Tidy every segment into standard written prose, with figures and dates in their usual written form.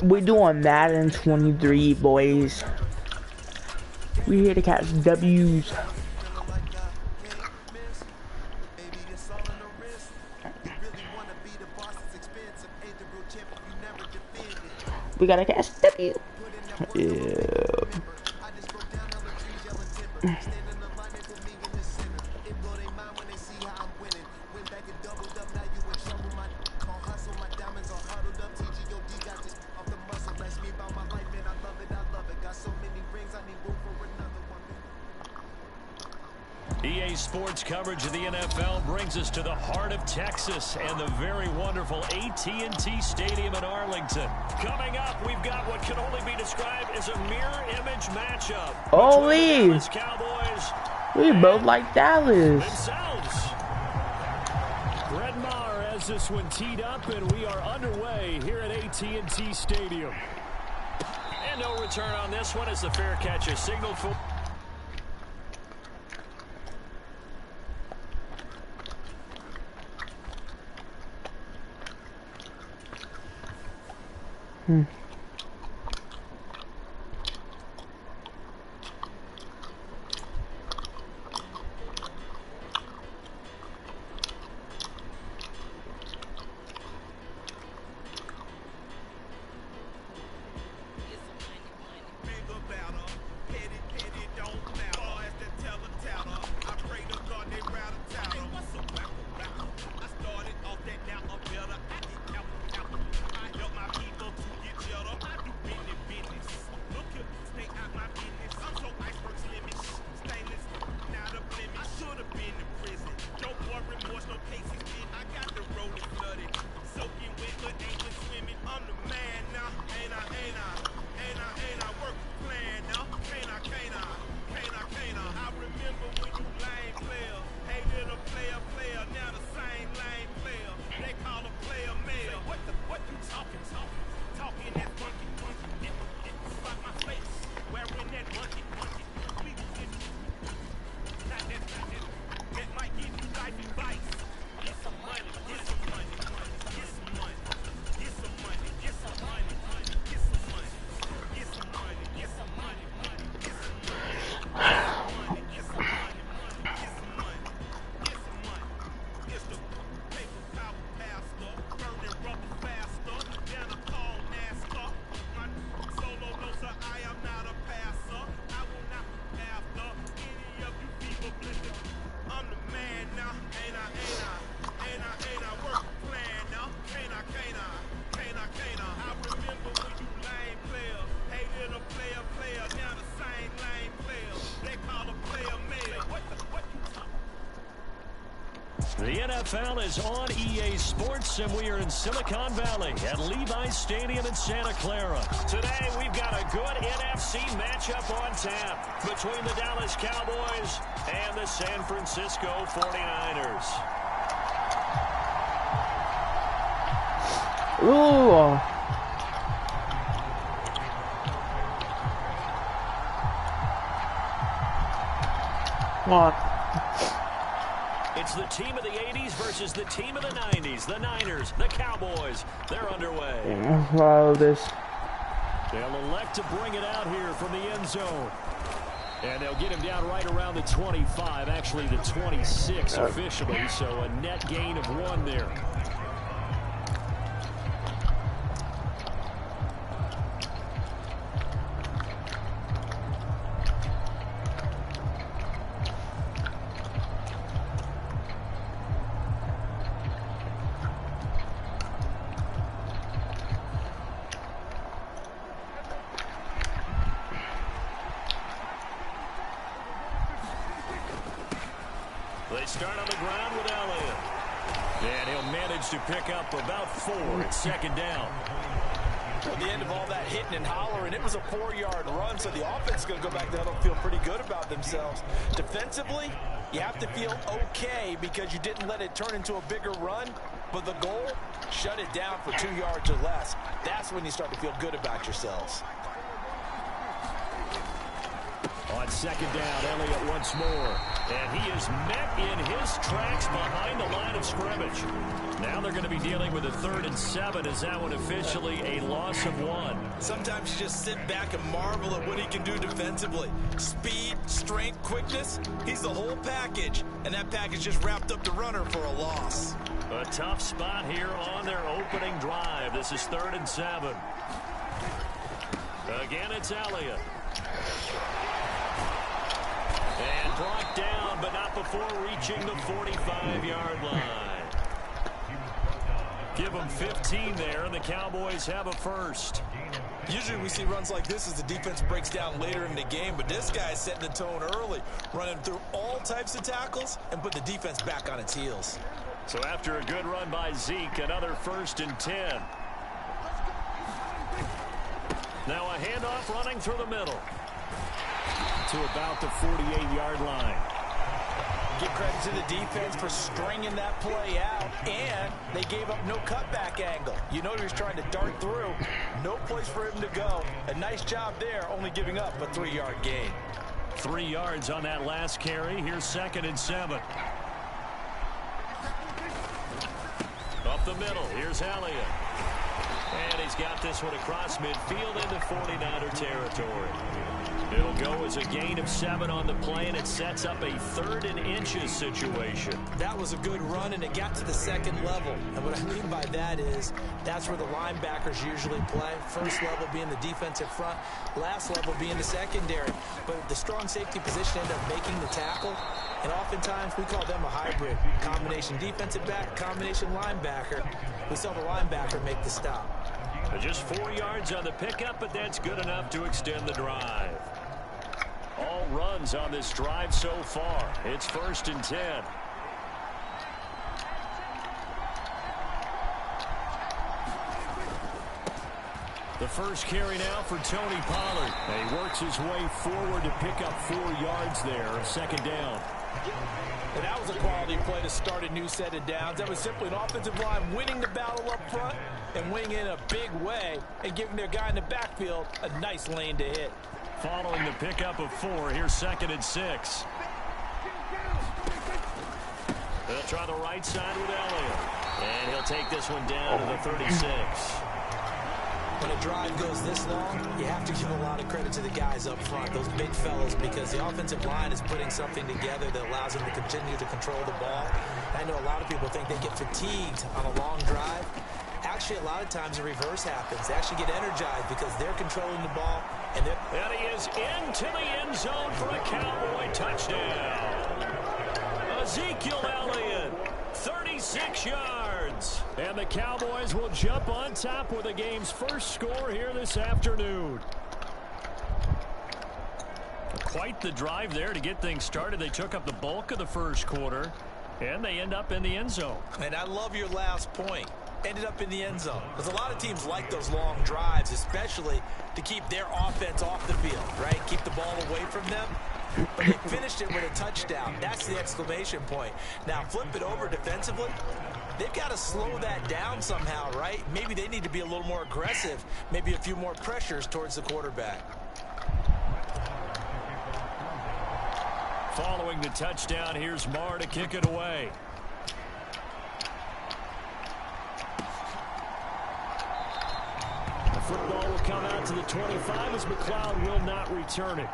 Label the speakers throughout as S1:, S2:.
S1: We're doing Madden 23, boys. We here to catch W's. We gotta catch W. Yeah.
S2: EA Sports coverage of the NFL brings us to the heart of Texas and the very wonderful AT&T Stadium in Arlington. Coming up, we've got what can only be described as a mirror image matchup.
S1: Holy!
S2: Dallas Cowboys.
S1: We both like Dallas.
S2: Themselves. Brett Maher has this one teed up, and we are underway here at AT&T Stadium. And no return on this one as the fair catch is signaled for. The NFL is on EA Sports, and we are in Silicon Valley at Levi's Stadium in Santa Clara. Today, we've got a good NFC matchup on tap between the Dallas Cowboys and the San Francisco 49ers.
S1: Ooh. What?
S2: It's the team of the 80s versus the team of the 90s. The Niners, the Cowboys, they're underway.
S1: Follow this.
S2: They'll elect to bring it out here from the end zone. And they'll get him down right around the 25, actually the 26 officially, so a net gain of 1 there. They start on the ground with Elliott. And he'll manage to pick up about 4 at second down.
S3: At the end of all that hitting and hollering, it was a 4-yard run, so the offense is going to go back there and feel pretty good about themselves. Defensively, you have to feel okay because you didn't let it turn into a bigger run, but the goal, shut it down for 2 yards or less. That's when you start to feel good about yourselves.
S2: On second down, Elliott once more. And he is met in his tracks behind the line of scrimmage. Now they're going to be dealing with a 3rd and 7. Is that one officially a loss of 1?
S3: Sometimes you just sit back and marvel at what he can do defensively. Speed, strength, quickness, he's the whole package. And that package just wrapped up the runner for a loss.
S2: A tough spot here on their opening drive. This is 3rd and 7. Again, it's Elliott. And brought down, but not before reaching the 45-yard line. Give them 15 there, and the Cowboys have a first.
S3: Usually we see runs like this as the defense breaks down later in the game, but this guy's setting the tone early, running through all types of tackles and put the defense back on its heels.
S2: So after a good run by Zeke, another 1st and 10. Now a handoff running through the middle to about the 48-yard line.
S3: Give credit to the defense for stringing that play out, and they gave up no cutback angle. You know he was trying to dart through. No place for him to go. A nice job there, only giving up a 3-yard gain.
S2: 3 yards on that last carry. Here's 2nd and 7. Up the middle, here's Elliott. And he's got this one across midfield into 49er territory. It'll go as a gain of 7 on the play, and it sets up a 3rd and inches situation.
S3: That was a good run, and it got to the 2nd level. And what I mean by that is that's where the linebackers usually play. First level being the defensive front, last level being the secondary. But the strong safety position ended up making the tackle, and oftentimes we call them a hybrid. Combination defensive back, combination linebacker. We saw the linebacker make the stop.
S2: Just 4 yards on the pickup, but that's good enough to extend the drive. All runs on this drive so far. It's 1st and 10. The first carry now for Tony Pollard. He works his way forward to pick up 4 yards there. 2nd down.
S3: And that was a quality play to start a new set of downs. That was simply an offensive line winning the battle up front and winning in a big way and giving their guy in the backfield a nice lane to hit.
S2: Following the pickup of 4, here's 2nd and 6. They'll try the right side with Elliott. And he'll take this one down to the 36.
S3: When a drive goes this long, you have to give a lot of credit to the guys up front, those big fellas, because the offensive line is putting something together that allows them to continue to control the ball. I know a lot of people think they get fatigued on a long drive. Actually, a lot of times the reverse happens. They actually get energized because they're controlling the ball. And
S2: he is into the end zone for a Cowboy touchdown. Ezekiel Elliott, 36 yards. And the Cowboys will jump on top with the game's first score here this afternoon. Quite the drive there to get things started. They took up the bulk of the first quarter, and they end up in the end zone.
S3: And I love your last point. Ended up in the end zone. Because a lot of teams like those long drives, especially to keep their offense off the field, right? Keep the ball away from them. But they finished it with a touchdown. That's the exclamation point. Now, flip it over defensively. They've got to slow that down somehow, right? Maybe they need to be a little more aggressive. Maybe a few more pressures towards the quarterback.
S2: Following the touchdown, here's Marr to kick it away. The football will come out to the 25 as McLeod will not return it.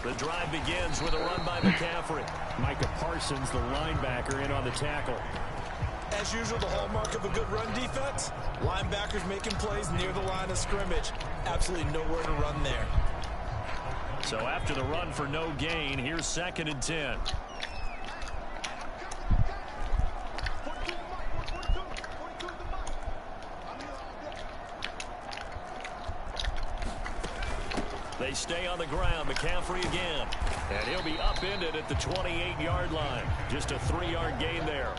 S2: The drive begins with a run by McCaffrey. Micah Parsons, the linebacker, in on the tackle.
S3: As usual, the hallmark of a good run defense, linebackers making plays near the line of scrimmage. Absolutely nowhere to run there.
S2: So after the run for no gain, here's 2nd and 10. They stay on the ground. McCaffrey again. And he'll be upended at the 28-yard line. Just a 3-yard gain there.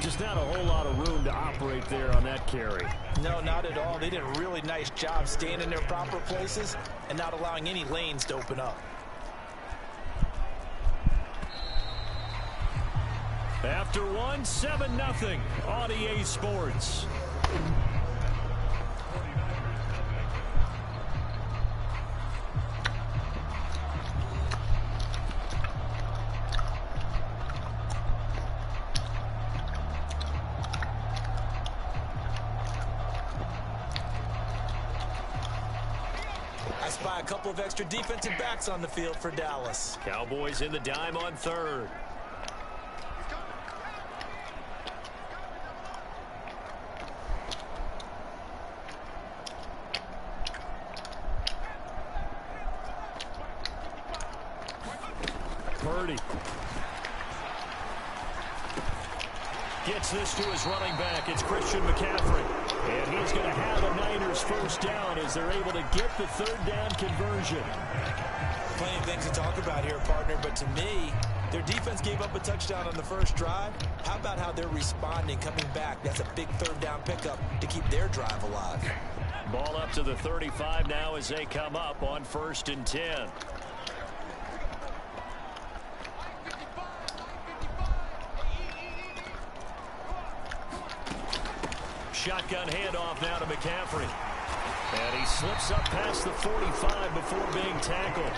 S2: Just not a whole lot of room to operate there on that carry.
S3: No, not at all. They did a really nice job staying in their proper places and not allowing any lanes to open up.
S2: After one, 7-0 on EA Sports.
S3: I spy a couple of extra defensive backs on the field for Dallas.
S2: Cowboys in the dime on third. Purdy gets this to his running back. It's Christian McCaffrey. And he's going to have a Niners first down as they're able to get the third down conversion.
S3: Plenty of things to talk about here, partner, but to me, their defense gave up a touchdown on the first drive. How about how they're responding, coming back? That's a big third down pickup to keep their drive alive.
S2: Ball up to the 35 now as they come up on 1st and 10. Shotgun handoff now to McCaffrey. And he slips up past the 45 before being tackled.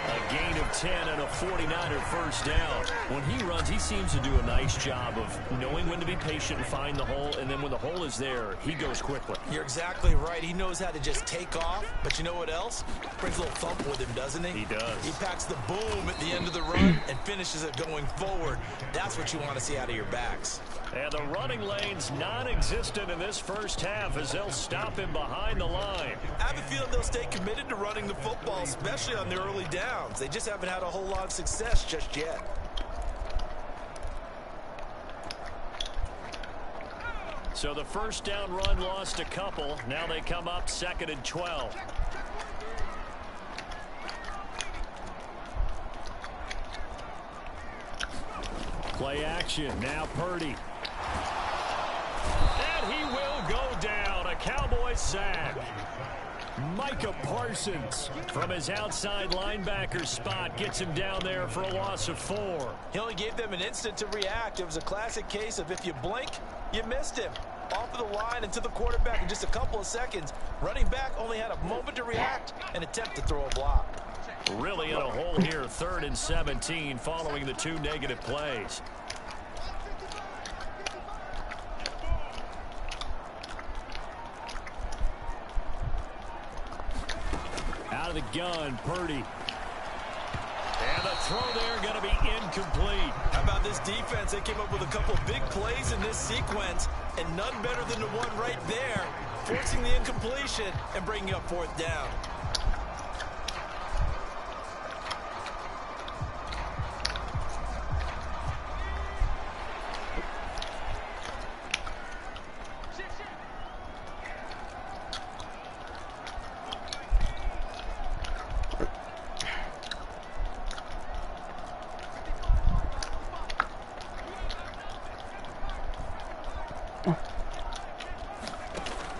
S2: A gain of 10 and a 49er first down. When he runs, he seems to do a nice job of knowing when to be patient and find the hole, and then when the hole is there, he goes quickly.
S3: You're exactly right. He knows how to just take off, but you know what else? Brings a little thump with him, doesn't he?
S2: He does.
S3: He packs the boom at the end of the run and finishes it going forward. That's what you want to see out of your backs.
S2: And the running lane's non-existent in this first half as they'll stop him behind the line.
S3: I have a feeling they'll stay committed to running the football, especially on their early downs. They just haven't had a whole lot of success just yet.
S2: So the first down run lost a couple. Now they come up 2nd and 12. Play action. Now Purdy. And he will go down. A Cowboys sack. Micah Parsons from his outside linebacker spot gets him down there for a loss of 4.
S3: He only gave them an instant to react. It was a classic case of if you blink, you missed him. Off of the line and to the quarterback in just a couple of seconds. Running back only had a moment to react and attempt to throw a block.
S2: Really in a hole here, 3rd and 17 following the 2 negative plays. Out of the gun, Purdy. And the throw there going to be incomplete.
S3: How about this defense? They came up with a couple big plays in this sequence, and none better than the one right there, forcing the incompletion and bringing up 4th down.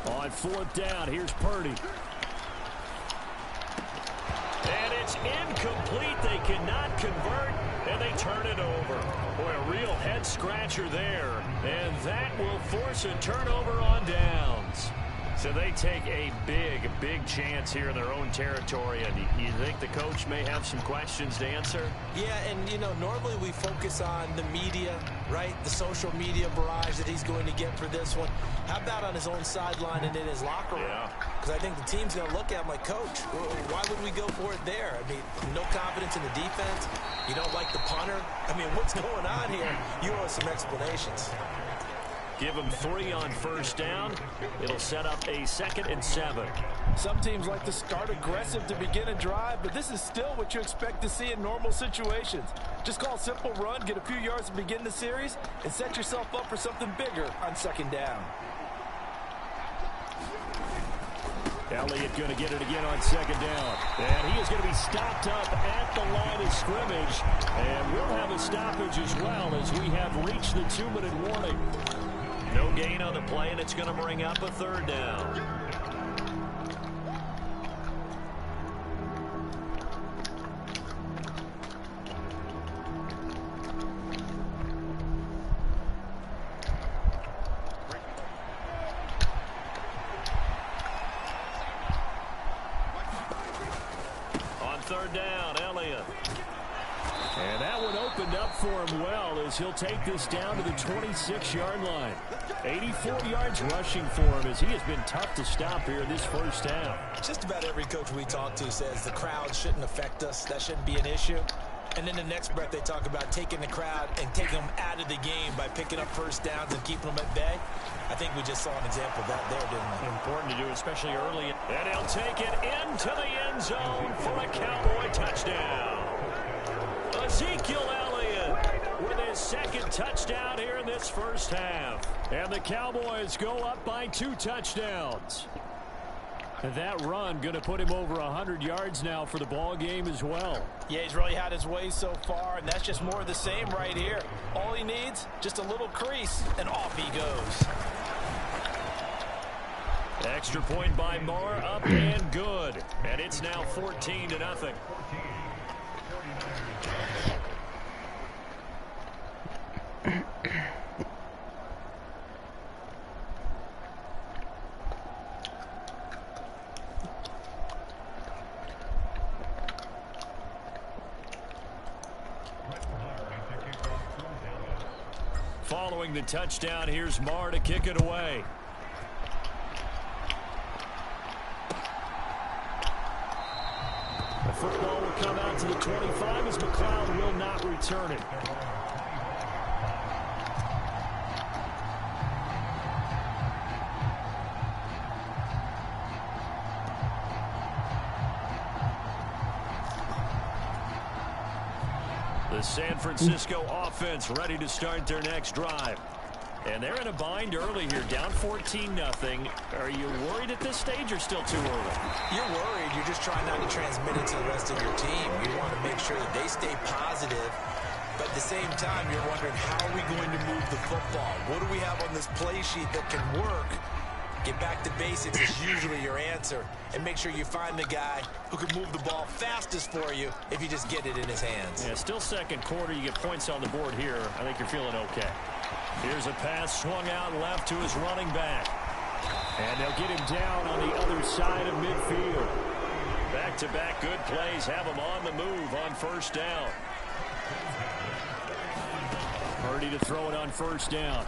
S2: On 4th down, here's Purdy. And it's incomplete. They cannot convert, and they turn it over. Boy, a real head-scratcher there. And that will force a turnover on downs. So they take a big chance here in their own territory. And you think the coach may have some questions to answer?
S3: Yeah, and, you know, normally we focus on the media, right? The social media barrage that he's going to get for this one. How about on his own sideline and in his locker room? Because I think the team's going to look at him like, Coach, why would we go for it there? I mean, no confidence in the defense. You don't like the punter. I mean, what's going on here? You owe us some explanations.
S2: Give them 3 on 1st down. It'll set up a 2nd and 7.
S3: Some teams like to start aggressive to begin a drive, but this is still what you expect to see in normal situations. Just call a simple run, get a few yards to begin the series, and set yourself up for something bigger on 2nd down.
S2: Elliott going to get it again on second down. And he is going to be stopped up at the line of scrimmage. And we'll have a stoppage as well as we have reached the 2-minute warning. No gain on the play, and it's going to bring up a third down. Third down, Elliott. And that one opened up for him well as he'll take this down to the 26-yard line. 84 yards rushing for him as he has been tough to stop here in this first half.
S3: Just about every coach we talk to says the crowd shouldn't affect us. That shouldn't be an issue. And then the next breath they talk about taking the crowd and taking them out of the game by picking up first downs and keeping them at bay. I think we just saw an example of that there, didn't we?
S2: Important to do, especially early. And he'll take it into the end zone for a Cowboy touchdown. Ezekiel Elliott with his second touchdown here in this first half. And the Cowboys go up by 2 touchdowns. And that run going to put him over 100 yards now for the ball game as well.
S3: Yeah, he's really had his way so far, and that's just more of the same right here. All he needs, just a little crease, and off he goes.
S2: Extra point by Moore, up and good. And it's now 14-0. Following the touchdown, here's Marr to kick it away. The football will come out to the 25 as McLeod will not return it. The San Francisco offense ready to start their next drive. And they're in a bind early here, down 14-0. Are you worried at this stage or still too early?
S3: You're worried. You're just trying not to transmit it to the rest of your team. You want to make sure that they stay positive. But at the same time, you're wondering, how are we going to move the football? What do we have on this play sheet that can work? Get back to basics is usually your answer. And make sure you find the guy who can move the ball fastest for you if you just get it in his hands.
S2: Yeah, still second quarter. You get points on the board here. I think you're feeling okay. Here's a pass swung out left to his running back. And they'll get him down on the other side of midfield. Back-to-back good plays have him on the move on first down. Purdy to throw it on first down.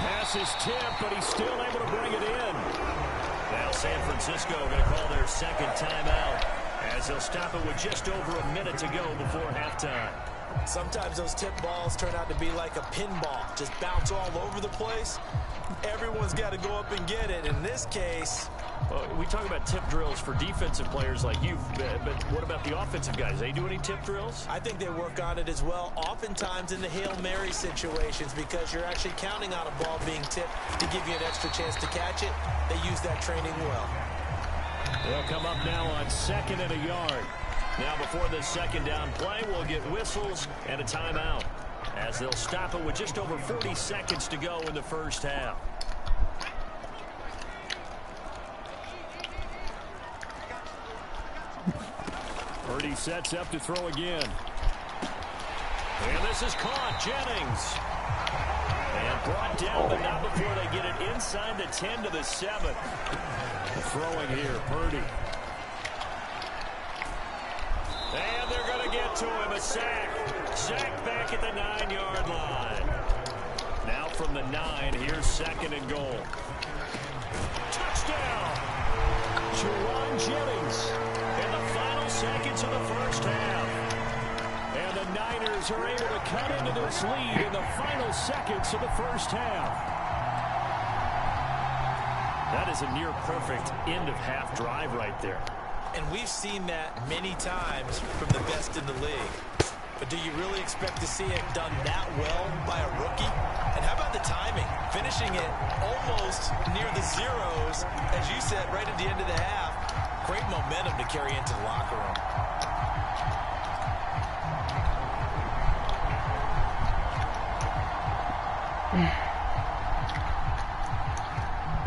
S2: Pass is tipped, but he's still able to bring it in. Now San Francisco going to call their second timeout as they'll stop it with just over a minute to go before halftime.
S3: Sometimes those tip balls turn out to be like a pinball. Just bounce all over the place. Everyone's got to go up and get it. In this case...
S2: Well, we talk about tip drills for defensive players like you, but what about the offensive guys? They do any tip drills?
S3: I think they work on it as well, oftentimes in the Hail Mary situations, because you're actually counting on a ball being tipped to give you an extra chance to catch it. They use that training well.
S2: They'll come up now on 2nd and a yard. Now before this second down play, we'll get whistles and a timeout as they'll stop it with just over 40 seconds to go in the first half. Purdy sets up to throw again. And this is caught. Jennings. And brought down, but not before they get it inside the 10 to the 7. Throwing here, Purdy. And they're going to get to him. A sack. Sack back at the 9-yard line. Now from the 9, here's 2nd and goal. Touchdown. Juwan Jennings. In the final seconds of the first half. And the Niners are able to cut into this lead in the final seconds of the first half. That is a near-perfect end-of-half drive right there.
S3: And we've seen that many times from the best in the league. But do you really expect to see it done that well by a rookie? And how about the timing? Finishing keeping it almost near the zeros, as you said, right at the end of the half. Great momentum to carry into the locker room.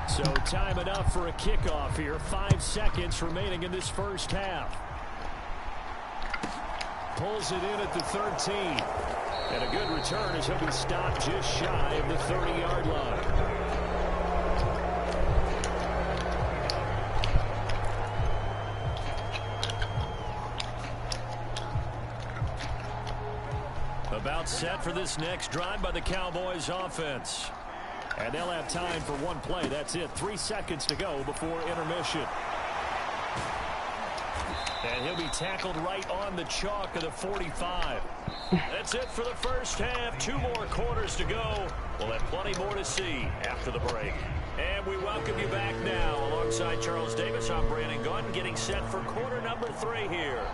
S2: So time enough for a kickoff here. 5 seconds remaining in this first half. Pulls it in at the 13. And a good return as he'll be stopped just shy of the 30-yard line. About set for this next drive by the Cowboys offense. And they'll have time for one play. That's it. 3 seconds to go before intermission. And he'll be tackled right on the chalk of the 45. That's it for the first half. 2 more quarters to go. We'll have plenty more to see after the break. And we welcome you back now. Alongside Charles Davis, I'm Brandon Gunn, getting set for quarter number 3 here.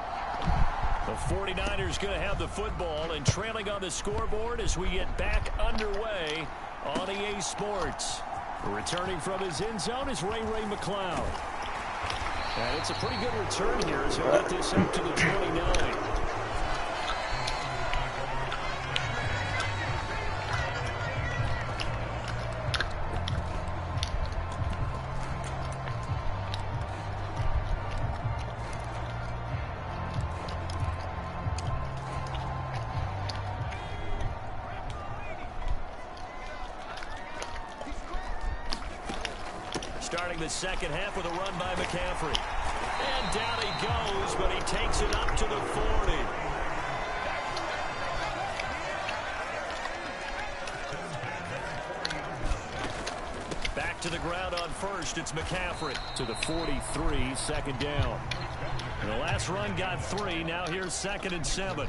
S2: The 49ers going to have the football and trailing on the scoreboard as we get back underway on EA Sports. Returning from his end zone is Ray McCloud. And it's a pretty good return here as he'll get this up to the 29. Starting the second half with a run by McCaffrey. And down he goes, but he takes it up to the 40. Back to the ground on first. It's McCaffrey to the 43, second down. And the last run got 3. Now here's 2nd and 7.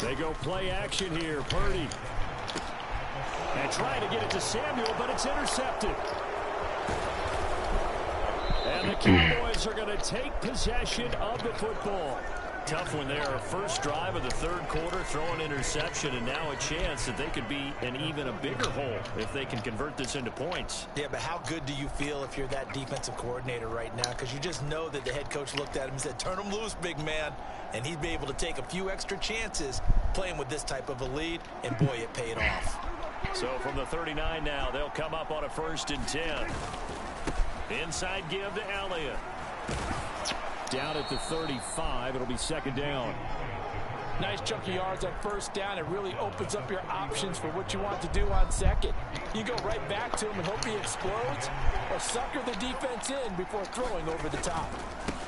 S2: They go play action here. Purdy. And trying to get it to Samuel, but it's intercepted. And the Cowboys are going to take possession of the football. Tough one there. First drive of the 3rd quarter, throw an interception, and now a chance that they could be in even a bigger hole if they can convert this into points.
S3: Yeah, but how good do you feel if you're that defensive coordinator right now? Because you just know that the head coach looked at him and said, turn him loose, big man. And he'd be able to take a few extra chances playing with this type of a lead, and boy, it paid off.
S2: So from the 39 now, they'll come up on a 1st and 10. Inside give to Elliott. Down at the 35, it'll be 2nd down.
S4: Nice chunk of yards on 1st down. It really opens up your options for what you want to do on 2nd. You go right back to him and hope he explodes, or sucker the defense in before throwing over the top.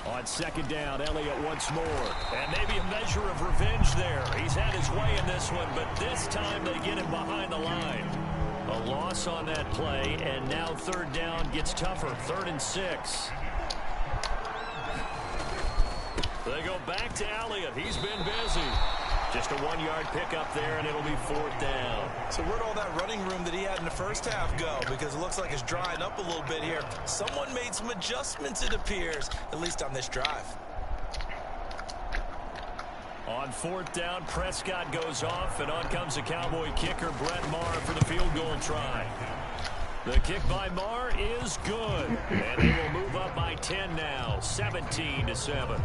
S2: On 2nd down, Elliott once more. And maybe a measure of revenge there. He's had his way in this one, but this time they get him behind the line. A loss on that play, and now 3rd down gets tougher. 3rd and 6. They go back to Elliott. He's been busy. Just a 1-yard pickup there, and it'll be 4th down.
S3: So where'd all that running room that he had in the first half go? Because it looks like it's drying up a little bit here. Someone made some adjustments, it appears, at least on this drive.
S2: On 4th down, Prescott goes off, and on comes the Cowboy kicker, Brett Maher, for the field goal try. The kick by Maher is good, and they will move up by 10 now, 17-7.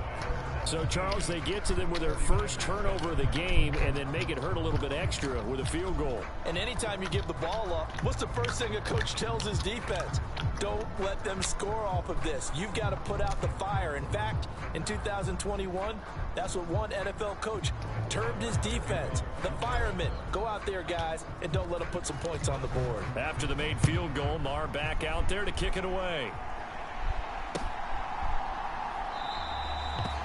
S2: So, Charles, they get to them with their first turnover of the game and then make it hurt a little bit extra with a field goal.
S4: And anytime you give the ball up, what's the first thing a coach tells his defense? Don't let them score off of this. You've got to put out the fire. In fact, in 2021, that's what one NFL coach termed his defense. The firemen. Go out there, guys, and don't let them put some points on the board.
S2: After the made field goal, Maher back out there to kick it away.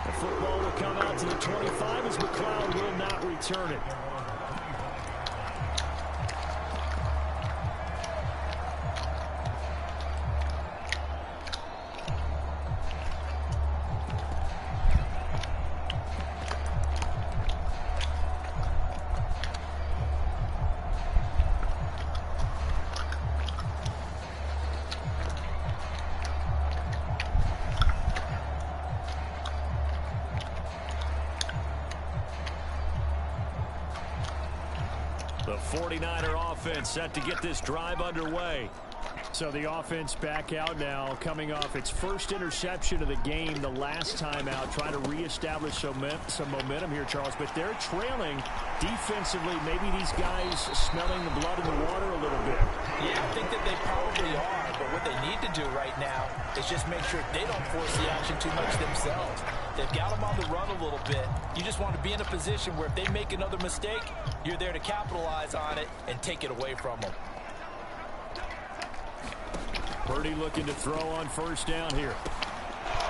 S2: The football will come out to the 25 as McCloud will not return it. The 49er offense set to get this drive underway.
S5: So the offense back out now, coming off its first interception of the game the last time out, trying to reestablish some momentum here, Charles. But they're trailing defensively. Maybe these guys smelling the blood in the water a little bit.
S3: Yeah, I think that they probably are. But what they need to do right now is just make sure they don't force the action too much themselves. They've got them on the run a little bit. You just want to be in a position where if they make another mistake, you're there to capitalize on it and take it away from them.
S2: Purdy looking to throw on first down here.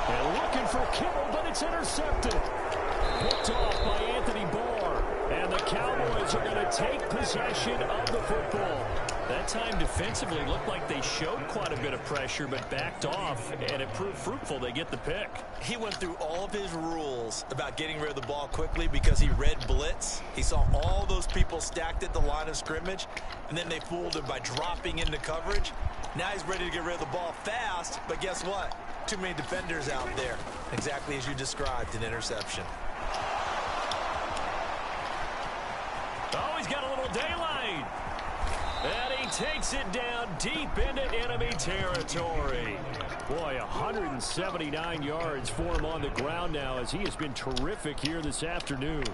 S2: And looking for Kittle, but it's intercepted. Picked off by Anthony Barr. And the Cowboys are going to take possession of the football. That time defensively looked like they showed quite a bit of pressure, but backed off, and it proved fruitful. They get the pick.
S3: He went through all of his rules about getting rid of the ball quickly because he read blitz. He saw all those people stacked at the line of scrimmage, and then they fooled him by dropping into coverage. Now he's ready to get rid of the ball fast, but guess what? Too many defenders out there. Exactly as you described, an interception.
S2: Oh, he's got a little daylight. And he takes it down deep into enemy territory. Boy, 179 yards for him on the ground now as he has been terrific here this afternoon.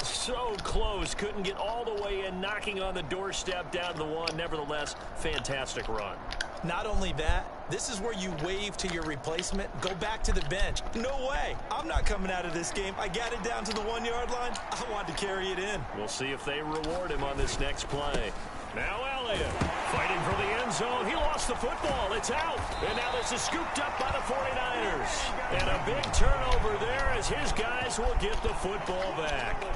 S2: So close, couldn't get all the way in, knocking on the doorstep down to the one. Nevertheless, fantastic run.
S3: Not only that, this is where you wave to your replacement, go back to the bench. No way, I'm not coming out of this game. I got it down to the 1 yard line. I wanted to carry it in.
S2: We'll see if they reward him on this next play. Now Elliott fighting for the end zone. He lost the football. It's out. And now this is scooped up by the 49ers. And a big turnover there as his guys will get the football back.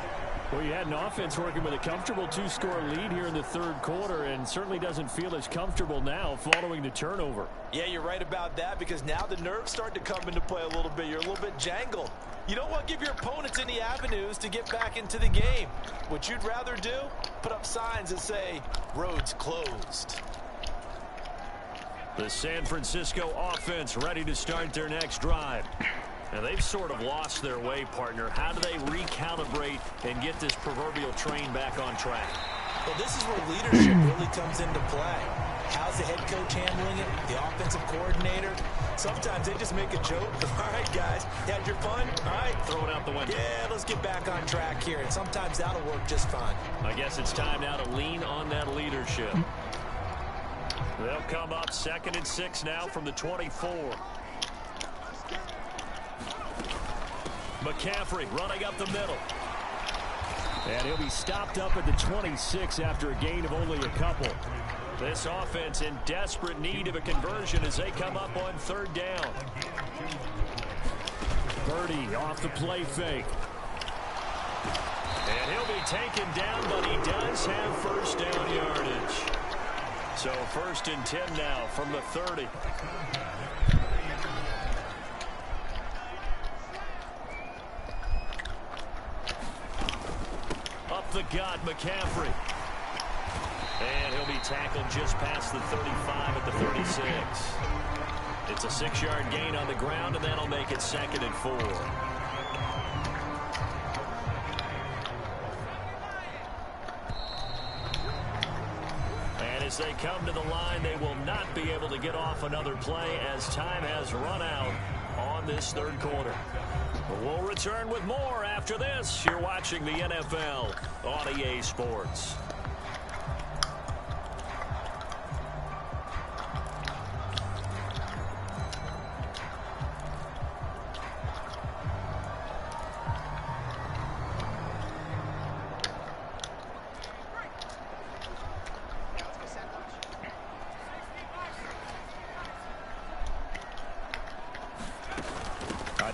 S5: Well, you had an offense working with a comfortable two-score lead here in the third quarter, and certainly doesn't feel as comfortable now following the turnover.
S3: Yeah, you're right about that, because now the nerves start to come into play a little bit. You're a little bit jangled. You don't want to give your opponents any avenues to get back into the game. What you'd rather do, put up signs that say, roads closed.
S2: The San Francisco offense ready to start their next drive. Now, they've sort of lost their way, partner. How do they recalibrate and get this proverbial train back on track?
S3: Well, this is where leadership really comes into play. How's the head coach handling it? The offensive coordinator? Sometimes they just make a joke. All right, guys, had your fun? All right,
S2: throw it out the window.
S3: Yeah, let's get back on track here. And sometimes that'll work just fine.
S2: I guess it's time now to lean on that leadership. They'll come up 2nd and 6 now from the 24. McCaffrey running up the middle.
S5: And he'll be stopped up at the 26 after a gain of only a couple.
S2: This offense in desperate need of a conversion as they come up on 3rd down.
S5: Purdy off the play fake.
S2: And he'll be taken down, but he does have first down yardage. So 1st and 10 now from the 30. Up the gut, McCaffrey. And he'll be tackled just past the 35 at the 36. It's a 6-yard gain on the ground, and that'll make it 2nd and 4. And as they come to the line, they will not be able to get off another play as time has run out on this 3rd quarter. But we'll return with more after this. You're watching the NFL on EA Sports.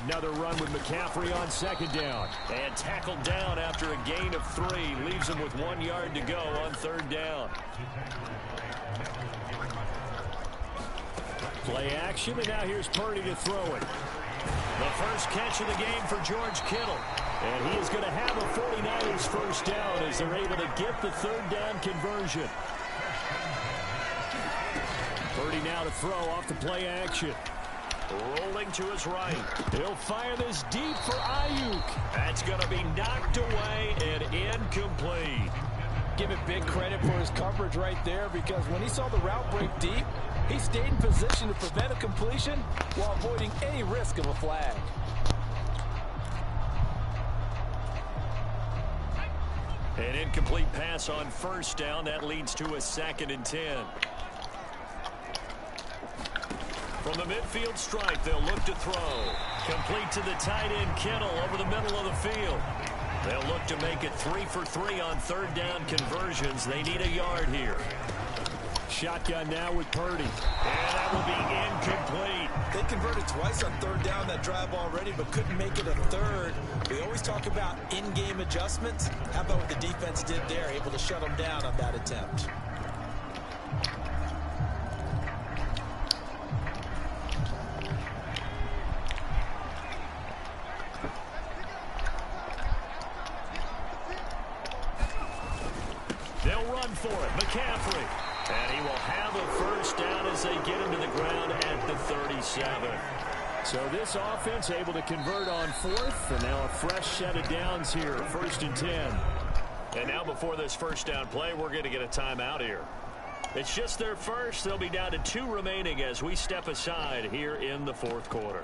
S5: Another run with McCaffrey on 2nd down.
S2: And tackled down after a gain of 3. Leaves him with 1 yard to go on 3rd down.
S5: Play action, and now here's Purdy to throw it.
S2: The first catch of the game for George Kittle.
S5: And he is going to have a 49ers first down as they're able to get the 3rd down conversion. Purdy now to throw off the play action.
S2: Rolling to his right.
S5: He'll fire this deep for Ayuk.
S2: That's going to be knocked away and incomplete.
S3: Give
S4: Give it big credit for his coverage right there, because when he saw the route break deep, he stayed in position to prevent a completion while avoiding any risk of a flag.
S2: An incomplete pass on first down. That leads to a 2nd and 10. From the midfield stripe, they'll look to throw. Complete to the tight end, Kittle, over the middle of the field. They'll look to make it 3 for 3 on 3rd down conversions. They need a yard here.
S5: Shotgun now with Purdy. And that will be incomplete.
S3: They converted twice on 3rd down that drive already, but couldn't make it a 3rd. We always talk about in-game adjustments. How about what the defense did there, able to shut them down on that attempt?
S2: They'll run for it. McCaffrey. And he will have a first down as they get him to the ground at the 37.
S5: So this offense able to convert on 4th, and now a fresh set of downs here, 1st and 10.
S2: And now before this first down play, we're going to get a timeout here. It's just their first. They'll be down to 2 remaining as we step aside here in the 4th quarter.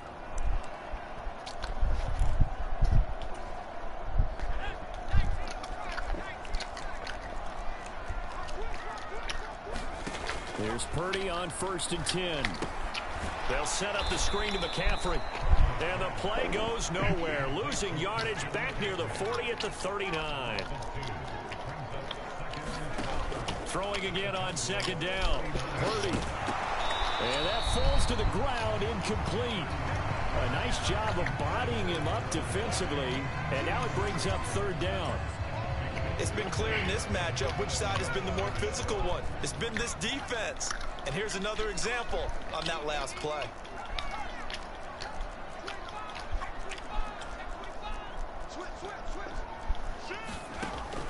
S5: Here's Purdy on 1st and 10.
S2: They'll set up the screen to McCaffrey. And the play goes nowhere. Losing yardage back near the 40 at the 39. Throwing again on 2nd down. Purdy. And that falls to the ground, incomplete. A nice job of bodying him up defensively. And now it brings up 3rd down.
S3: It's been clear in this matchup which side has been the more physical one. It's been this defense. And here's another example on that last play.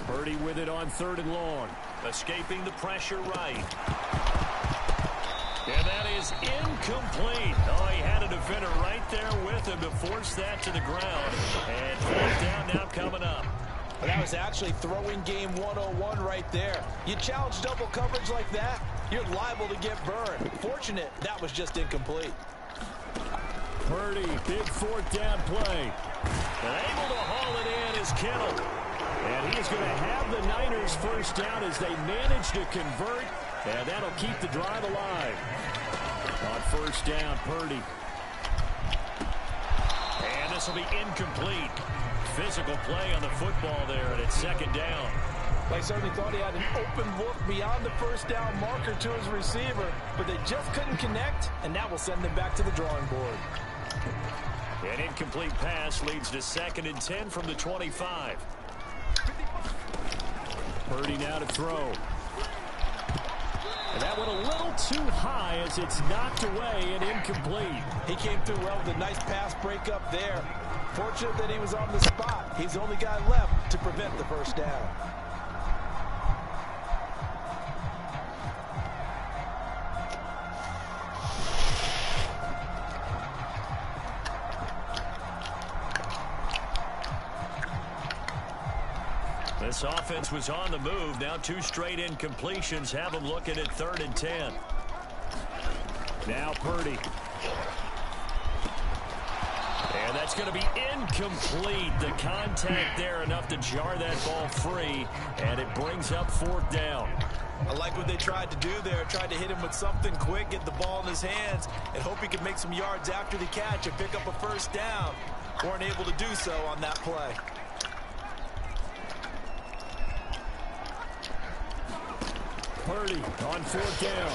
S5: Purdy with it on 3rd and long.
S2: Escaping the pressure right. And that is incomplete. Oh, he had a defender right there with him to force that to the ground. And 4th down now coming up.
S3: Well, that was actually throwing game 101 right there. You challenge double coverage like that, you're liable to get burned. Fortunate that was just incomplete.
S5: Purdy, big 4th down play.
S2: And able to haul it in is Kittle.
S5: And he is going to have the Niners first down as they manage to convert. And that'll keep the drive alive. On 1st down, Purdy.
S2: And this will be incomplete. Physical play on the football there, and it's 2nd down.
S4: They certainly thought he had an open look beyond the first down marker to his receiver, but they just couldn't connect, and that will send them back to the drawing board.
S2: An incomplete pass leads to 2nd and 10 from the 25.
S5: Purdy now to throw. And that went a little too high as it's knocked away and incomplete.
S3: He came through well with a nice pass breakup there. Fortunate that he was on the spot. He's the only guy left to prevent the first down.
S2: This offense was on the move. Now 2 straight incompletions have them looking at 3rd and 10.
S5: Now Purdy.
S2: And that's going to be incomplete. The contact there enough to jar that ball free, and it brings up 4th down.
S3: I like what they tried to do there. Tried to hit him with something quick, get the ball in his hands, and hope he could make some yards after the catch and pick up a first down. Weren't able to do so on that play.
S5: Purdy on 4th down.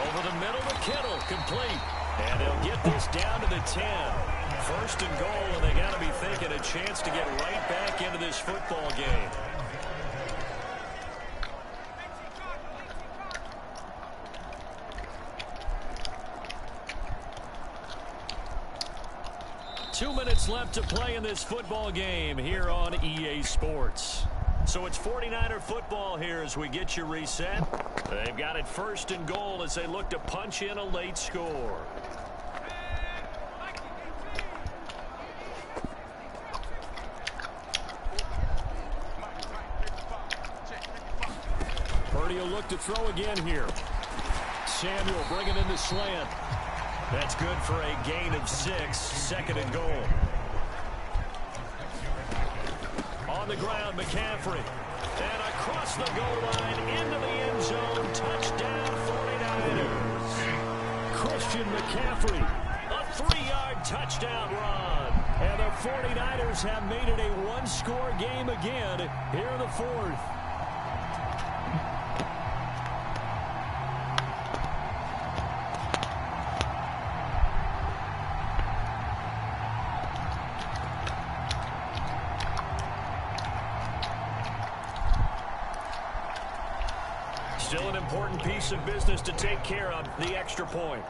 S2: Over the middle to Kittle, complete. And they'll get this down to the 10. 1st and goal, and they got to be thinking a chance to get right back into this football game. Two minutes left to play in this football game here on EA Sports. So it's 49er football here as we get you reset. They've got it 1st and goal as they look to punch in a late score.
S5: Purdy will look to throw again here. Samuel bringing in the slant. That's good for a gain of 6, 2nd and goal. On the ground, McCaffrey. And across the goal line, into the end zone, touchdown 49ers. Christian McCaffrey, a 3-yard touchdown run. And the 49ers have made it a one-score game again here in the 4th. Still an important piece of business to take care of, the extra point.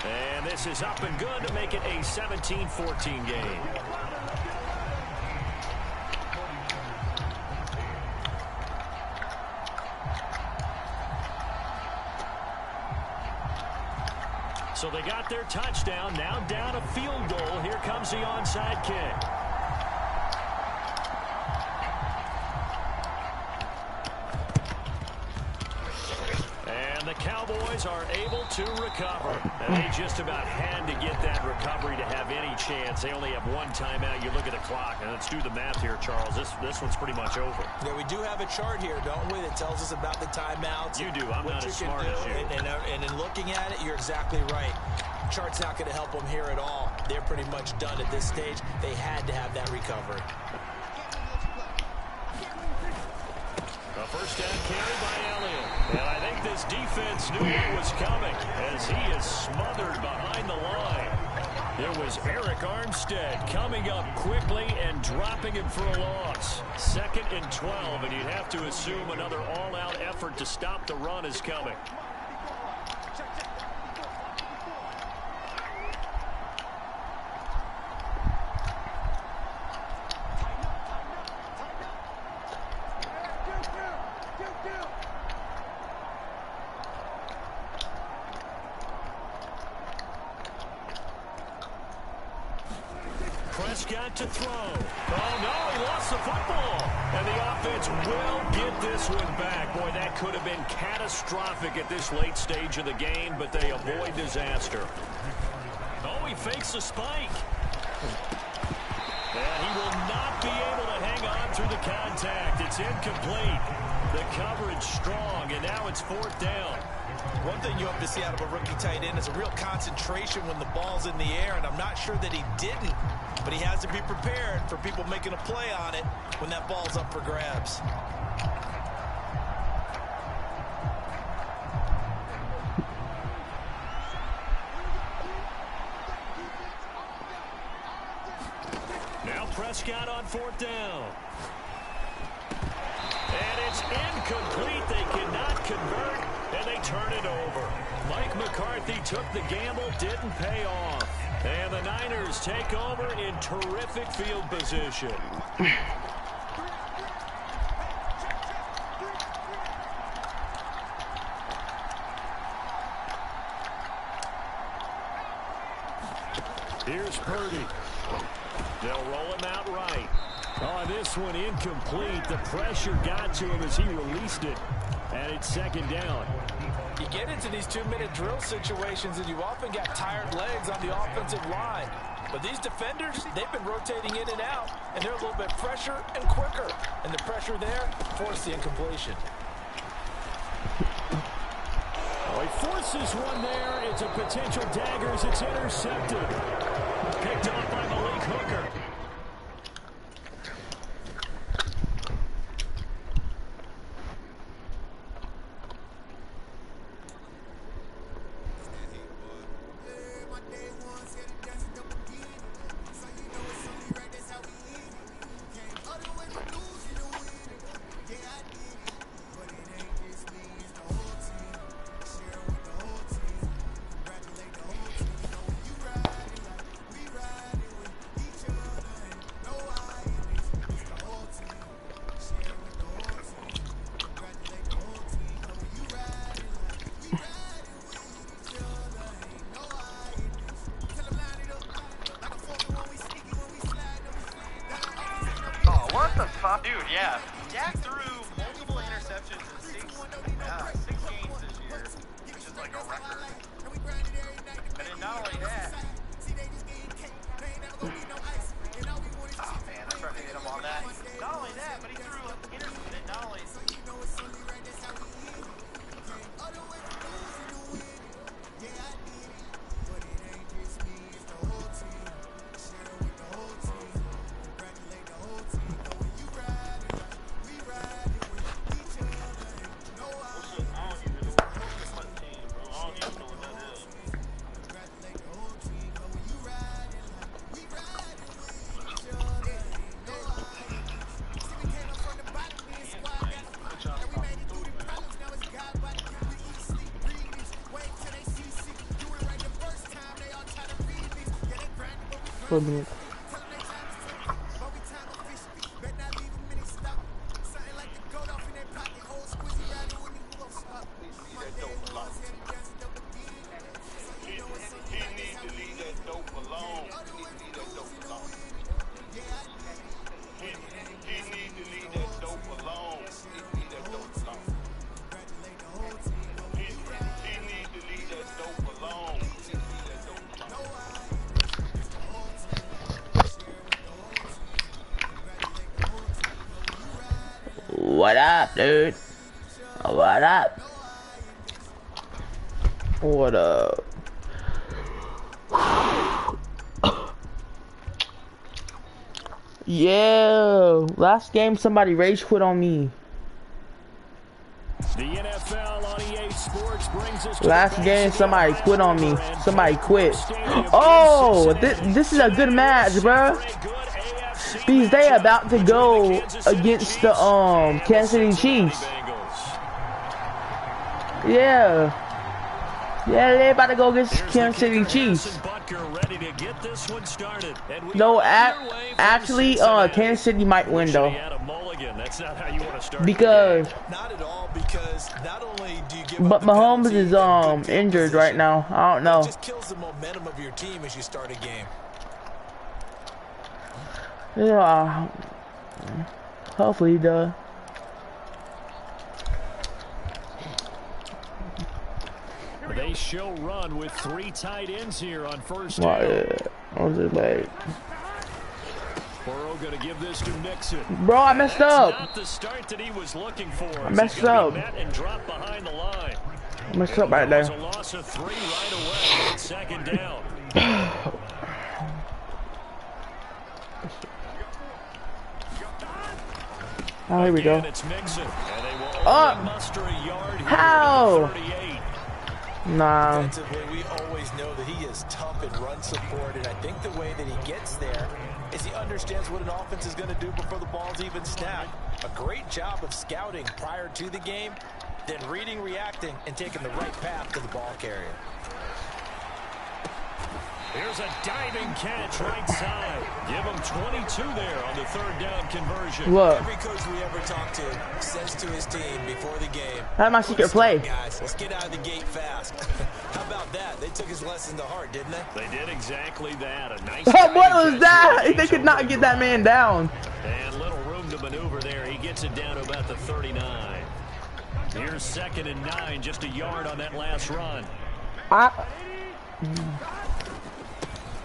S5: And this is up and good to make it a 17-14 game. So they got their touchdown, now down a field goal. Here comes the onside kick. The Cowboys are able to recover. And they just about had to get that recovery to have any chance. They only have one timeout. You look at the clock, and let's do the math here, Charles. This one's pretty much over.
S3: Yeah, we do have a chart here, don't we, that tells us about the timeouts.
S5: You do. I'm not as smart as you.
S3: And in looking at it, you're exactly right. Chart's not going to help them here at all. They're pretty much done at this stage. They had to have that recovery.
S5: A first down carry by Elliott. And I think this defense knew what was coming as he is smothered behind the line. It was Eric Armstead coming up quickly and dropping him for a loss. 2nd and 12, and you'd have to assume another all-out effort to stop the run is coming. Prescott to throw. Oh, no, he lost the football. And the offense will get this one back. Boy, that could have been catastrophic at this late stage of the game, but they avoid disaster. Oh, he fakes the spike. And he will not be able to hang on through the contact. It's incomplete. The coverage strong, and now it's 4th down.
S3: One thing you hope to see out of a rookie tight end is a real concentration when the ball's in the air, and I'm not sure that he didn't, but he has to be prepared for people making a play on it when that ball's up for grabs.
S5: Now Prescott on 4th down. And it's incomplete. They cannot convert, and they turn it over. Mike McCarthy took the gamble, didn't pay off. And the Niners take over in terrific field position. Here's Purdy. They'll roll him out right. On this one, incomplete. The pressure got to him as he released it. And it's 2nd down.
S3: You get into these 2-minute drill situations, and you often got tired legs on the offensive line. But these defenders, they've been rotating in and out, and they're a little bit fresher and quicker. And the pressure there forced the incompletion.
S5: Oh, he forces one there. It's a potential dagger as it's intercepted. Picked off by Malik Hooker.
S6: the fuck?
S7: Dude, yeah. Dak threw multiple interceptions in six games this year, which is like a record. And then not only that. Oh man, I'm trying to hit him on that. Not only that, but he threw an interception. Not only.
S1: For a minute. What up, dude? What up? What up? Yeah, last game somebody rage quit on me.
S5: The NFL on EA Sports brings us
S1: last game somebody quit on me. Somebody quit. Oh, this is a good match, bro. Because they about to go against the Kansas City Chiefs. Yeah. Yeah, they about to go against Kansas City Chiefs. No, actually, Kansas City might win though. Because
S3: not at all, because not only do you give
S1: but Mahomes is injured right now. I don't know.
S3: It just kills the momentum of your team as you start a game.
S1: Yeah, hopefully he does.
S5: They show run with 3 tight ends here on first
S1: down.
S5: Yeah.
S1: What was it like?
S5: Burrow gonna give this to Mixon.
S1: Bro, I messed up.
S5: Not the start that he was looking for.
S1: I messed up.
S5: And drop behind the line.
S1: I messed up right there.
S5: A loss of 3 right away. Second down.
S1: Oh, here we go.
S5: It's Mixon. And they will
S1: muster a yard here. How? Nah.
S3: Defensively, we always know that he is tough in run support, and I think the way that he gets there is he understands what an offense is going to do before the ball's even snapped. A great job of scouting prior to the game, then reading, reacting, and taking the right path to the ball carrier.
S5: Here's a diving catch right side. Give him 22 there on the 3rd down conversion.
S1: Look.
S3: Every coach we ever talk to says to his team before the game,
S1: that's my secret play.
S3: Guys, let's get out of the gate fast. How about that? They took his lesson to heart, didn't they?
S5: They did exactly that. A nice
S1: what was that? They could not get that man down.
S5: And little room to maneuver there. He gets it down to about the 39. Here's 2nd and 9, just a yard on that last run.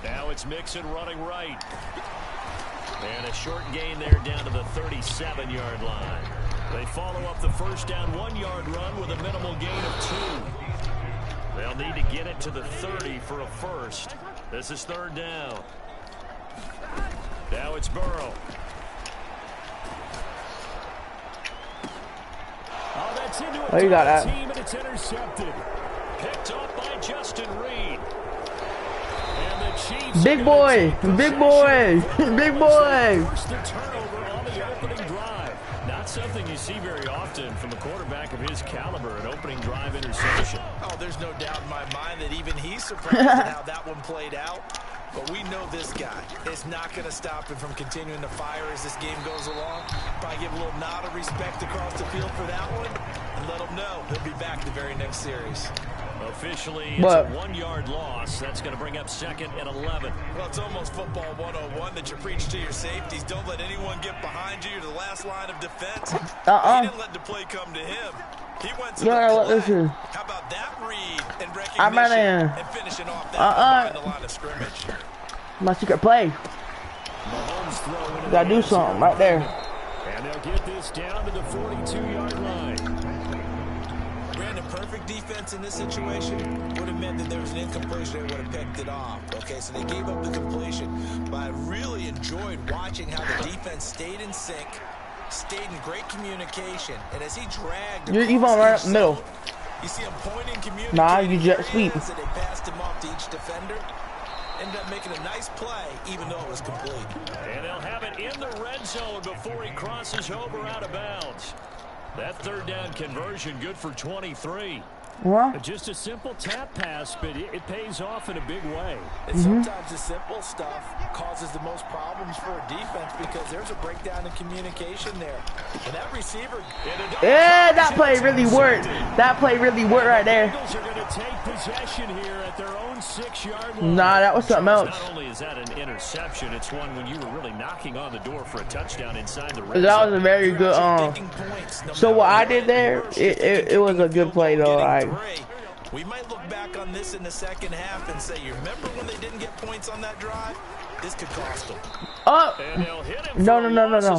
S5: Now it's Mixon running right. And a short gain there down to the 37-yard line. They follow up the first down 1-yard run with a minimal gain of 2. They'll need to get it to the 30 for a first. This is 3rd down. Now it's Burrow. Oh, that's into a
S1: you got that.
S5: Team, and it's intercepted. Picked up by Justin Reed.
S1: Big boy, big boy, big boy.
S5: Forced the turnover on the opening drive. Not something you see very often from a quarterback of his caliber, an opening drive interception.
S3: Oh, there's no doubt in my mind that even he's surprised at how that one played out. But we know this guy is not going to stop him from continuing to fire as this game goes along. Probably give a little nod of respect across the field for that one and let him know he'll be back the very next series.
S2: Officially, it's
S1: What?
S2: a 1-yard loss. That's going to bring up 2nd and 11.
S3: Well, it's almost football 101 that you preach to your safeties. Don't let anyone get behind you. You're the last line of defense. He didn't let the play come to him. He went to the play. How about that read and recognition and finishing off that behind the line of scrimmage?
S1: My secret play. Gotta do something right there.
S5: And they'll get this down to the 42-yard line.
S3: Brandon, perfect defense in this situation would have meant that there was an incompletion. They would have picked it off. Okay, so they gave up the completion. But I really enjoyed watching how the defense stayed in sync, stayed in great communication, and as he dragged,
S1: You're even right up the middle.
S3: You see him pointing, communicating.
S1: Nah, you jet sweep.
S3: They passed him off to each defender. Ended up making a nice play, even though it was complete.
S2: And they'll have it in the red zone before he crosses over out of bounds. That 3rd down conversion good for 23.
S1: What?
S5: Just a simple tap pass, but it pays off in a big way.
S4: And sometimes the simple stuff causes the most problems for a defense because there's a breakdown in communication there. And that receiver...
S1: Yeah, that play really worked. That play really worked right there.
S5: The Eagles are going to take possession here at their own 6-yard line.
S1: Nah, that was something else.
S2: Not only is that an interception, it's one when you were really knocking on the door for a touchdown inside the red zone.
S1: That was a very good So what I did there, it was a good play though.
S3: We might look back on this in the second half and say, you remember when they didn't get points on that drive? This could cost them.
S1: No.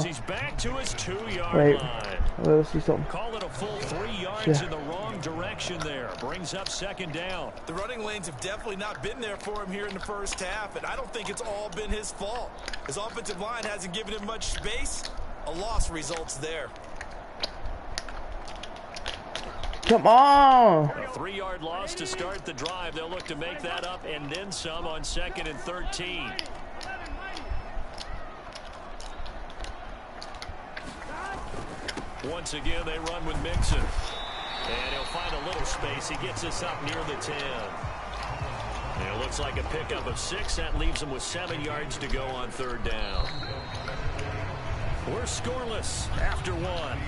S2: He's back to his 2-yard
S1: Wait.
S2: line.
S1: Let's see something.
S2: Call it a full 3 yards in the wrong direction there. Brings up 2nd down.
S3: The running lanes have definitely not been there for him here in the first half, and I don't think it's all been his fault. His offensive line hasn't given him much space. A loss results there.
S1: Come on.
S2: A 3-yard loss to start the drive. They'll look to make that up and then some on 2nd and 13. Once again, they run with Mixon. And he'll find a little space. He gets us up near the 10. And it looks like a pickup of 6. That leaves him with 7 yards to go on 3rd down. We're scoreless after 1.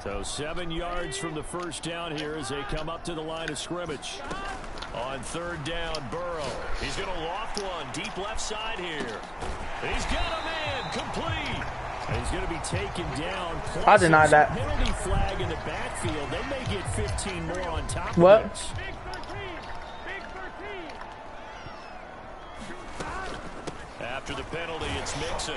S2: So 7 yards from the first down here as they come up to the line of scrimmage. On 3rd down, Burrow. He's going to loft one deep left side here. He's got a man complete. And he's going to be taken down.
S1: I deny that.
S5: Penalty flag in the backfield. They may get 15 more on top
S1: What?
S5: of this.
S2: After the penalty, it's Mixon.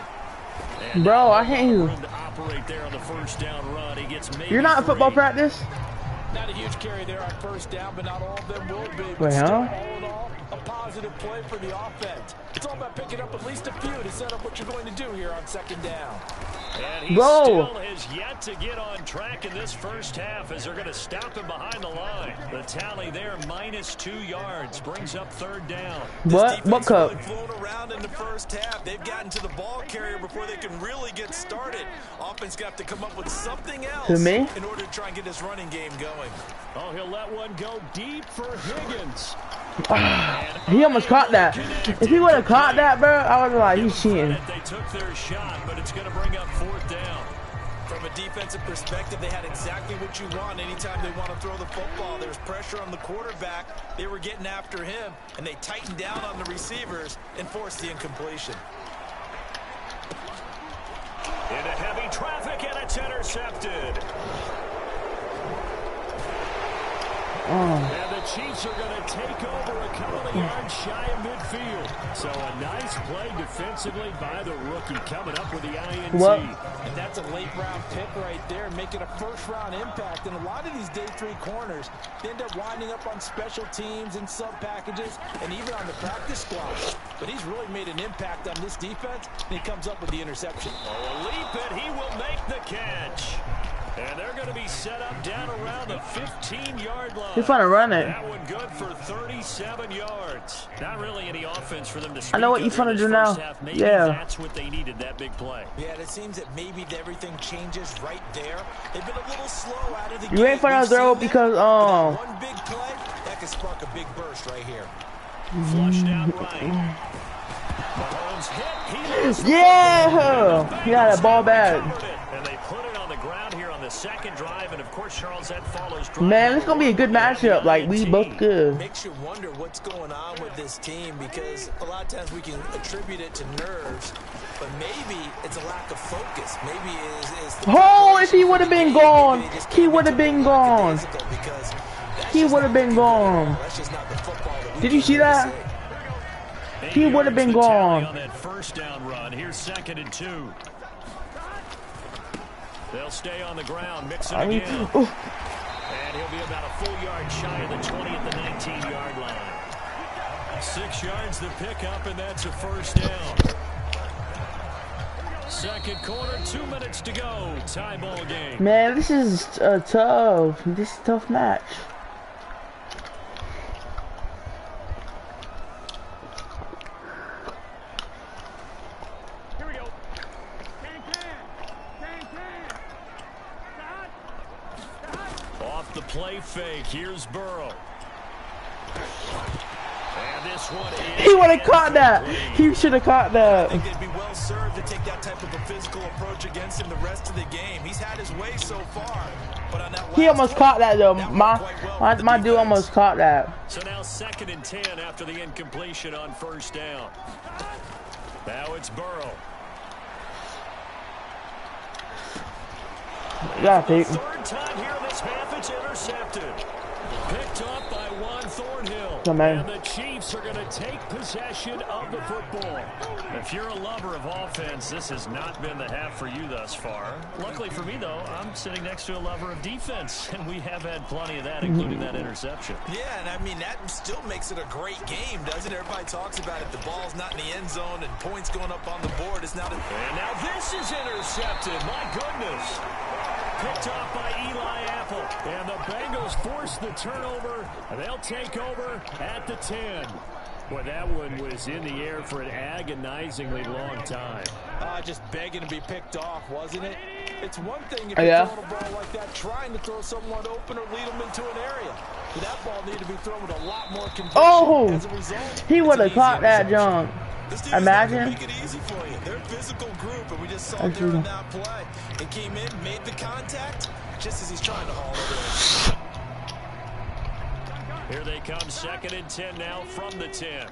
S2: And
S1: bro, I hate you.
S2: To operate there on the first down run. He gets maybe
S1: You're not in
S2: 3.
S1: football practice?
S4: Not a huge carry there on first down, but not all of them will be.
S1: Wait,
S4: Still,
S1: huh?
S4: all in all, a positive play for the offense. It's all about picking up at least a few to set up what you're going to do here on 2nd down.
S2: And he
S1: Bro.
S2: still has yet to get on track in this first half as they're going to stop him behind the line. The tally there, minus 2 yards, brings up 3rd down.
S1: What cup?
S3: Really flown around in the first half. They've gotten to the ball carrier before they can really get started. Offense got to come up with something else
S1: To me?
S3: in order to try and get this running game going.
S5: Oh, he'll let one go deep for Higgins.
S1: He almost caught that. If he would have caught that, bro, I was like, he's cheating.
S2: They took their shot, but it's going to bring up 4th down.
S3: From a defensive perspective, they had exactly what you want anytime they want to throw the football. There's pressure on the quarterback. They were getting after him, and they tightened down on the receivers and forced the incompletion.
S2: Into heavy traffic, and it's intercepted. And the Chiefs are going to take over a couple of yards shy of midfield. So a nice play defensively by the rookie coming up with the INT.
S1: What?
S4: And that's a late-round pick right there, making a first-round impact. And a lot of these day 3 corners, they end up winding up on special teams and sub-packages and even on the practice squad. But he's really made an impact on this defense, and he comes up with the interception.
S2: Oh, a leap, and he will make the catch. And they're going to be set up down around the 15-yard line.
S1: He's trying to run it.
S2: That one good for 37 yards. Not really any offense for them to speak
S1: I know what
S2: of
S1: you're trying to
S2: in
S1: do
S2: this
S1: now.
S2: first half. Maybe
S1: Yeah.
S2: that's what they needed, that big play.
S3: Yeah, it seems that maybe everything changes right there. They've been a little slow out of the
S1: You
S3: gate.
S1: ain't for that
S3: We've
S1: throw
S3: seen that,
S1: because
S3: but that one big play that could spark a big burst right here.
S2: Flushed out right. Mahomes hit. He lost the
S1: yeah, he got a ball back.
S2: And they put it on the ground here on the
S5: a second drive, and of course, Charles, that follows.
S1: Man, it's gonna be a good matchup. Like, we both good.
S4: Makes you wonder what's going on with this team, because a lot of times we can attribute it to nerves, but maybe it's a lack of focus. Maybe it's
S1: Oh, if he would have been gone, he would have been gone. He would have been gone. Did you see that? He would have been gone.
S5: On that first down run. Here's 2nd and 2. They'll stay on the ground, mix it again. And he'll be about a full yard shy of the 20 at the 19-yard line. 6 yards the pickup, and that's a first down. Second quarter, 2 minutes to go. Tie ball game.
S1: Man, this is tough. This is a tough match.
S5: Off the play fake, here's Burrow. And this one is...
S1: He would have caught that. He should have caught that.
S4: I think they'd be well served to take that type of a physical approach against him the rest of the game. He's had his way so far, but on that
S1: He almost caught that though. My dude almost caught that.
S5: So now 2nd and 10 after the incompletion on first down. Now it's Burrow.
S1: Yeah, Pete.
S5: Third time here this half, it's intercepted. Picked up by Juan Thornhill.
S1: Come on.
S5: And the Chiefs are going to take possession of the football. If you're a lover of offense, this has not been the half for you thus far. Luckily for me, though, I'm sitting next to a lover of defense, and we have had plenty of that, including that interception.
S4: Yeah, and I mean, that still makes it a great game, doesn't it? Everybody talks about it. The ball's not in the end zone and points going up on the board. It's not.
S5: And now this is intercepted. My goodness. Picked off by Eli Apple. And the Bengals force the turnover. They'll take over at the 10. Boy, that one was in the air for an agonizingly long time.
S4: Just begging to be picked off, wasn't it? It's one thing if you're throwing a ball like that, trying to throw someone open or lead them into an area. But that ball needed to be thrown with a lot more conviction.
S1: Oh,
S4: as a result,
S1: he would have caught that jump. Imagine.
S4: Make it easy for you. They're a physical group, and we just saw there in that play. It came in, made the contact, just as he's trying to haul it in.
S5: Here they come, 2nd and 10 now from the 10.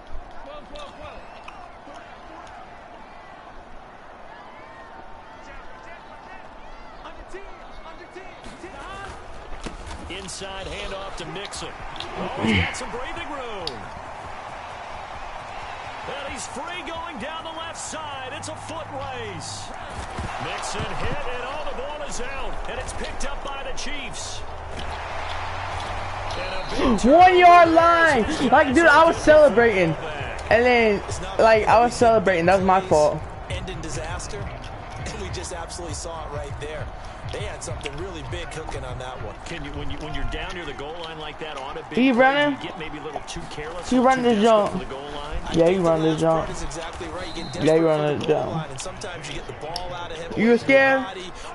S5: Inside handoff to Mixon. Oh, he's got some breathing room. And he's free going down the left side. It's a foot race. Mixon hit, and all the ball is out. And it's picked up by the Chiefs.
S1: 1 yard line. Like, dude, I was celebrating. And then, like, I was celebrating. That was my fault.
S4: End in disaster. And we just absolutely saw it right there. They had something really big cooking on that one.
S5: Can you, when you're down near the goal line like that on a big
S1: He running?
S5: you get maybe a little too careless.
S1: He running this jump.
S5: The goal line?
S1: Yeah, he running this jump.
S4: Exactly right. You get
S1: Yeah, he running this jump.
S4: and sometimes you get the ball out of him.
S1: You scared?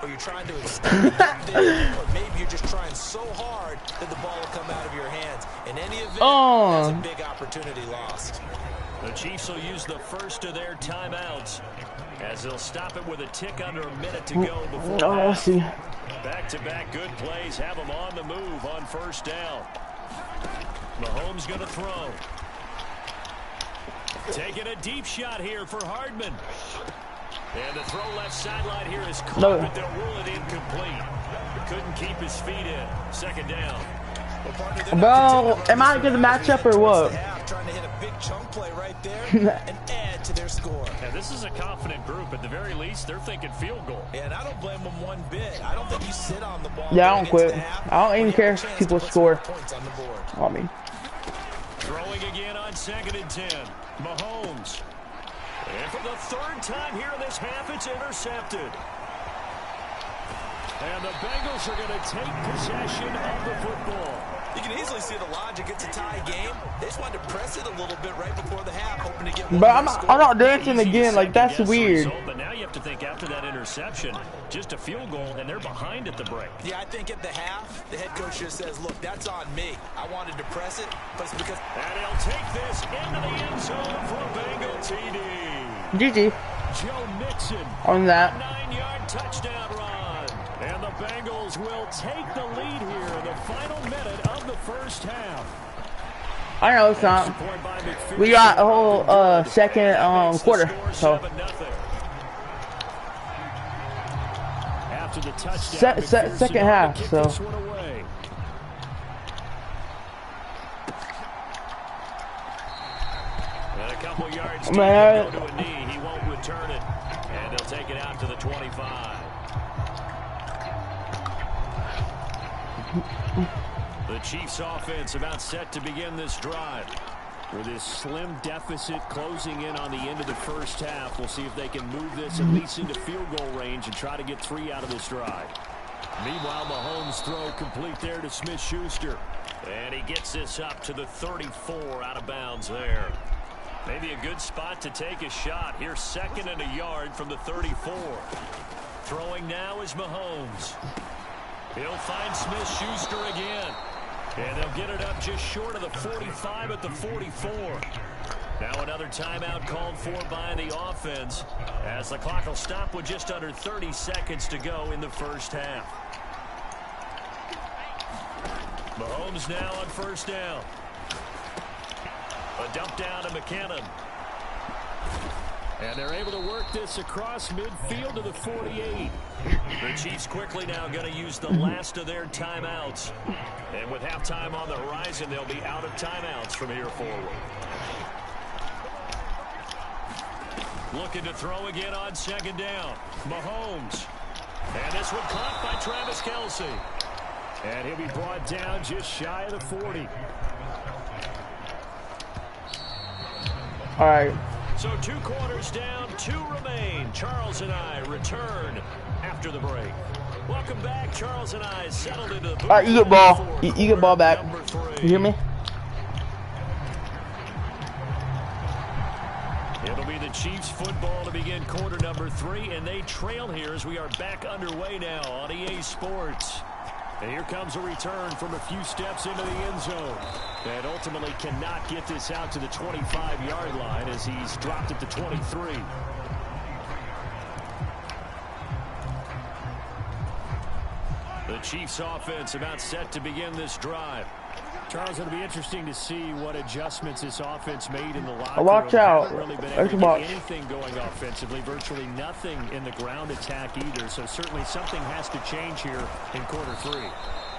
S4: Or you're trying to extend it, or maybe you're just trying so hard that the ball will come out of your hands. In any event, that's a big opportunity lost.
S5: The Chiefs will use the first of their timeouts as they'll stop it with a tick under a minute to go before
S1: let's see.
S5: Back-to-back good plays have them on the move on first down. Mahomes going to throw. Taking a deep shot here for Hardman. And the throw left sideline here is caught, but they'll rule it incomplete. Couldn't keep his feet in. 2nd down.
S1: Bro, am I a good matchup or what?
S4: Trying to hit a big chunk play right there and add to their score.
S5: Now, this is a confident group. At the very least, they're thinking field goal.
S4: And I don't blame them one bit. I don't think you sit on the ball.
S1: Yeah, I don't quit. I don't even care if people score.
S4: Points on the board.
S1: I mean.
S5: Throwing again on 2nd and 10. Mahomes. And for the 3rd time here in this half, it's intercepted. And the Bengals are going to take possession of the football.
S4: You can easily see the logic. It's a tie game. They just wanted to press it a little bit right before the half, hoping to get one.
S1: But I'm not dancing again. Like, that's weird.
S5: Result, but now you have to think after that interception, just a field goal, and they're behind at the break.
S4: Yeah, I think at the half, the head coach just says, look, that's on me. I wanted to press it, but it's because...
S5: And he'll take this into the end zone for a Bengal TD.
S1: GG.
S5: Joe Mixon
S1: On that.
S5: 9-yard touchdown run. And the Bengals Eagles will take the lead here in the final minute of the first half.
S1: I know it's not. We got a whole second quarter. So
S5: after the touchdown,
S1: second half. So
S5: and a couple yards deep, go to a knee. He won't return it, and they'll take it out to the 25. The Chiefs offense about set to begin this drive. With this slim deficit closing in on the end of the first half, we'll see if they can move this at least into field goal range and try to get 3 out of this drive. Meanwhile, Mahomes' throw complete there to Smith-Schuster. And he gets this up to the 34 out of bounds there. Maybe a good spot to take a shot. Here's 2nd and a yard from the 34. Throwing now is Mahomes. He'll find Smith-Schuster again. And they'll get it up just short of the 45 at the 44. Now another timeout called for by the offense, as the clock will stop with just under 30 seconds to go in the first half. Mahomes now on first down. A dump down to McKinnon. And they're able to work this across midfield to the 48. The Chiefs quickly now going to use the last of their timeouts. And with halftime on the horizon, they'll be out of timeouts from here forward. Looking to throw again on 2nd down. Mahomes. And this one caught by Travis Kelce. And he'll be brought down just shy of the 40.
S1: all right.
S5: So 2 quarters down, 2 remain. Charles and I return after the break. Welcome back. Charles and I settled into the booth.
S1: All right, you get ball. You get ball back. You hear me?
S5: It'll be the Chiefs football to begin quarter number 3, and they trail here as we are back underway now on EA Sports. And here comes a return from a few steps into the end zone. And ultimately cannot get this out to the 25-yard line as he's dropped at the 23. The Chiefs offense about set to begin this drive. Charles, it'll be interesting to see what adjustments this offense made in the locker room.
S1: Watch out.
S5: Really been able to get anything going offensively, virtually nothing in the ground attack either. So certainly something has to change here in quarter 3.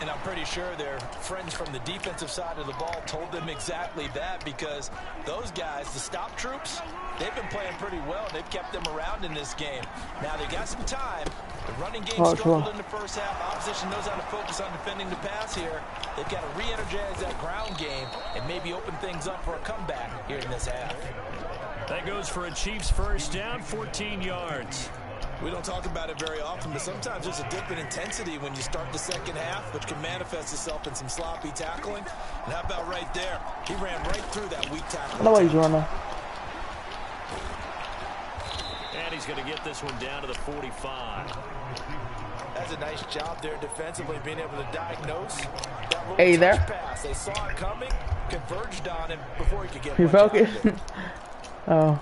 S3: And I'm pretty sure their friends from the defensive side of the ball told them exactly that, because those guys, the stop troops, they've been playing pretty well. They've kept them around in this game. Now they got some time. The running game struggled in the first half. Opposition knows how to focus on defending the pass here. They've got to re-energize that ground game and maybe open things up for a comeback here in this half.
S5: That goes for a Chiefs first down, 14 yards.
S3: We don't talk about it very often, but sometimes there's a dip in intensity when you start the second half, which can manifest itself in some sloppy tackling. And how about right there? He ran right through that weak tackle.
S1: No way he's running.
S5: And he's going to get this one down to the 45.
S3: That's a nice job there defensively, being able to diagnose that little
S1: hey there.
S3: Pass. They saw it coming, converged on him before he could get
S1: you
S3: much out of
S1: focused?
S3: it.
S1: Oh.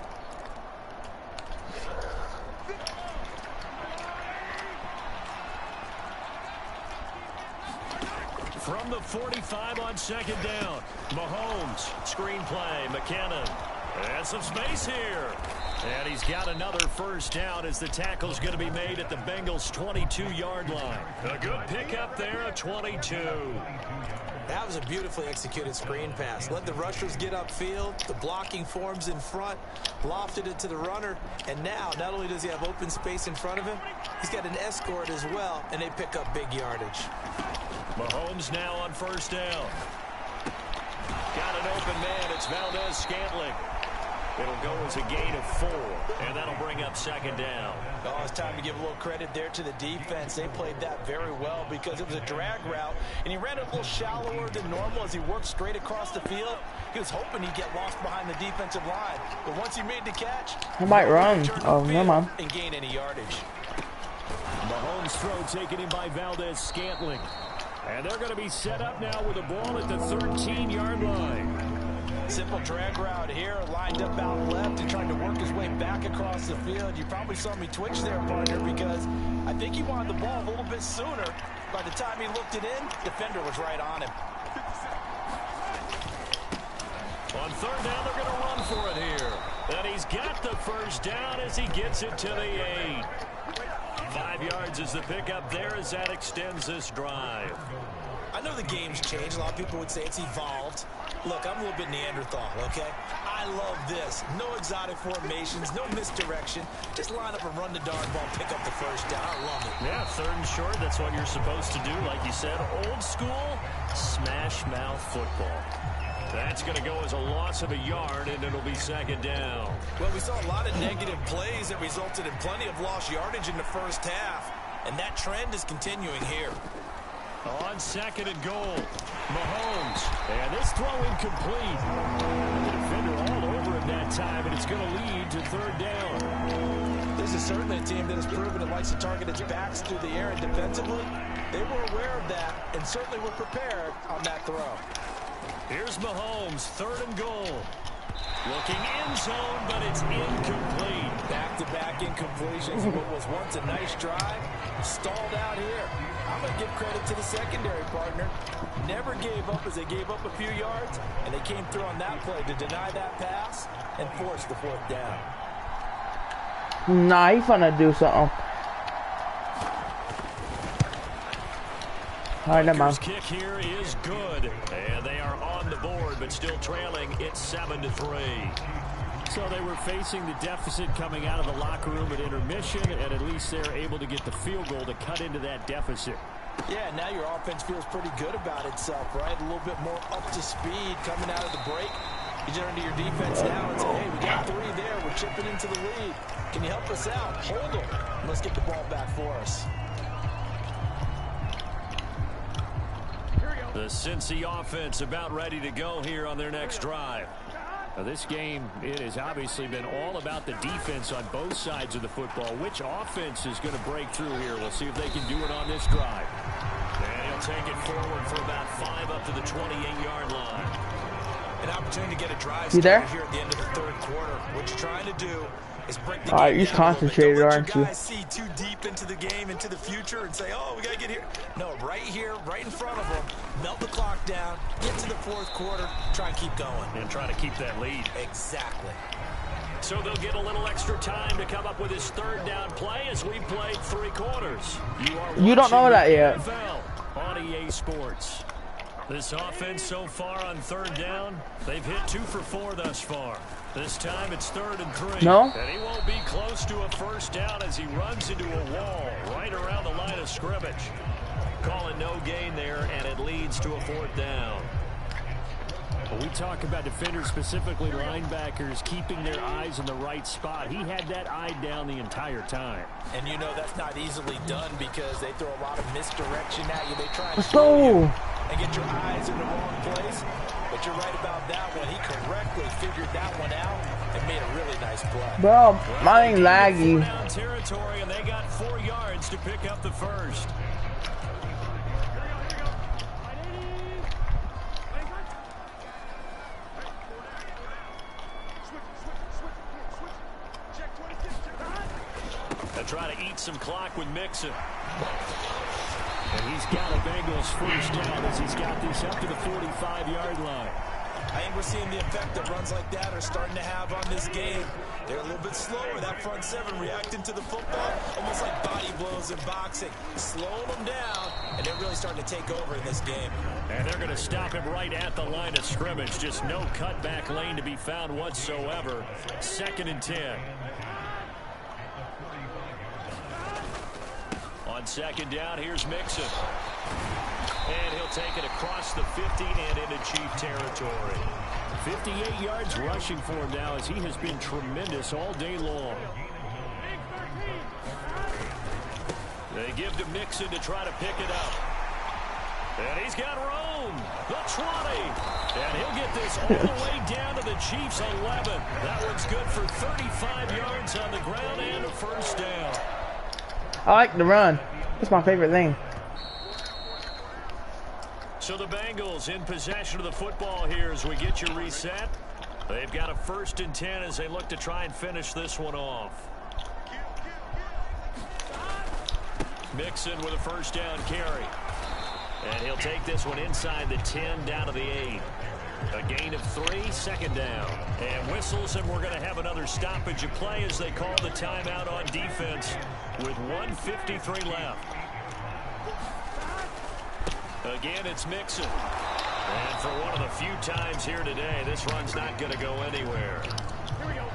S5: From the 45 on second down, Mahomes, screen play, McKinnon, and some space here. And he's got another first down as the tackle's going to be made at the Bengals' 22-yard line. A good pickup there at 22.
S3: That was a beautifully executed screen pass. Let the rushers get upfield. The blocking forms in front. Lofted it to the runner. And now, not only does he have open space in front of him, he's got an escort as well, and they pick up big yardage.
S5: Mahomes now on first down. Got an open man. It's Valdez-Scantling. It'll go as a gain of 4, and that'll bring up second down.
S3: Oh, it's time to give a little credit there to the defense. They played that very well because it was a drag route, and he ran it a little shallower than normal as he worked straight across the field. He was hoping he'd get lost behind the defensive line, but once he made the catch,
S1: he might run. Oh, never mind.
S3: And gain any yardage.
S5: Mahomes' throw taken in by Valdez-Scantling. And they're going to be set up now with the ball at the 13-yard line.
S3: Simple drag route here, lined up out left and trying to work his way back across the field. You probably saw me twitch there, partner, because I think he wanted the ball a little bit sooner. By the time he looked it in, defender was right on him.
S2: On third down, they're going to run for it here. And he's got the first down as he gets it to the 8. 5 yards is the pickup there as that extends this drive.
S3: I know the game's changed. A lot of people would say it's evolved. Look, I'm a little bit Neanderthal, okay? I love this. No exotic formations, no misdirection. Just line up and run the darn ball, pick up the first down. I love it.
S2: Yeah, third and short, that's what you're supposed to do. Like you said, old school, smash mouth football. That's going to go as a loss of a yard, and it'll be second down.
S3: Well, we saw a lot of negative plays that resulted in plenty of lost yardage in the first half, and that trend is continuing here.
S2: On second and goal, Mahomes, and this throw incomplete. The defender all over him that time, and it's going to lead to third down.
S3: This is certainly a team that has proven it likes to target its backs through the air, and defensively, they were aware of that and certainly were prepared on that throw.
S2: Here's Mahomes, third and goal. Looking end zone, but it's incomplete.
S3: Back-to-back incompletions. What was once a nice drive, stalled out here. I'm going to give credit to the secondary partner. Never gave up as they gave up a few yards, and they came through on that play to deny that pass and force the fourth down.
S1: Nah, he's gonna do something. All right, never mind.
S2: Kick here is good, and they are on the board, but still trailing. It's 7-3.
S5: So they were facing the deficit coming out of the locker room at intermission, and at least they're able to get the field goal to cut into that deficit.
S3: Yeah, now your offense feels pretty good about itself, right? A little bit more up to speed coming out of the break. You turn to your defense now and say, hey, we got 3 there. We're chipping into the lead. Can you help us out? Hold them. Let's get the ball back for us.
S2: The Cincy offense about ready to go here on their next drive.
S5: Now this game, it has obviously been all about the defense on both sides of the football. Which offense is going to break through here? We'll see if they can do it on this drive.
S2: And he'll take it forward for about 5 up to the 28-yard line.
S3: An opportunity to get a drive
S1: You there?
S3: started here at the end of the third quarter. What you're trying to do is break the
S1: All right,
S3: game
S1: you're
S3: down a little bit.
S1: concentrated,
S3: Don't let
S1: aren't
S3: your
S1: you?
S3: guys see too deep into the game, into the future, and say, oh, we got to get here. No, right here, right in front of them, melt the clock down, get to the fourth quarter, try and keep going.
S2: And try to keep that lead.
S3: Exactly.
S2: So they'll get a little extra time to come up with his third down play as we played 3 quarters.
S1: You don't know that yet.
S2: NFL on EA Sports. This offense so far on third down, they've hit 2 for 4 thus far. This time it's 3rd and 3.
S1: No.
S2: And he won't be close to a first down as he runs into a wall right around the line of scrimmage. Calling no gain there, and it leads to a 4th down.
S5: When we talk about defenders, specifically linebackers, keeping their eyes in the right spot, he had that eye down the entire time.
S3: And you know that's not easily done because they throw a lot of misdirection at you. They try and
S1: Let's
S3: fool
S1: go.
S3: you and get your eyes in the wrong place. But you're right about that one. He correctly figured that one out and made a really nice play.
S1: Bro, mine ain't laggy.
S2: 4-down territory, and they got 4 yards to pick up the first. They try to eat some clock with Mixon.
S5: And he's got a Bengals first down as he's got this up to the 45-yard line.
S3: I think we're seeing the effect that runs like that are starting to have on this game. They're a little bit slower. That front 7 reacting to the football, almost like body blows in boxing. Slowing them down, and they're really starting to take over in this game.
S2: And they're going to stop him right at the line of scrimmage. Just no cutback lane to be found whatsoever. 2nd and 10. On 2nd down, here's Mixon. And he'll take it across the 50 and into Chief territory.
S5: 58 yards rushing for him now as he has been tremendous all day long.
S2: They give to Mixon to try to pick it up. And he's got room. The 20. And he'll get this all the way down to the Chiefs' 11. That one's good for 35 yards on the ground and a first down.
S1: I like the run. That's my favorite thing.
S2: So the Bengals in possession of the football here as we get you reset. They've got a 1st and 10 as they look to try and finish this one off.
S5: Mixon with a first down carry. And he'll take this one inside the 10 down to the 8. A gain of 3, second down. And whistles, and we're going to have another stoppage of play as they call the timeout on defense with 1:53 left. Again, it's Mixon. And for one of the few times here today, this run's not going to go anywhere. Here we go.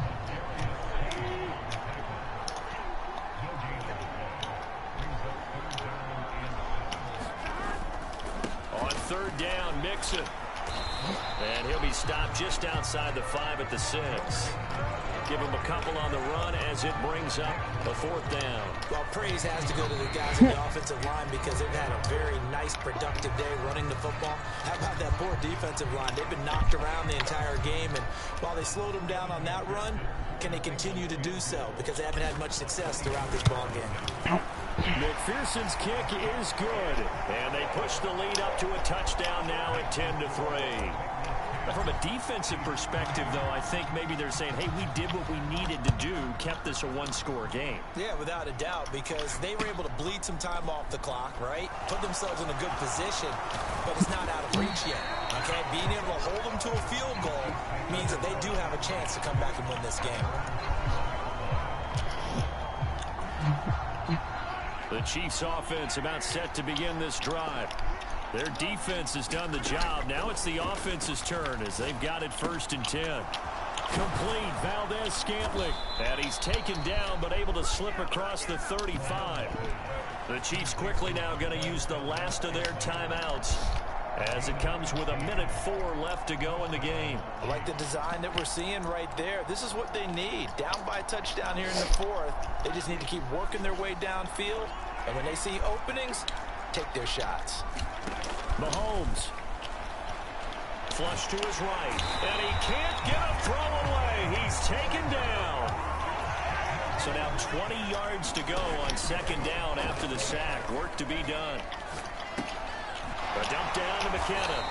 S5: On third down, Mixon. And he'll be stopped just outside the 5 at the 6. Give him a couple on the run as it brings up a 4th down.
S4: Well, praise has to go to the guys in the offensive line because they've had a very nice, productive day running the football. How about that poor defensive line? They've been knocked around the entire game, and while they slowed them down on that run, can they continue to do so? Because they haven't had much success throughout this ball game.
S5: McPherson's kick is good, and they push the lead up to a touchdown now at 10-3. From a defensive perspective, though, I think maybe they're saying, hey, we did what we needed to do, kept this a one-score game.
S4: Yeah, without a doubt, because they were able to bleed some time off the clock, right? Put themselves in a good position, but it's not out of reach yet, okay? Being able to hold them to a field goal means that they do have a chance to come back and win this game.
S5: The Chiefs' offense about set to begin this drive. Their defense has done the job. Now it's the offense's turn as they've got it 1st and 10. Complete, Valdez-Scantling. And he's taken down but able to slip across the 35. The Chiefs quickly now going to use the last of their timeouts as it comes with 1:04 left to go in the game.
S4: I like the design that we're seeing right there. This is what they need. Down by a touchdown here in the 4th. They just need to keep working their way downfield. And when they see openings, take their shots.
S5: Mahomes. Flush to his right. And he can't get a throw away. He's taken down. So now 20 yards to go on 2nd down after the sack. Work to be done. A dump down to McKinnon.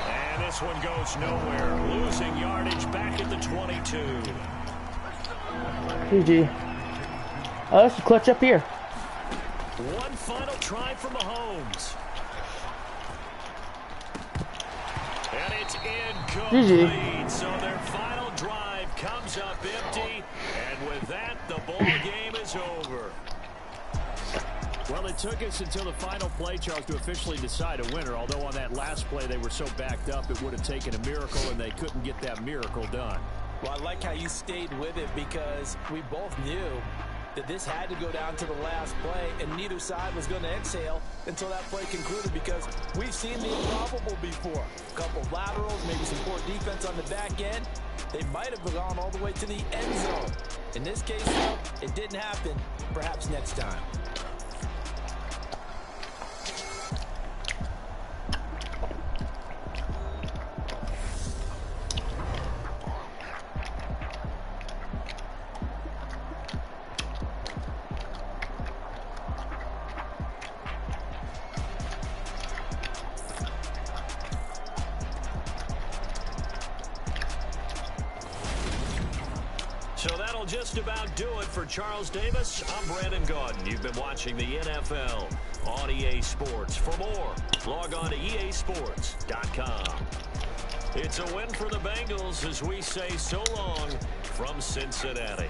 S5: And this one goes nowhere. Losing yardage back at the 22.
S1: GG. Oh, let's clutch up here.
S5: One final try for Mahomes. And it's incomplete.
S1: GG.
S5: So their final drive comes up empty. And with that, the ball game is over. Well, it took us until the final play, Charles, to officially decide a winner. Although on that last play they were so backed up, it would have taken a miracle, and they couldn't get that miracle done.
S4: Well, I like how you stayed with it because we both knew that this had to go down to the last play, and neither side was going to exhale until that play concluded because we've seen the improbable before. A couple of laterals, maybe some poor defense on the back end. They might have gone all the way to the end zone. In this case, though, it didn't happen. Perhaps next time.
S5: So that'll just about do it for Charles Davis. I'm Brandon Gaudin. You've been watching the NFL on EA Sports. For more, log on to easports.com. It's a win for the Bengals as we say so long from Cincinnati.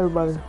S1: everybody.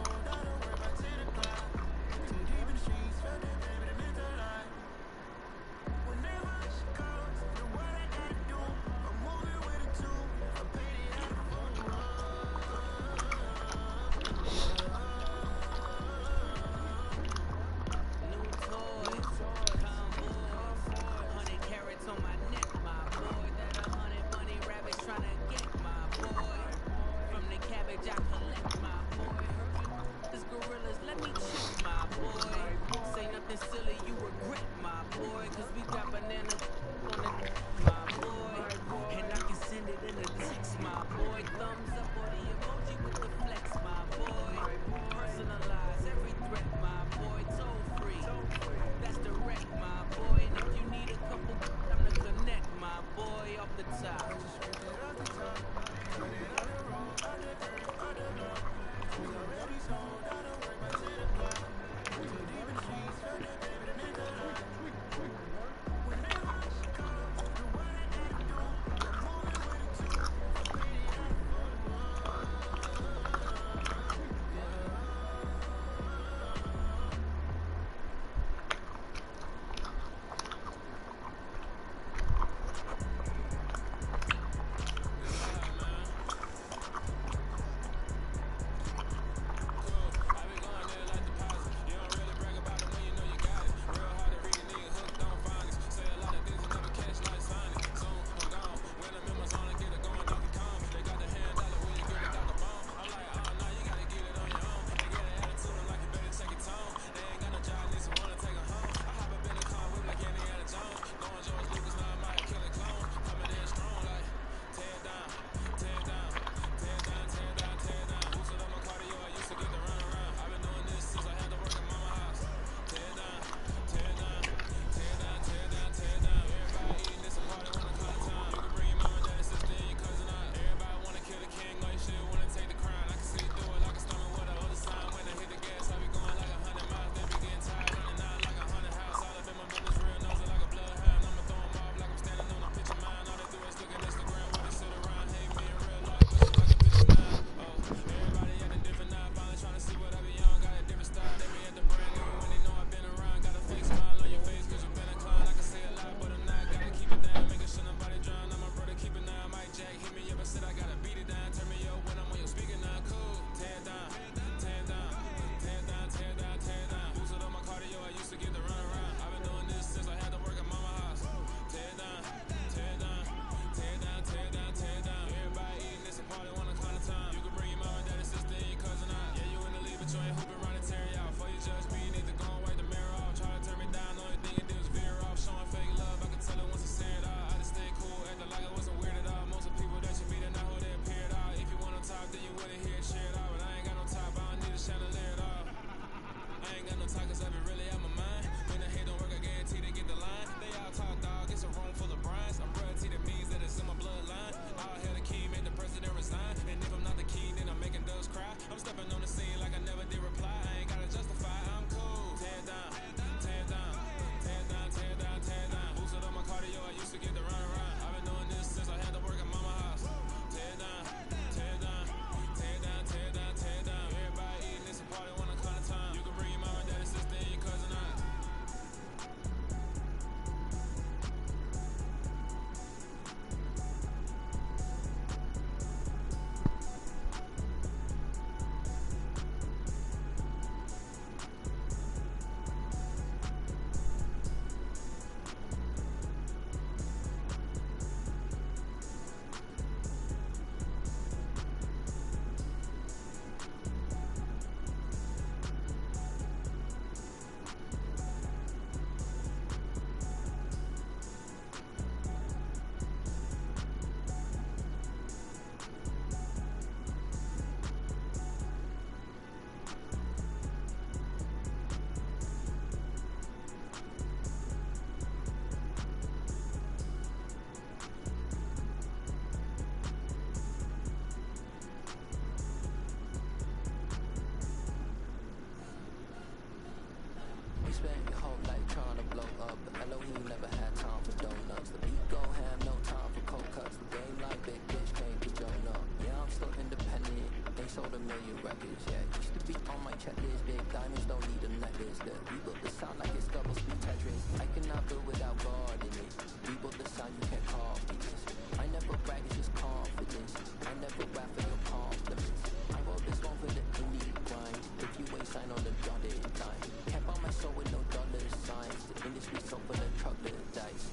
S6: sold a million records, yeah. Used to be on my checklist, big diamonds don't need a necklace. Yeah. We built the sound like it's double speed Tetris. I cannot build without God in it. We built the sound you can't copy this. I never brag, it's just confidence. I never rap for your compliments. I wrote this one for the indie grind. If you ain't sign on the dotted line, can't buy my soul with no dollar signs. The industry so full of troglodytes.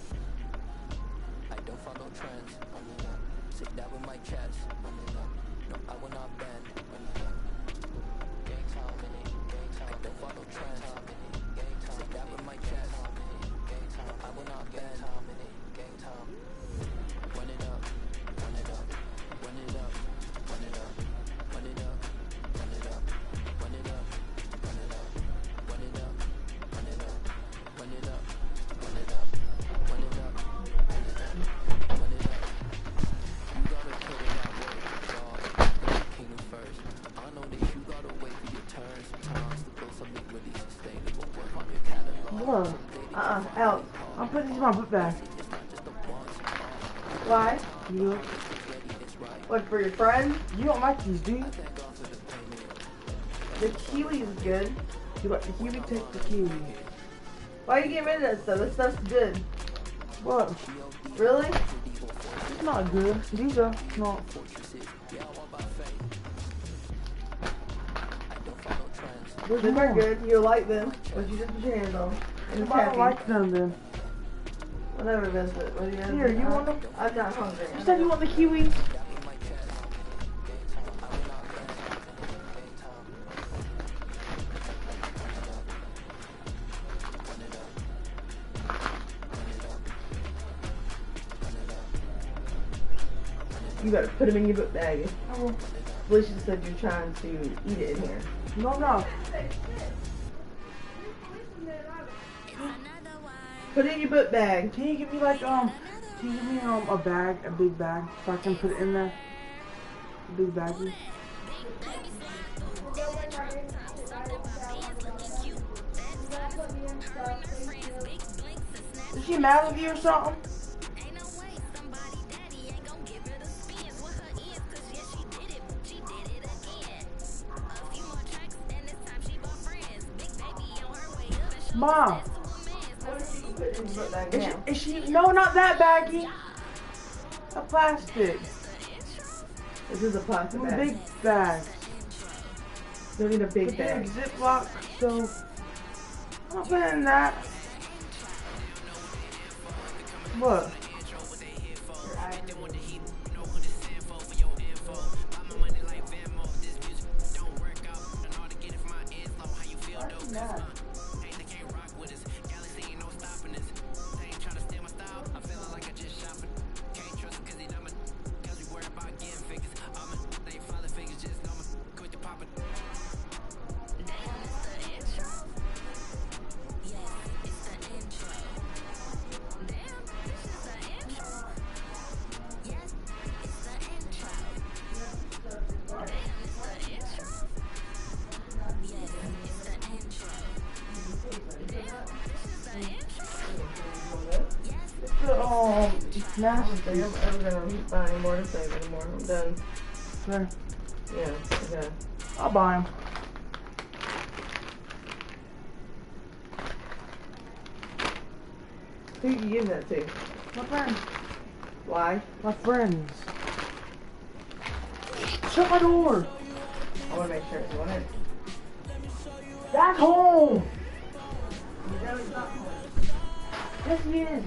S6: I don't follow trends. Say that with my chest. No, I will not bend. Gang time in it. I don't follow trends. Say that with my chest. No, I will not bend. Gang time. Run it up. Run it up. Run it up. Run it up. Run it up. Run it up. Run it up. Run it up. Run it up. Run it up. Run it up. Run it up. Run it up. Run it up. Run it up. You gotta put it out work, dog. Kingdom first. I know that you gotta wait for your turn sometimes to build something really sustainable. Work on your catalog.
S1: Whoa. Out. I'm putting these in my book bag. Why? You. What, for your friend? You don't like these, do you? The kiwi is good. You like the kiwi? Take the kiwi. Why are you getting rid of that stuff? That stuff's good. What? Really? It's not good. These are not. These are good. You like them, but you just put your hands on. And it's
S8: I don't
S1: happy.
S8: like them then.
S1: Whatever, Vincent. What do you
S8: Here, you want them?
S1: I'm not hungry.
S8: You said you want the kiwis?
S1: You gotta put them in your book bag. Felicia said you're trying to eat it in here.
S8: No.
S1: Put it in your book bag.
S8: Can you give me like can you give me a bag, a big bag, so I can put it in there? A big baggie. Is she mad with you or something? Mom. Is she? No, not that baggie. A plastic.
S1: This is a plastic
S8: A
S1: bag.
S8: big bag.
S1: You need a big bag.
S8: Ziploc, so I'll put it in that. What?
S1: Nasty. I'm never gonna buy any more to save anymore. I'm done.
S8: Sure.
S1: Yeah, okay.
S8: I'll buy them.
S1: Who you giving that to?
S8: My friends.
S1: Why?
S8: My friends. Shut my door.
S1: I wanna make sure it's one in.
S8: That's home.
S1: You know it's not home.
S8: Yes, he is.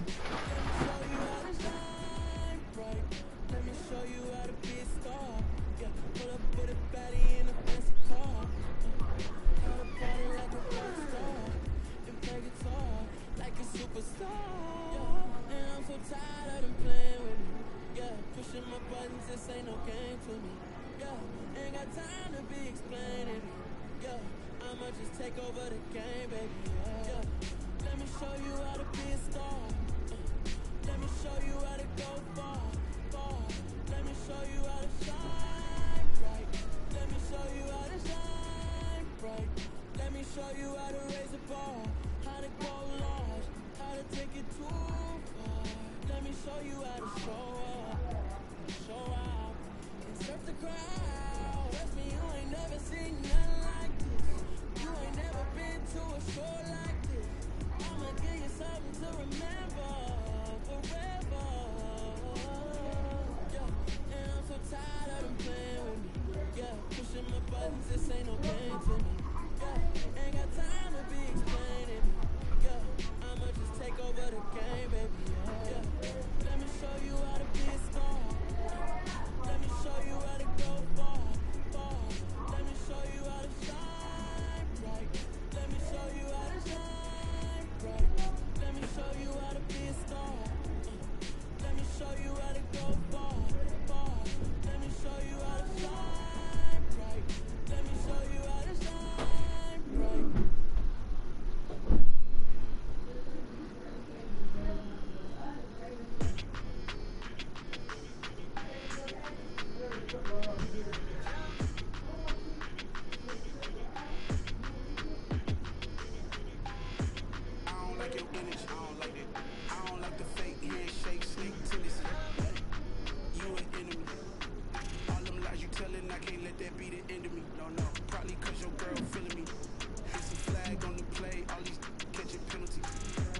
S6: Trust me, you ain't never seen nothing like this. You ain't never been to a show like this. I'ma give you something to remember forever. Yeah, and I'm so tired of them playing with me. Yeah, pushing my buttons, this ain't no game to me. Yeah, ain't got time to be explaining me. Yeah, I'ma just take over the game, baby. Yeah, let me show you how to be a star. Let me show you how to go far, far. Let me show you how to shine bright. Let me show you how to shine bright. Let me show you how to be a star. Let me show you how to go far, far. Let me show you how to shine bright. Let me show you how to shine bright.
S9: I don't like your energy, I don't like it. I don't like the fake handshake, snake tendency. You an enemy. All them lies you telling, I can't let that be the end of me. No, no, probably cause your girl feeling me. It's a flag on the play, all these catching penalties.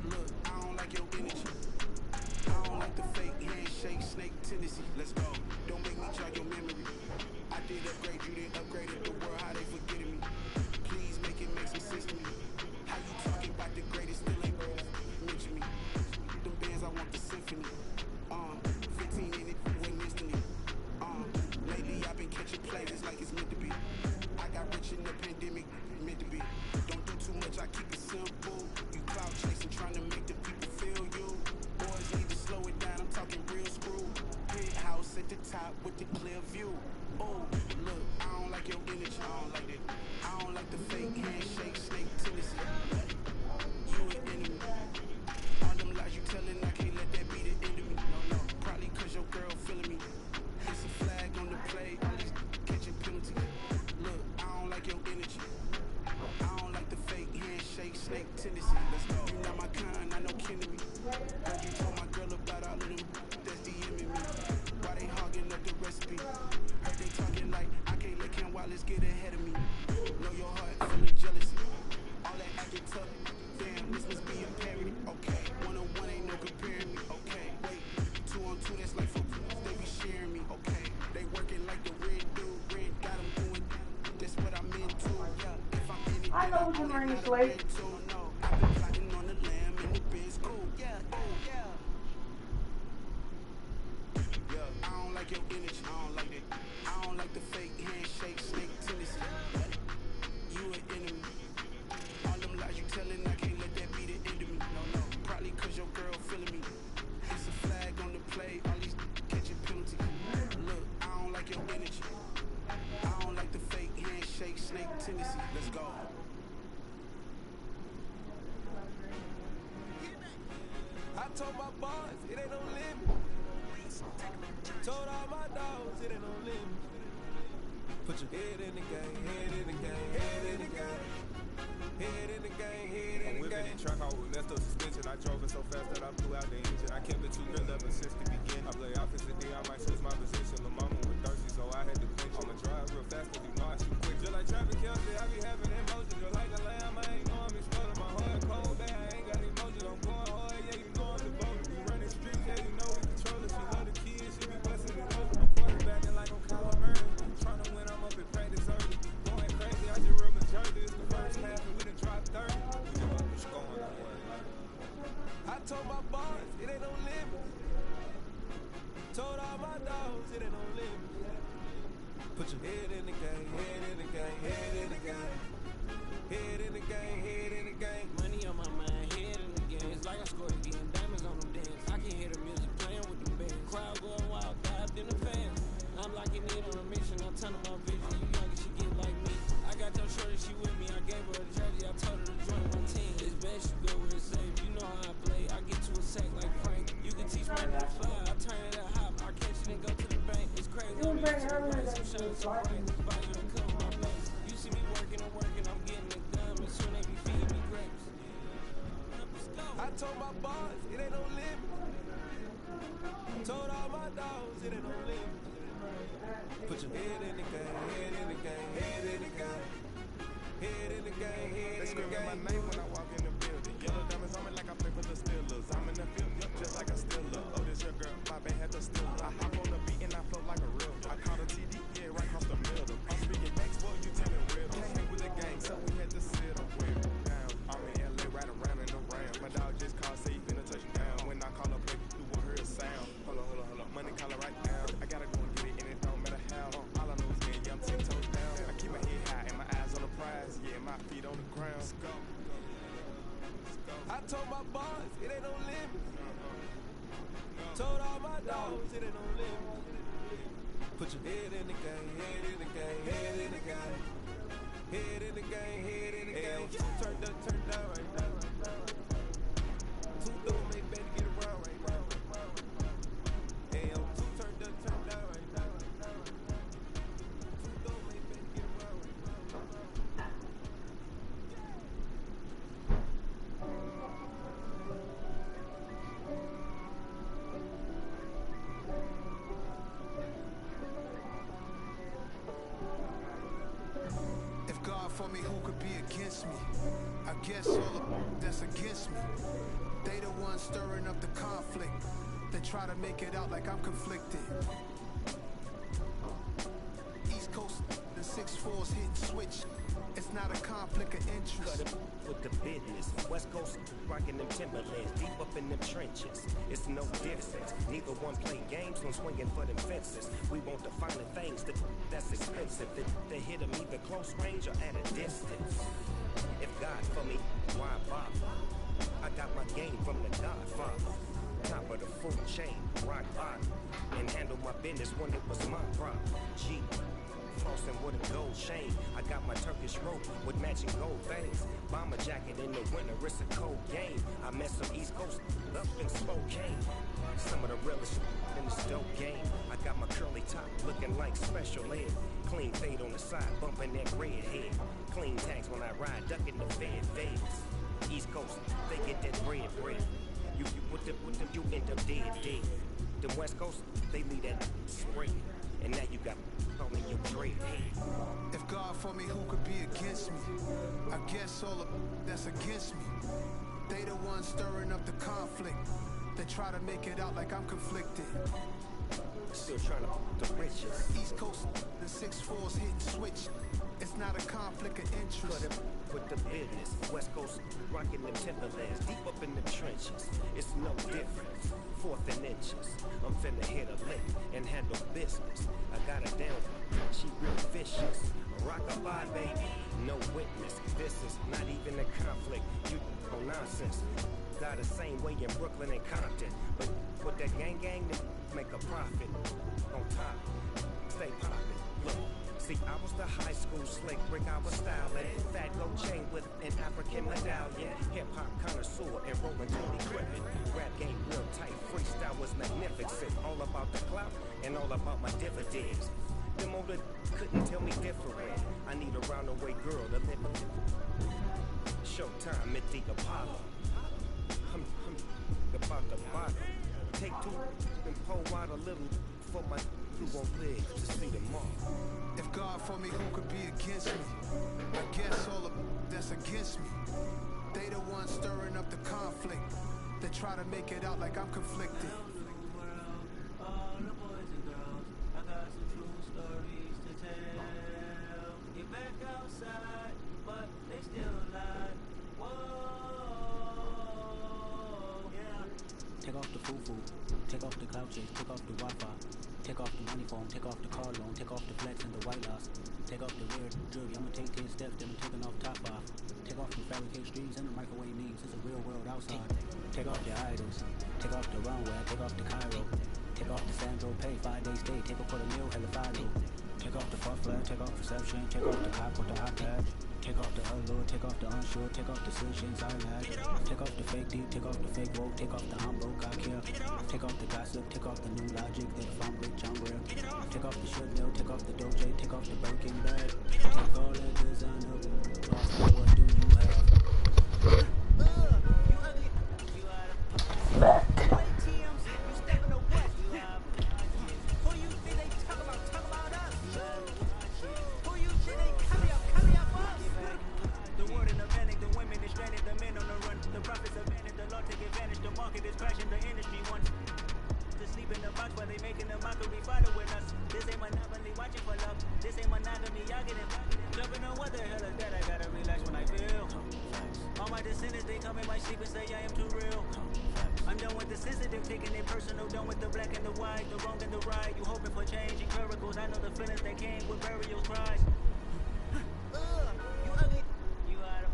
S9: Look, I don't like your energy. I don't like the fake handshake, snake tendency. Let's go. Don't make me jog your memory. I did upgrade, you didn't upgrade it. The world, how they forgetting me. Please make it make some sense to me. How you talking about the greatest, still ain't mention me. Them bands, I want the symphony. 15 in it, went instantly. Lately I've been catching plays, it's like it's meant to be. I got rich in the pandemic, meant to be. Don't do too much, I keep it simple. You cloud chasing, trying to make the people feel you. Boys need to slow it down, I'm talking real screw. Penthouse at the top with the clear view. Oh, look, I don't like your energy, I don't like it. I don't like the fake handshake, snake tendency. You an enemy. All them lies you telling, I can't let that be the end of me. No, no, probably cause your girl feeling me. It's a flag on the play, all these catching penalties. Look, I don't like your energy. I don't like the fake handshake, snake tendency. Let's go. You not my kind, I know kin to me. Heard you told my girl about all of them that's DMing me. Why they hogging up the recipe? Heard they talking like I can't let Ken Wallace get ahead of me. Know your heart full of jealousy. All that acting tough. Damn, this must be a parody. Okay, 1-on-1 ain't no comparing me. Okay, wait, 2-on-2 that's like football. They be sharing me. Okay, they working like the red dude. Red got them doing. That's what I'm into. Yeah, if I'm in it,
S8: I know what you're wearing, Slate.
S9: no, I've been plotting on the lamb and the Benz cool. Yeah, oh yeah. Yeah, I don't like your energy. I don't like it. I don't like the fake handshake, snake tendency. You an enemy. All them lies you telling, I can't let that be the end of me. No, no, probably cause your girl feeling me. It's a flag on the play, all these catching penalties. Look, I don't like your energy. I don't like the fake handshake, snake tendency. Let's go.
S4: I told my boys, it ain't no limit. Told all my dogs, it ain't no limit. Put your head in the game, head in the game, head in the game. Head in the game, head in the game.
S10: Whipping and truck out with left up suspension. I drove it so fast that I blew out the engine. I kept it too real ever since the beginning. I play offensive D, I might switch my position. The mama was thirsty, so I had to clinch. I'ma drive real fast, cause you know I shoot quick. Just like traffic Kelsey, I be having emotions. Just like a lamb, I ain't know I'm exploding. My heart cold, bad, I ain't got emotions. I'm going hard, yeah, you know I'm devoted. We running streets, yeah, you know we control it. She love the kids, she be busting it open. I'm quarterbacking like I'm Kyler Murray. Trying to win, I'm up in practice early. Going crazy, I just real majority. It's the first half and we done dropped 30.
S4: I told my boys, it ain't no limit. Told all my dogs, it ain't no limit. Put your head in the game, head in the game, head in the game. Head in the game, head in the game.
S6: Money on my mind, head in the game. It's like I scored again, diamonds on them dance. I can hear the music playing with the band. Crowd going wild, dived in the fans. I'm locking in on a mission, I'm turning my vision. You young, she get like me. I got your shorty, she with me. I gave her a jersey, I told her to join my team. It's best you go where it's safe. You know how I play. I get to a sack like Frank. You can teach me how to fly. I turn it up hop. I catch it and go to the bank. It's crazy. I'm in the right. Some shine so bright. Value to cover my place. You see me working and working. I'm getting it done. And soon they be feeding me grapes.
S4: I told my boys, it ain't no limit. Told all my dogs, it ain't no limit. Put your head in the game, head in the
S10: screaming my name when I walk in the building. Yellow diamonds on me like I play for the Steelers. I'm in the field, just like a Steeler. Oh, this your girl, my band had the Steeler. I hop on the beat and I flow like a real. I caught a TD, yeah, right across the middle. I'm speaking next, boy, you telling riddles. Can't hang with the gang, so we had to sit on with down. I'm in LA, right around and around. My dog just called, say he finna touch down. When I call up, you won't hear a sound. Hold on. Money caller right now. I gotta go and get it, and it don't matter how. All I know is me, I'm 10 toes down. I keep my head high and my eyes on the prize. Yeah, my feet on the ground. I told my boys, it ain't no limit. Told all my dogs, it ain't no limit. Put your head in the game, head in the game, head in the game. Head in the game, head in the game. Turn down right now. Two doors, make better get around right now. Hey, yo, two turn down right now. Two doors, make better get around right now.
S9: If God for me, who could be against me? I guess all of that's against me. They the ones stirring up the conflict. They try to make it out like I'm conflicted. East Coast, the 6'4's hitting switch. It's not a conflict of interest.
S11: Cut it with the business. West Coast rocking them Timberlands, deep up in them trenches. It's no difference. Neither one play games, no swinging for them fences. We want the finer things that's expensive. They hit them either close range or at a distance. If God for me, why bother? I got my game from the Godfather. Top of the food chain, rock bottom, and handle my business when it was my problem. G. Flossing with a gold chain. I got my Turkish rope with matching gold veins. Bomber jacket in the winter, it's a cold game. I met some East Coast up in Spokane. Some of the realest in this dope game. I got my curly top looking like special ed. Clean fade on the side, bumping that red head. Clean tags when I ride, ducking the fades. East Coast, they get that bread. You with them, you end up dead. The West Coast, they leave that spray. And now you got on your dread.
S9: If God for me, who could be against me? I guess all of that's against me. They the ones stirring up the conflict. They try to make it out like I'm conflicted.
S11: Still trying to the riches.
S9: East Coast, the 6'4's hitting switch. It's not a conflict of interest.
S11: Cut it with the business. West Coast rocking them Timberlands, deep up in the trenches. It's no difference. 4th and inches. I'm finna hit a lick and handle business. I got her down, she real vicious. Rockabye, baby, no witness. This is not even a conflict. You on nonsense. Got the same way in Brooklyn and Compton, but with that gang to make a profit. On top, stay poppin'. Look. See, I was the high school slick brick, I was styling. Fat gold chain with an African medallion. Hip-hop connoisseur and rolling to the equipment. Rap game real tight, freestyle was magnificent. All about the clout and all about my dividends. Them older couldn't tell me different. I need a roundaway girl to live with. Showtime at the Apollo. I'm about the bottom. Take 2 and pour out a little for my who won't live to see them all.
S9: If God for me, who could be against me? I guess all of that's against me. They the ones stirring up the conflict. They try to make it out like I'm conflicted.
S6: All the boys and girls, I got some true stories to tell. Get back outside, but they still lie. Whoa, yeah. Take off the foo-foo, take off the cloud chase, take off the Wi-Fi. Take off the money phone, take off the car loan, take off the flex and the white loss. Take off the weird jewelry, I'ma take 10 steps, then I'm taking off top off. Take off the fabricate streams and the microwave memes, it's a real world outside. Take off your idols, take off the runway, take off the Cairo. Take off the Sandro pay, 5-day stay, take off for the meal, hella follow. Take off the fuck flag, take off reception, take off the cop with the hot patch. Take off the allure, take off the unsure, take off the decisions I lack. Take off the fake deep, take off the fake woke, take off the humble cock here. Take off the gossip, take off the new logic that if I'm rich, I'm real. Take off the should know, take off the doje, take off the broken bag. Take all that designer, what do you have? This ain't monogamy, y'all get it. Jumping on what the hell is that? I gotta relax when I feel. All my descendants, they come in my sleep and say I am too real. I'm done with the sensitive, taking it personal. Done with the black and the white, the wrong and the right. You hoping for change and miracles. I know the feelings that came with burial cries. You ugly. You out of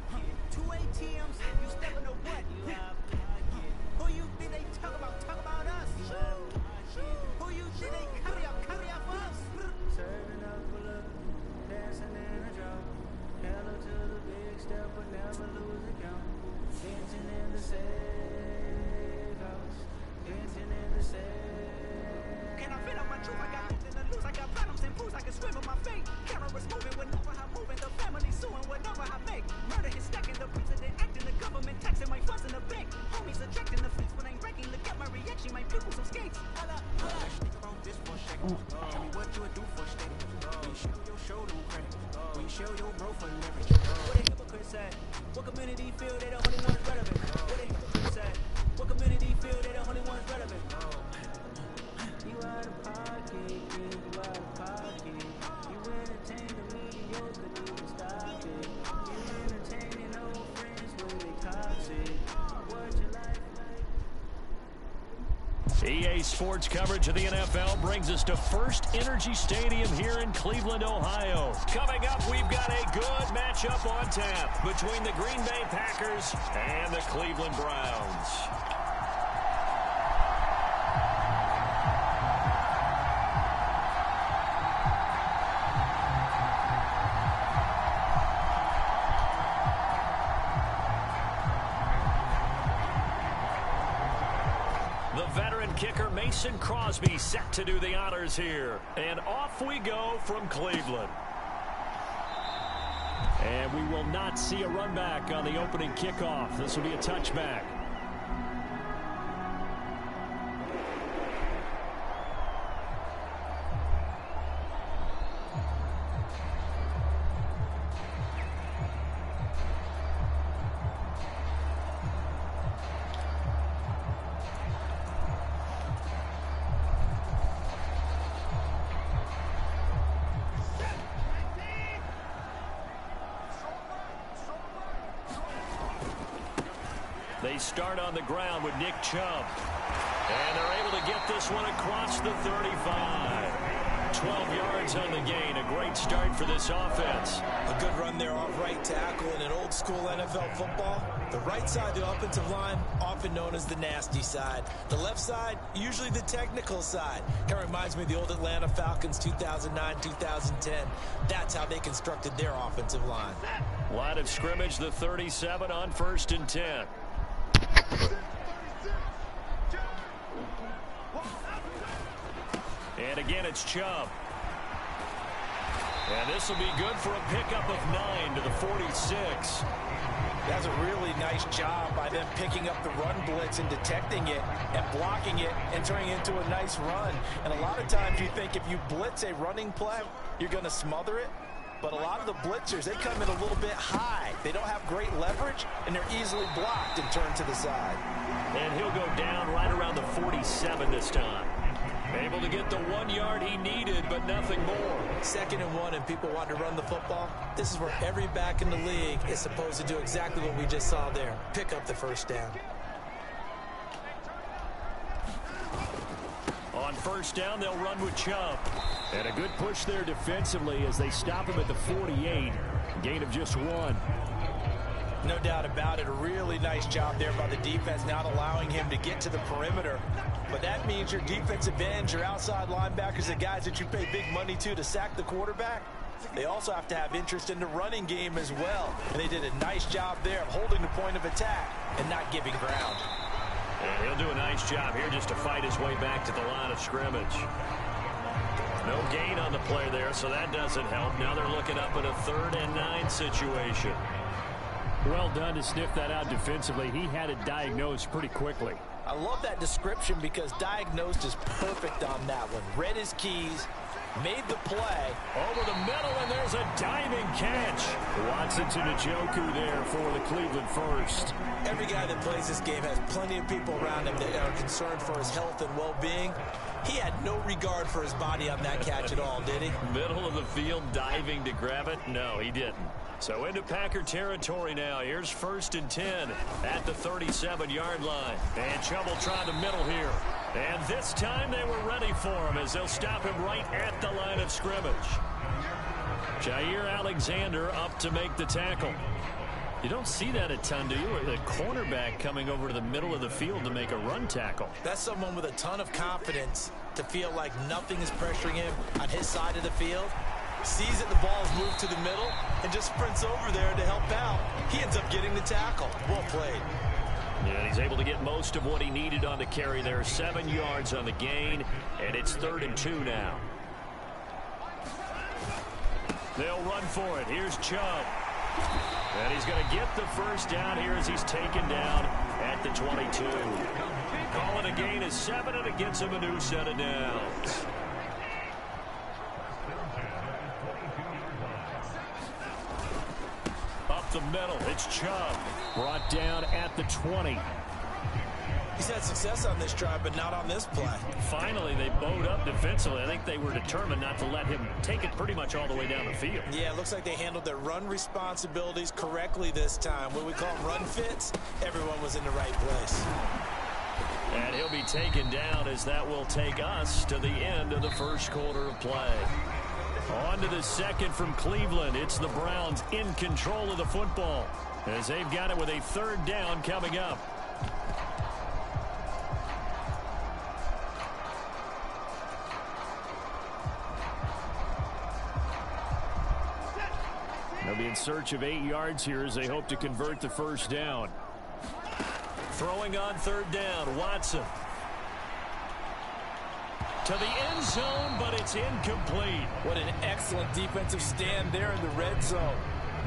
S6: pocket. 2 ATMs. You stepping to what? You out of pocket. Who you think they talk about? Talk about us. You out of pocket. Who you think they carry up for us? Serving up for love, dancing in a drop. Hello to the big step, but never lose a count. Dancing in the safe house. Dancing in the safe. Can I feel out my truth? I got nothing to lose. I got bottoms and pools. I can swim with my fate. Cameras moving whenever I'm moving. The family suing whenever I make. Murder is stacking. The president acting. The government taxing. My funds in the bank. Homies attracting the fence when I'm breaking. Look at my reaction. My pupils some skates. Holla, holla. Think about this for a second. Tell me what you would do for a steady. We show your showroom credit. We show your bro for leverage. What a hypocrite said. What community feel they the only ones relevant? What a hypocrite said. What community feel they the only ones relevant? You out of pocket, you out of pocket. You entertain the mediocre, didn't stop it. You entertaining old friends when they toxic. What your life like?
S2: EA Sports coverage of the NFL brings us to First Energy Stadium here in Cleveland, Ohio. Coming up, we've got a good matchup on tap between the Green Bay Packers and the Cleveland Browns. Kicker Mason Crosby set to do the honors here. And off we go from Cleveland. And we will not see a run back on the opening kickoff. This will be a touchback. They start on the ground with Nick Chubb. And they're able to get this one across the 35. 12 yards on the gain. A great start for this offense.
S3: A good run there off right tackle in an old school NFL football. The right side of the offensive line, often known as the nasty side. The left side, usually the technical side. Kind of reminds me of the old Atlanta Falcons 2009-2010. That's how they constructed their offensive line.
S2: Line of scrimmage, the 37 on 1st and 10. And again, it's Chubb. And this will be good for a pickup of 9 to the 46.
S3: That's a really nice job by them picking up the run blitz and detecting it and blocking it and turning it into a nice run. And a lot of times you think if you blitz a running play, you're going to smother it. But a lot of the blitzers, they come in a little bit high. They don't have great leverage, and they're easily blocked and turned to the side.
S2: And he'll go down right around the 47 this time. Able to get the 1 yard he needed, but nothing more.
S3: 2nd and 1, and people want to run the football. This is where every back in the league is supposed to do exactly what we just saw there. Pick up the first down.
S2: On 1st down, they'll run with Chubb. And a good push there defensively as they stop him at the 48. Gain of just 1.
S3: No doubt about it. A really nice job there by the defense, not allowing him to get to the perimeter. But that means your defensive ends, your outside linebackers, the guys that you pay big money to sack the quarterback, they also have to have interest in the running game as well. And they did a nice job there of holding the point of attack and not giving ground.
S2: And he'll do a nice job here just to fight his way back to the line of scrimmage. No gain on the play there, so that doesn't help. Now they're looking up at a 3rd and 9 situation.
S5: Well done to sniff that out defensively. He had it diagnosed pretty quickly.
S3: I love that description because diagnosed is perfect on that one. Read his keys, made the play.
S2: Over the middle, and there's a diving catch.
S5: Watson to Njoku there for the Cleveland first.
S3: Every guy that plays this game has plenty of people around him that are concerned for his health and well-being. He had no regard for his body on that catch at all, did he?
S5: Middle of the field, diving to grab it? No, he didn't. So into Packer territory now. Here's 1st and 10 at the 37-yard line. And trouble trying the middle here. And this time they were ready for him as they'll stop him right at the line of scrimmage. Jair Alexander up to make the tackle. You don't see that a ton, do you? Or the cornerback coming over to the middle of the field to make a run tackle.
S3: That's someone with a ton of confidence to feel like nothing is pressuring him on his side of the field. Sees that the ball is moved to the middle and just sprints over there to help out. He ends up getting the tackle. Well played.
S5: Yeah, he's able to get most of what he needed on the carry there. 7 yards on the gain, and it's 3rd and 2 now. They'll run for it. Here's Chubb. And he's going to get the first down here as he's taken down at the 22. Calling a gain of 7, and it gets him a new set of downs. Up the middle, it's Chubb. Brought down at the 20.
S3: He's had success on this drive, but not on this play.
S5: Finally, they bowed up defensively. I think they were determined not to let him take it pretty much all the way down the field.
S3: Yeah, it looks like they handled their run responsibilities correctly this time. When we call them run fits, everyone was in the right place.
S5: And he'll be taken down as that will take us to the end of the first quarter of play. On to the second from Cleveland. It's the Browns in control of the football as they've got it with a 3rd down coming up. They'll be in search of 8 yards here as they hope to convert the first down. Throwing on 3rd down, Watson. To the end zone, but it's incomplete.
S3: What an excellent defensive stand there in the red zone.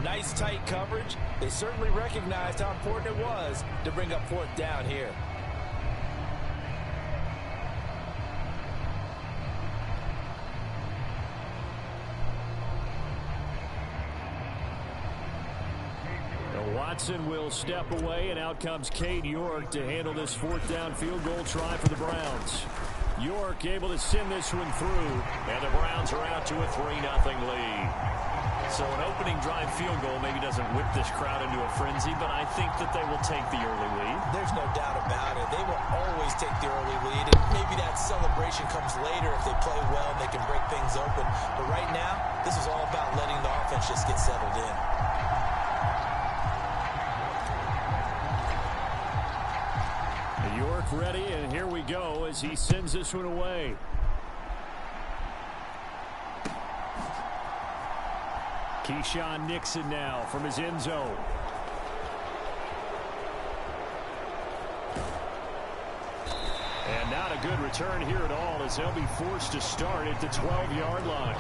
S3: Nice tight coverage. They certainly recognized how important it was to bring up 4th down here.
S5: Watson will step away, and out comes Cade York to handle this 4th down field goal try for the Browns. York able to send this one through, and the Browns are out to a 3-0 lead. So an opening drive field goal maybe doesn't whip this crowd into a frenzy, but I think that they will take the early lead.
S3: There's no doubt about it. They will always take the early lead, and maybe that celebration comes later if they play well and they can break things open. But right now, this is all about letting the offense just get settled in.
S5: York ready, and here we go as he sends this one away. Keyshawn Nixon now from his end zone. And not a good return here at all as they'll be forced to start at the 12-yard line.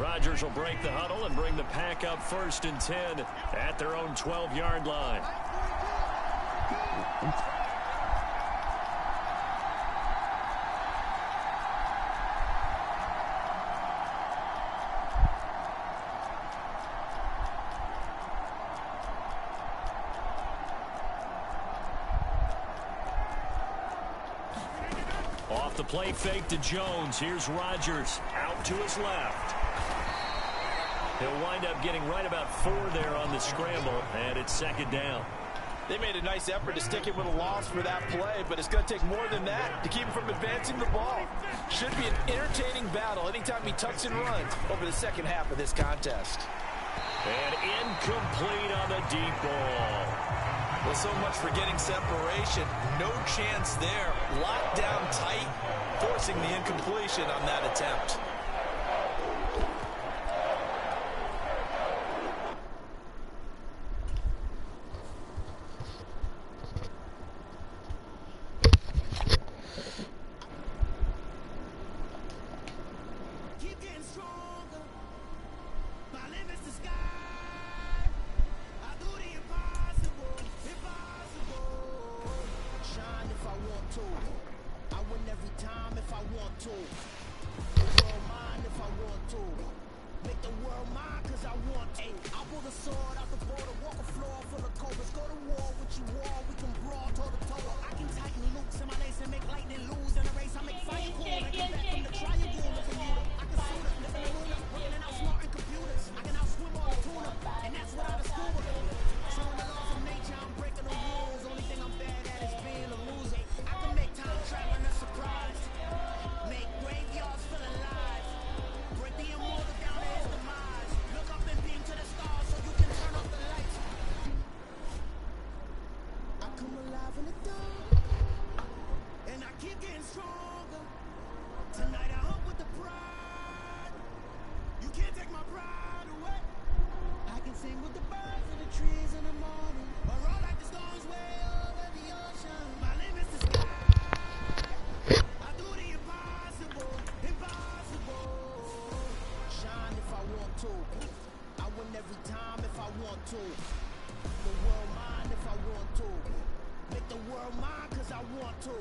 S5: Rodgers will break the huddle and bring the pack up 1st and 10 at their own 12-yard line. Off the play fake to Jones. Here's Rodgers out to his left. He'll wind up getting right about 4 there on the scramble, and it's 2nd down.
S3: They made a nice effort to stick him with a loss for that play, but it's going to take more than that to keep him from advancing the ball. Should be an entertaining battle anytime he tucks and runs over the second half of this contest.
S5: And incomplete on the deep ball.
S3: Well, so much for getting separation. No chance there. Locked down tight, forcing the incompletion on that attempt.
S6: The world mine if I want to. Make the world mine. want to. I pull the sword out the border, walk a floor full of cobras. Go to war with you war, we can brawl toe to toe. I can tighten loops in my lace and make lightning lose in a race. I make fight cool, I get back from the triangle of Bermuda. I can suit up, live in the lunar, working and outsmarting computers. I can outswim all the tuna, and that's without a scuba. Showing the laws of nature, I'm breaking the rules. Only thing I'm bad at is being a loser. I can make time traveling a surprise. Make graveyards feel alive. Break the immortal down to his demise. Look up and beam to the stars so you can turn off the lights. I come alive in the dark, and I keep getting stronger. Tonight I hunt with the pride. You can't take my pride away. I can sing with the birds and the trees in the morning, or roll like the storms way over the ocean. My limit's the sky. I do the impossible, impossible. Shine if I want to. I win every time if I want to. The world mine if I want to. Make the world mine cause I want to.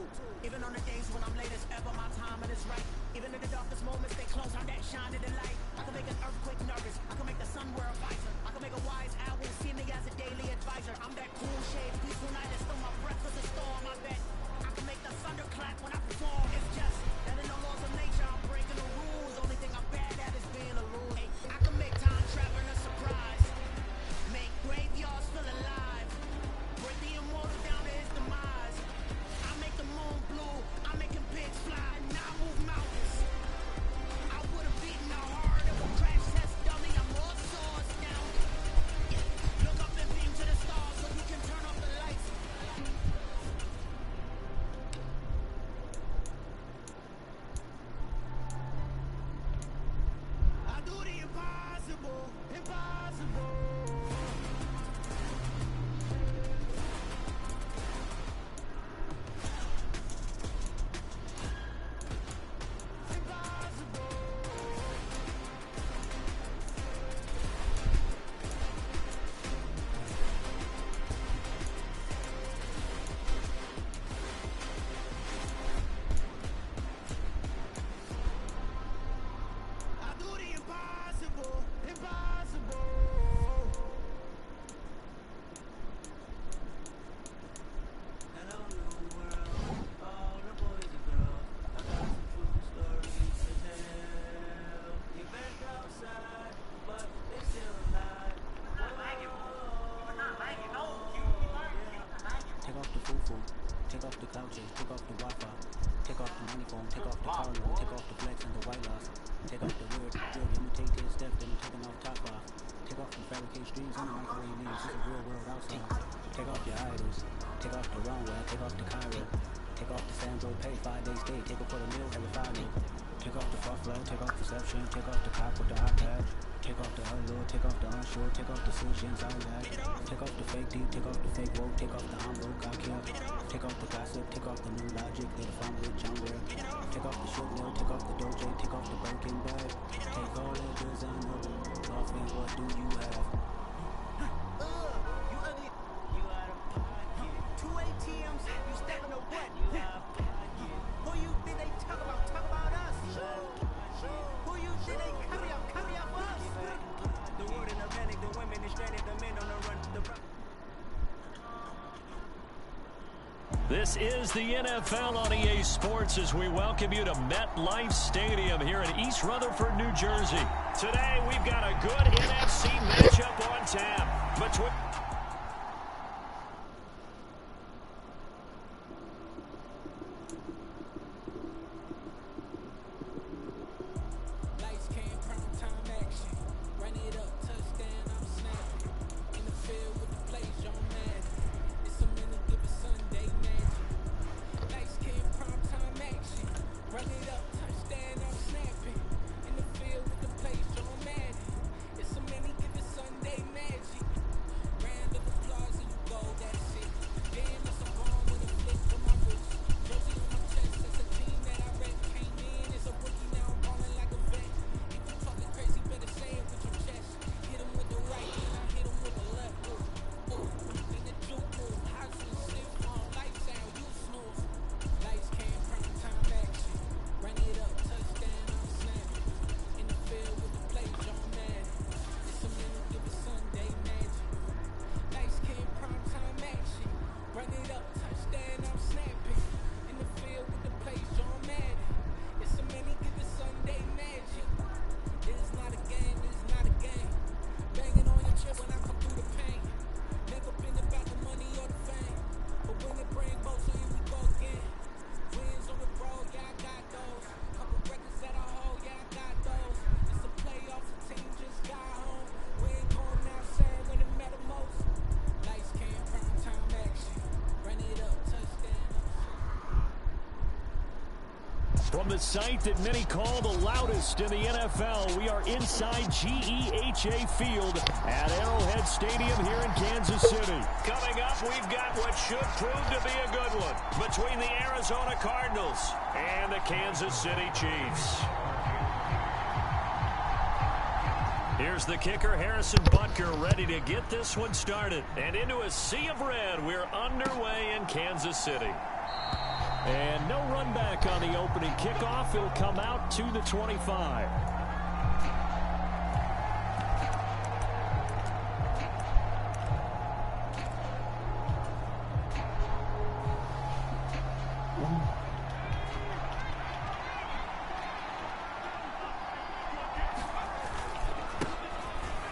S6: Even on the days when I'm late as ever, my timing is right. Even in the darkest moments, stay close, I'm that shining the light. I can make an earthquake nervous, I can make the sun wear a visor. I can make a wise owl see me as a daily advisor. I'm that cool shade, peaceful night, and still my breath is a storm, I bet. I can make the thunder clap when I perform. It's just that in the laws of nature, I'm breaking the rules. Only thing I'm bad at is being a loser. Hey, I can make time traveling a surprise. Make graveyards feel alive. Break the immortal down to his demise. I make the moon blue. I'm making pigs fly. Now I move mountains. I would have beaten a heart of a crash test dummy. I'm more so astounded. Look up and beam to the stars so we can turn off the lights. I do the impossible, impossible. I do the impossible, impossible. Hello, new world, all the boys and girls. I got some true stories to tell. You back outside, but they still alive.
S12: Take off the foo-foo, take off the couches, take off the Wi-Fi, take off the money phone, take off the car loan, take off the flex and the white loss, take off the weird, imitate this step, then I'm taking off top off, take off the fabricate streams and the microwave names, this is real world outside, take off your idols, take off the runway, take off the Cairo, take off the Sandro, pay 5 days stay, take off for the meal, have a 5 meal, take off the fuck flow, take off perception, take off the cop with the iPad, take off the allure, take off the unsure, take off the decisions I lag, take off the fake deep, take off the fake woke, take off the humble, I care, take off the gossip, take off the new logic, that if I'm rich, I'm rare, take off the shit mill, take off the doje, take off the Birkin bag, take all that designer, off and what do you have?
S6: You ugly. You out of pocket. 2 ATMs, you stepping to what? You out of pocket. Who you think they talk about? Talk about us. Who you think they carry up for us? The word in the panic, the women is stranded, the men on the run.
S2: This is the NFL on EA Sports as we welcome you to MetLife Stadium here in East Rutherford, New Jersey. Today, we've got a good NFC matchup on tap between...
S6: Lights came, prime time action. Run it up, touchdown, I'm snapping. In the field with the plays, on Madden. It's a minute, give it Sunday magic. Lights came, prime time action. Run it up, touchdown, I'm snapping. In the field with the plays, on Madden. It's a minute, give it Sunday magic.
S5: From the site that many call the loudest in the NFL, we are inside GEHA Field at Arrowhead Stadium here in Kansas City.
S2: Coming up, we've got what should prove to be a good one between the Arizona Cardinals and the Kansas City Chiefs. Here's the kicker, Harrison Butker, ready to get this one started. And into a sea of red, we're underway in Kansas City.
S5: And no run back on the opening kickoff. It'll come out to the 25.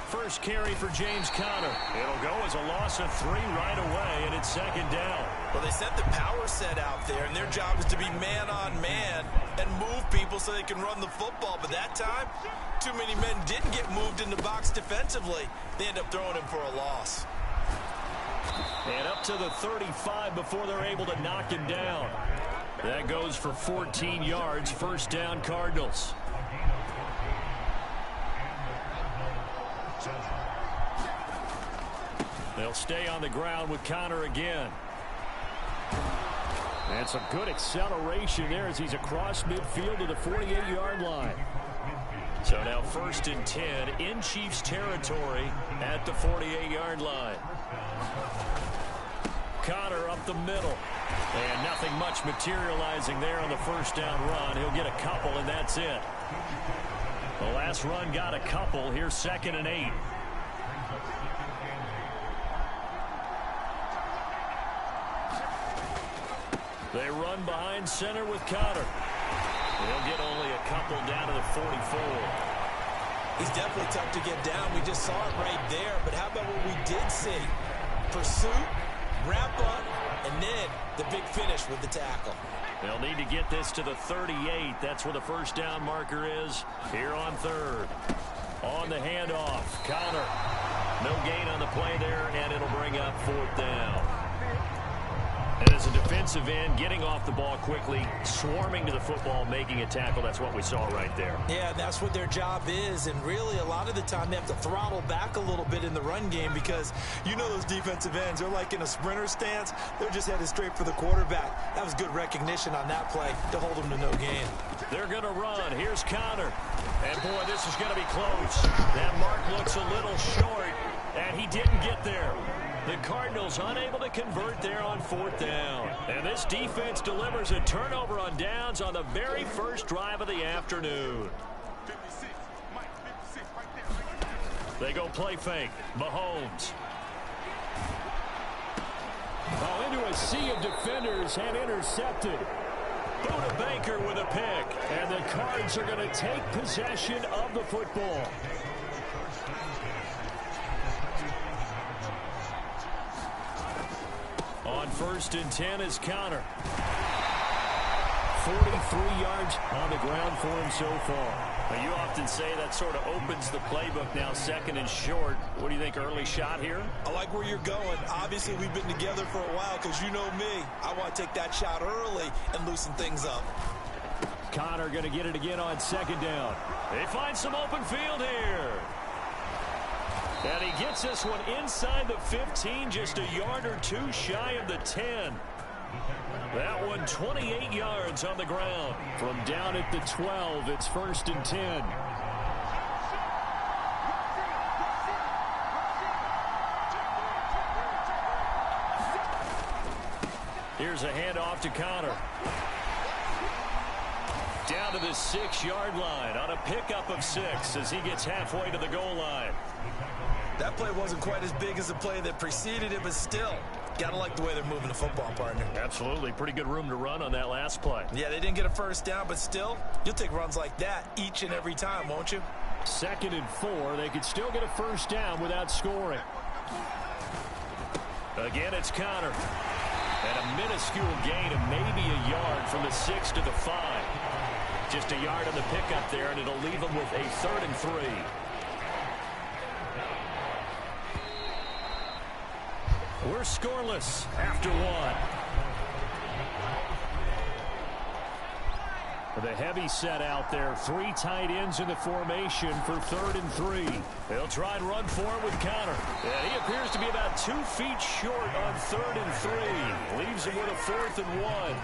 S5: First carry for James Conner. It'll go as a loss of 3 right away, and it's second down.
S3: Well, they sent the power set out there, and their job is to be man-on-man and move people so they can run the football. But that time, too many men didn't get moved in the box defensively. They end up throwing him for a loss.
S5: And up to the 35 before they're able to knock him down. That goes for 14 yards. First down, Cardinals. They'll stay on the ground with Conner again. And some good acceleration there as he's across midfield to the 48-yard line. So now 1st and 10 in Chiefs territory at the 48-yard line. Conner up the middle. And nothing much materializing there on the first down run. He'll get a couple, and that's it. The last run got a couple. Here's 2nd and 8. They run behind center with Conner. They'll get only a couple down to the 44.
S3: He's definitely tough to get down. We just saw it right there. But how about what we did see? Pursuit, wrap up, and then the big finish with the tackle.
S5: They'll need to get this to the 38. That's where the first down marker is here on 3rd. On the handoff, Conner. No gain on the play there, and it'll bring up 4th down. And as a defensive end, getting off the ball quickly, swarming to the football, making a tackle, that's what we saw right there.
S3: Yeah, that's what their job is. And really, a lot of the time, they have to throttle back a little bit in the run game because you know those defensive ends, they're like in a sprinter stance. They're just headed straight for the quarterback. That was good recognition on that play to hold them to no gain.
S5: They're going to run. Here's Conner. And, boy, this is going to be close. That mark looks a little short, and he didn't get there. The Cardinals unable to convert there on 4th down. And this defense delivers a turnover on downs on the very first drive of the afternoon. They go play fake. Mahomes. Oh, into a sea of defenders and intercepted. Buda Baker with a pick. And the Cards are going to take possession of the football. On 1st and 10 is Conner. 43 yards on the ground for him so far. Now, you often say that sort of opens the playbook now, 2nd and short. What do you think, early shot here?
S3: I like where you're going. Obviously, we've been together for a while because you know me. I want to take that shot early and loosen things up.
S5: Conner going to get it again on 2nd down. They find some open field here. And he gets this one inside the 15, just a yard or 2 shy of the 10. That one 28 yards on the ground. From down at the 12, it's 1st and 10. Here's a handoff to Conner. Down to the 6-yard line on a pickup of 6 as he gets halfway to the goal line.
S3: That play wasn't quite as big as the play that preceded it, but still, gotta like the way they're moving the football, partner.
S5: Absolutely. Pretty good room to run on that last play.
S3: Yeah, they didn't get a first down, but still, you'll take runs like that each and every time, won't you?
S5: 2nd and 4. They could still get a first down without scoring. Again, it's Conner. And a minuscule gain of maybe a yard from the 6 to the 5. Just a yard on the pickup there, and it'll leave them with a 3rd and 3. We're scoreless after 1. The heavy set out there. 3 tight ends in the formation for 3rd and 3. They'll try and run for it with Connor. And he appears to be about 2 feet short on 3rd and 3. Leaves him with a 4th and 1.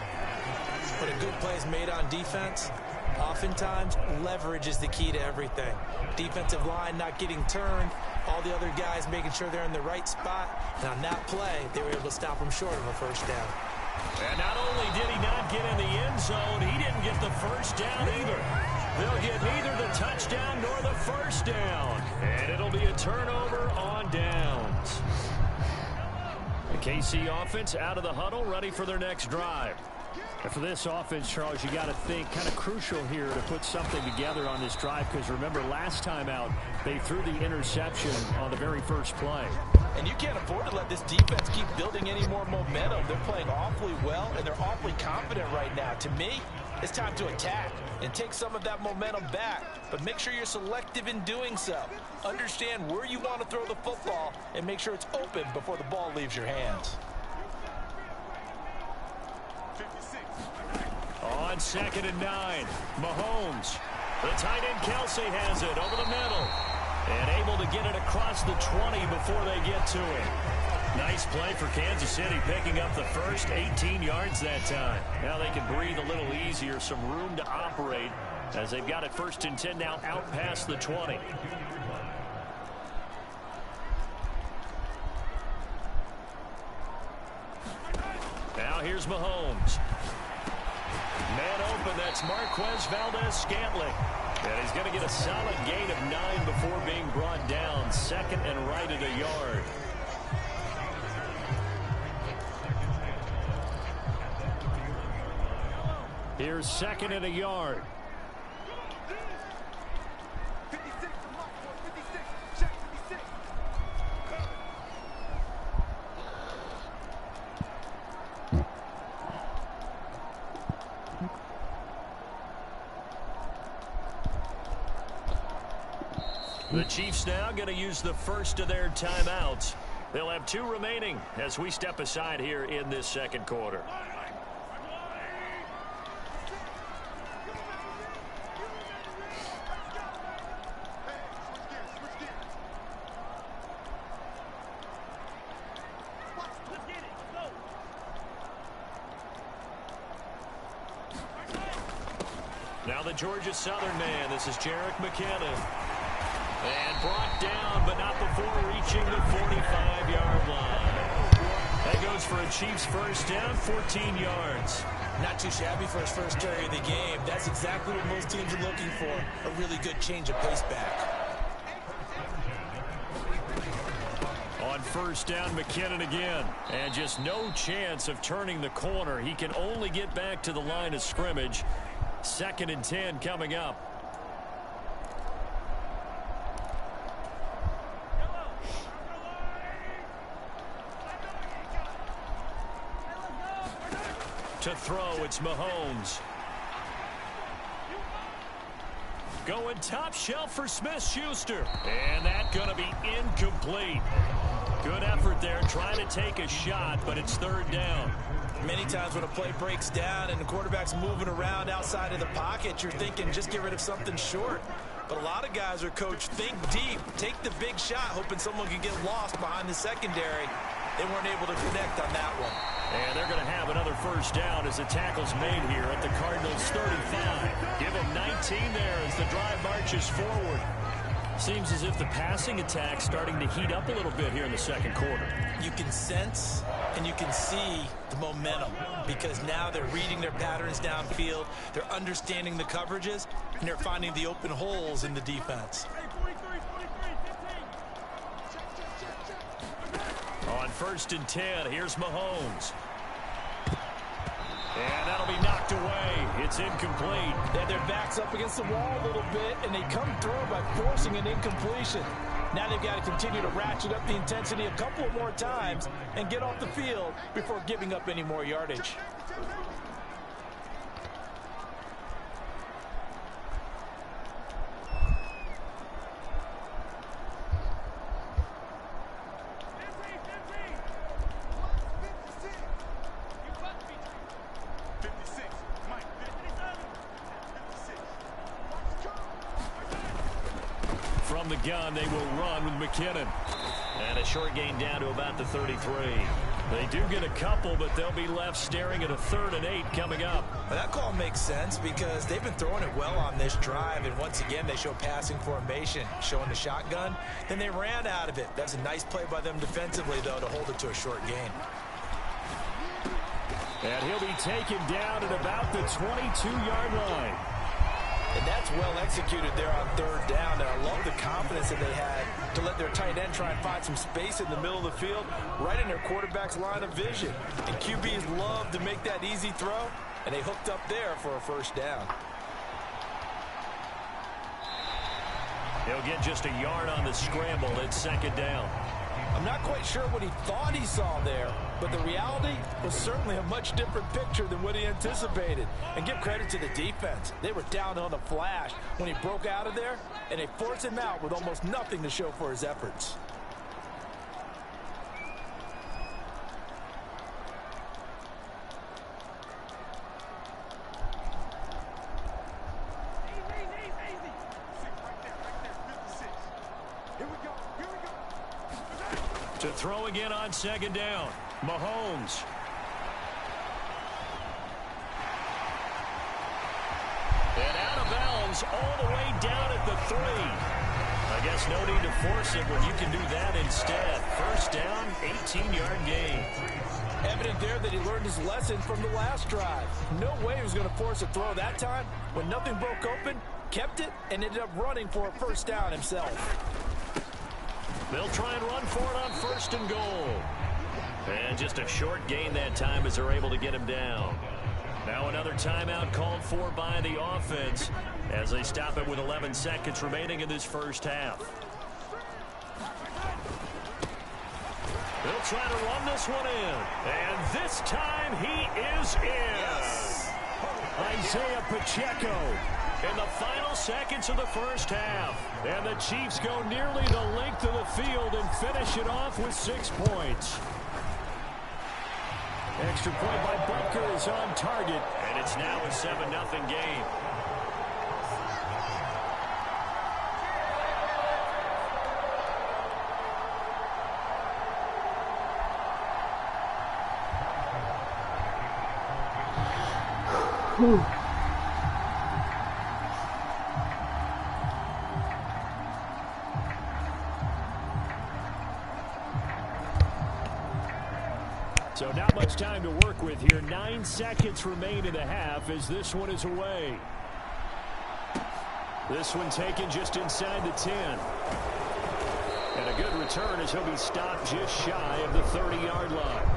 S3: But a good play is made on defense. Oftentimes, leverage is the key to everything. Defensive line not getting turned. All the other guys making sure they're in the right spot. And on that play, they were able to stop him short of a first down.
S5: And not only did he not get in the end zone, he didn't get the first down either. They'll get neither the touchdown nor the first down. And it'll be a turnover on downs. The KC offense out of the huddle, ready for their next drive. And for this offense, Charles, you got to think kind of crucial here to put something together on this drive, because remember last time out they threw the interception on the very first play.
S3: And you can't afford to let this defense keep building any more momentum. They're playing awfully well, and they're awfully confident right now. To me, it's time to attack and take some of that momentum back. But make sure you're selective in doing so. Understand where you want to throw the football and make sure it's open before the ball leaves your hands.
S5: On 2nd and 9, Mahomes. The tight end Kelsey has it over the middle. And able to get it across the 20 before they get to him. Nice play for Kansas City, picking up the first 18 yards that time. Now they can breathe a little easier, some room to operate as they've got it 1st and 10 now out past the 20. Now here's Mahomes. Man open, that's Marquez Valdez-Scantling. And he's going to get a solid gain of 9 before being brought down. 2nd and right at a yard. Here's 2nd and a yard. The Chiefs now going to use the first of their timeouts. They'll have 2 remaining as we step aside here in this 2nd quarter. Now the Georgia Southern man. This is Jerick McKinnon. And brought down, but not before reaching the 45-yard line. That goes for a Chiefs first down, 14 yards.
S3: Not too shabby for his first carry of the game. That's exactly what most teams are looking for, a really good change of pace back.
S5: On first down, McKinnon again. And just no chance of turning the corner. He can only get back to the line of scrimmage. 2nd and 10 coming up. To throw, it's Mahomes. Going top shelf for Smith-Schuster. And that's going to be incomplete. Good effort there, trying to take a shot, but it's 3rd down.
S3: Many times when a play breaks down and the quarterback's moving around outside of the pocket, you're thinking just get rid of something short. But a lot of guys are coached, think deep, take the big shot, hoping someone can get lost behind the secondary. They weren't able to connect on that one.
S5: And they're going to have another first down as the tackle's made here at the Cardinals' 35. Give them 19 there as the drive marches forward. Seems as if the passing attack's starting to heat up a little bit here in the 2nd quarter.
S3: You can sense and you can see the momentum because now they're reading their patterns downfield, they're understanding the coverages, and they're finding the open holes in the defense.
S5: On 1st and 10, here's Mahomes. And that'll be knocked away. It's incomplete.
S3: They had their backs up against the wall a little bit, and they come through by forcing an incompletion. Now they've got to continue to ratchet up the intensity a couple of more times and get off the field before giving up any more yardage.
S5: gun. They will run with McKinnon.
S2: And a short gain down to about the 33.
S5: They do get a couple, but they'll be left staring at a 3rd and 8 coming up.
S3: Well, that call makes sense because they've been throwing it well on this drive, and once again they show passing formation, showing the shotgun. Then they ran out of it. That's a nice play by them defensively, though, to hold it to a short gain.
S5: And he'll be taken down at about the 22-yard line.
S3: And that's well executed there on 3rd down. And I love the confidence that they had to let their tight end try and find some space in the middle of the field, right in their quarterback's line of vision. And QBs love to make that easy throw, and they hooked up there for a 1st down.
S5: He'll get just a yard on the scramble. It's 2nd down.
S3: I'm not quite sure what he thought he saw there, but the reality was certainly a much different picture than what he anticipated. And give credit to the defense. They were down on the flash when he broke out of there, and they forced him out with almost nothing to show for his efforts.
S5: To throw again on 2nd down. Mahomes. And out of bounds all the way down at the 3. I guess no need to force it when you can do that instead. 1st down, 18-yard gain.
S3: Evident there that he learned his lesson from the last drive. No way he was going to force a throw that time. When nothing broke open, kept it, and ended up running for a 1st down himself.
S5: They'll try and run for it on 1st and goal. And just a short gain that time as they're able to get him down. Now another timeout called for by the offense as they stop it with 11 seconds remaining in this 1st half. They'll try to run this one in. And this time he is in. Yes. Isaiah Pacheco in the final seconds of the 1st half. And the Chiefs go nearly the length of the field and finish it off with 6 points. Extra point by Butker is on target. And it's now a 7-0 game.
S8: Whew.
S5: So not much time to work with here. 9 seconds remain in the half as this one is away. This one taken just inside the 10. And a good return as he'll be stopped just shy of the 30-yard line.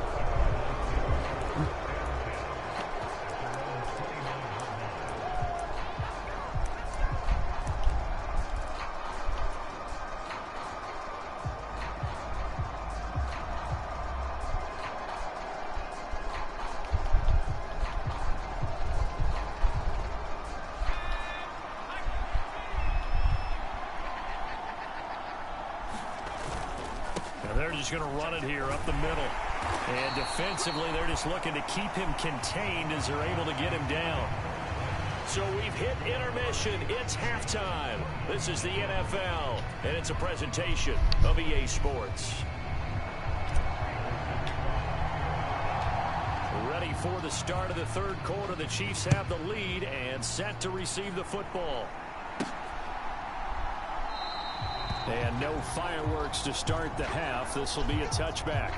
S5: Going to run it here up the middle. And defensively, they're just looking to keep him contained as they're able to get him down. So we've hit intermission. It's halftime. This is the NFL, and it's a presentation of EA Sports. Ready for the start of the 3rd quarter. The Chiefs have the lead and set to receive the football. And no fireworks to start the half. This will be a touchback.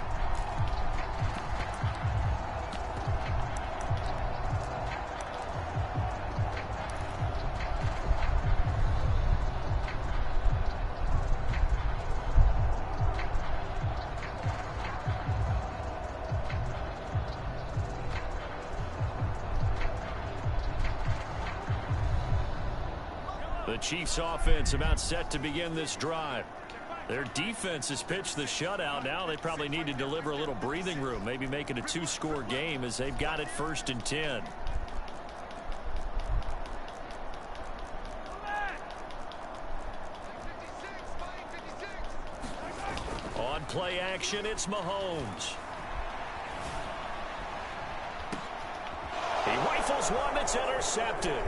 S5: The Chiefs offense about set to begin this drive. Their defense has pitched the shutout. Now they probably need to deliver a little breathing room, maybe make it a 2-score game as they've got it 1st and 10. On play action, it's Mahomes. He rifles one that's intercepted.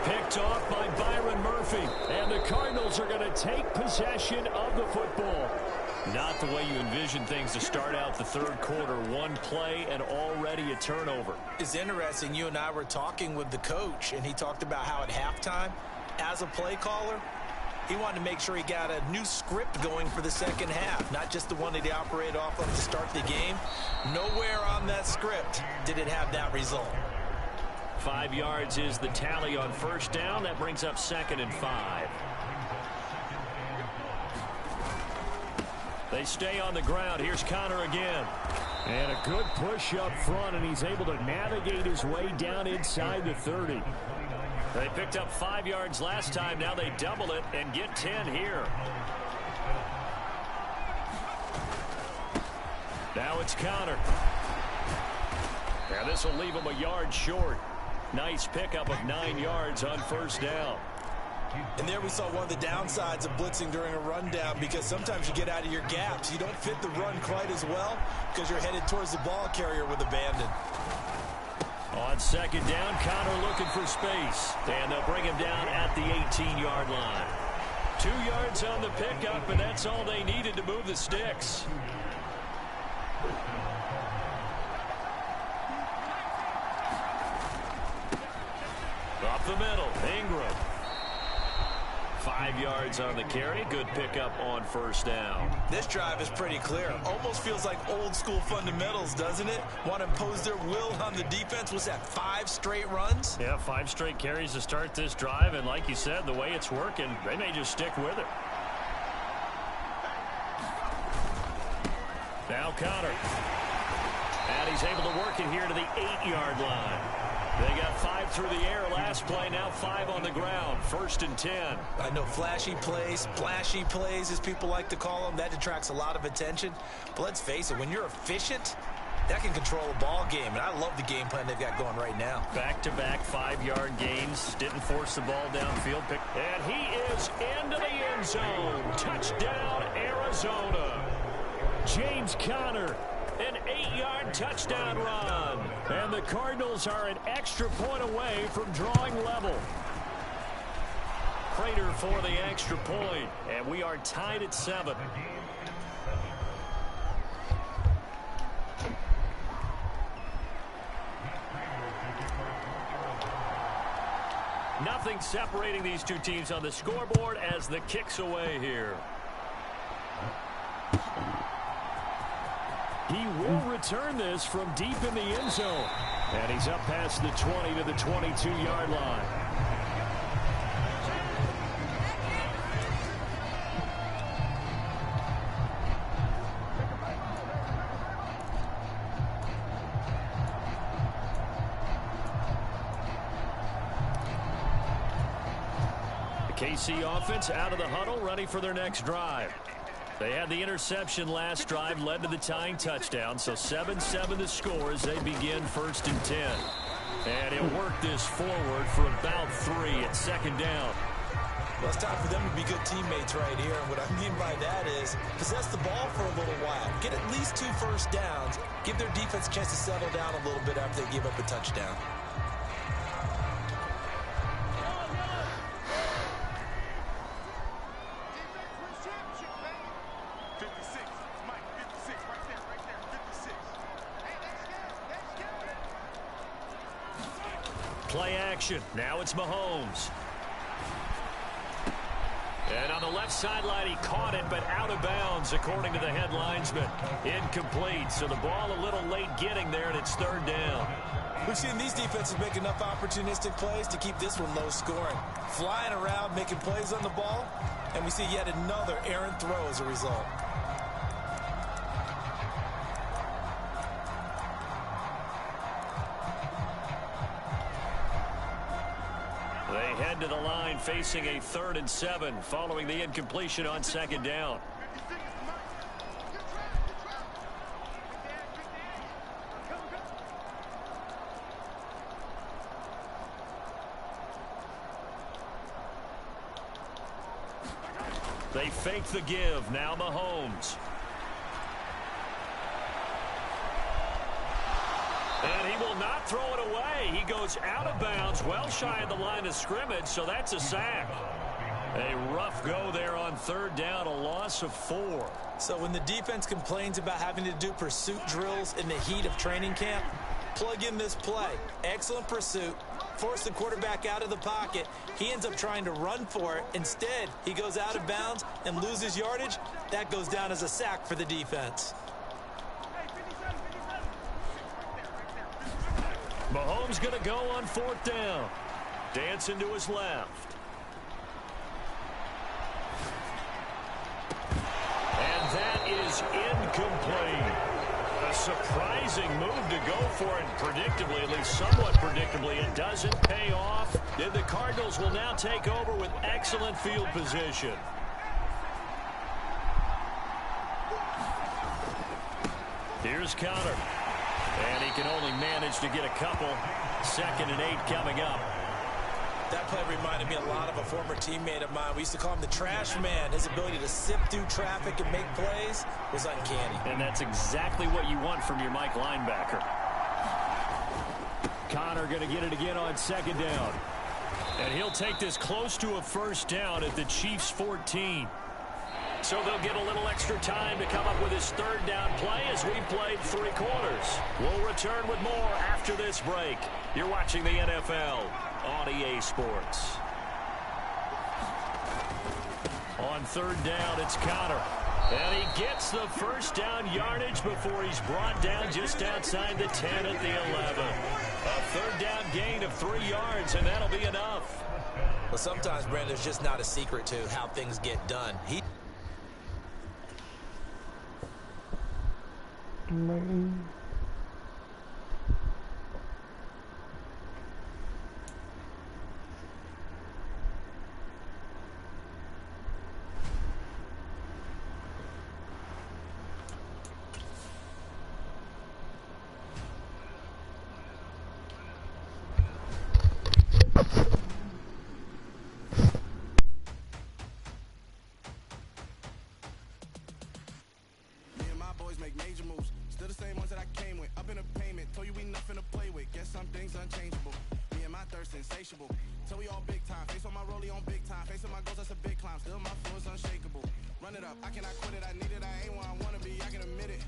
S5: Picked off by Byron Murphy. And the Cardinals are going to take possession of the football. Not the way you envision things to start out the third quarter. One play and already a turnover.
S3: It's interesting. You and I were talking with the coach, and he talked about how at halftime, as a play caller, he wanted to make sure he got a new script going for the second half, not just the one that he operated off of to start the game. Nowhere on that script did it have that result.
S5: 5 yards is the tally on first down. That brings up 2nd and 5. They stay on the ground. Here's Connor again. And a good push up front, and he's able to navigate his way down inside the 30. They picked up 5 yards last time. Now they double it and get 10 here. Now it's Connor. Now this will leave him a yard short. Nice pickup of 9 yards on first down.
S3: And there we saw one of the downsides of blitzing during a rundown, because sometimes you get out of your gaps. You don't fit the run quite as well because you're headed towards the ball carrier with abandon.
S5: On second down, Connor looking for space. And they'll bring him down at the 18-yard line. 2 yards on the pickup, and that's all they needed to move the sticks. Up the middle, Ingram. 5 yards on the carry. Good pickup on first down.
S3: This drive is pretty clear. Almost feels like old school fundamentals, doesn't it? Want to impose their will on the defense. Was that 5 straight runs?
S5: Yeah, 5 straight carries to start this drive. And like you said, the way it's working, they may just stick with it. Now Connor. And he's able to work it here to the 8-yard line. They got 5 through the air last play, now 5 on the ground. 1st and 10.
S3: I know flashy plays, splashy plays, as people like to call them, that attracts a lot of attention. But let's face it, when you're efficient, that can control a ball game. And I love the game plan they've got going right now.
S5: Back-to-back 5-yard gains. Didn't force the ball downfield. And he is into the end zone. Touchdown, Arizona. James Conner. An 8-yard touchdown run. And the Cardinals are an extra point away from drawing level. Prater for the extra point. And we are tied at 7. Nothing separating these two teams on the scoreboard as the kick's away here. He will return this from deep in the end zone. And he's up past the 20 to the 22-yard line. The KC offense out of the huddle, ready for their next drive. They had the interception last drive, led to the tying touchdown, so 7-7 the score as they begin 1st and 10. And he'll work this forward for about 3 at 2nd down.
S3: Well, it's time for them to be good teammates right here. And what I mean by that is possess the ball for a little while. Get at least 2 first downs. Give their defense a chance to settle down a little bit after they give up a touchdown.
S5: Play action. Now it's Mahomes. And on the left sideline, he caught it, but out of bounds, according to the head linesman. Incomplete, so the ball a little late getting there, and it's 3rd down.
S3: We've seen these defenses make enough opportunistic plays to keep this one low scoring. Flying around, making plays on the ball, and we see yet another errant throw as a result.
S5: They head to the line facing a 3rd and 7 following the incompletion on 2nd down. They fake the give. Now Mahomes.
S2: And he will not throw it away. He goes out of bounds, well shy of the line of scrimmage, so that's a sack. A rough go there on third down, a loss of 4.
S3: So when the defense complains about having to do pursuit drills in the heat of training camp, plug in this play. Excellent pursuit. Force the quarterback out of the pocket. He ends up trying to run for it. Instead, he goes out of bounds and loses yardage. That goes down as a sack for the defense.
S2: Mahomes going to go on fourth down. Dancing to his left. And that is incomplete. A surprising move to go for it predictably, at least somewhat predictably. It doesn't pay off. Then the Cardinals will now take over with excellent field position. Here's Connor. And he can only manage to get a couple. 2nd and 8 coming up.
S3: That play reminded me a lot of a former teammate of mine. We used to call him the trash man. His ability to sift through traffic and make plays was uncanny.
S2: And that's exactly what you want from your Mike linebacker. Connor going to get it again on 2nd down. And he'll take this close to a first down at the Chiefs' 14. So they'll get a little extra time to come up with his third down play as we played 3 quarters. We'll return with more after this break. You're watching the NFL on EA Sports. On third down, it's Connor. And he gets the first down yardage before he's brought down just outside the 10 at the 11. A third down gain of 3 yards, and that'll be enough.
S3: Well, sometimes, Brandon, there's just not a secret to how things get done.
S9: Make major moves, still the same ones that I came with. Up in a payment, told you we nothing to play with. Guess some things unchangeable. Me and my thirst insatiable. Till we all big time. Face on my rollie on big time. Facing my goals, that's a big climb. Still my flow is unshakable. Run it up, I cannot quit it. I need it, I ain't where I wanna be. I can admit it.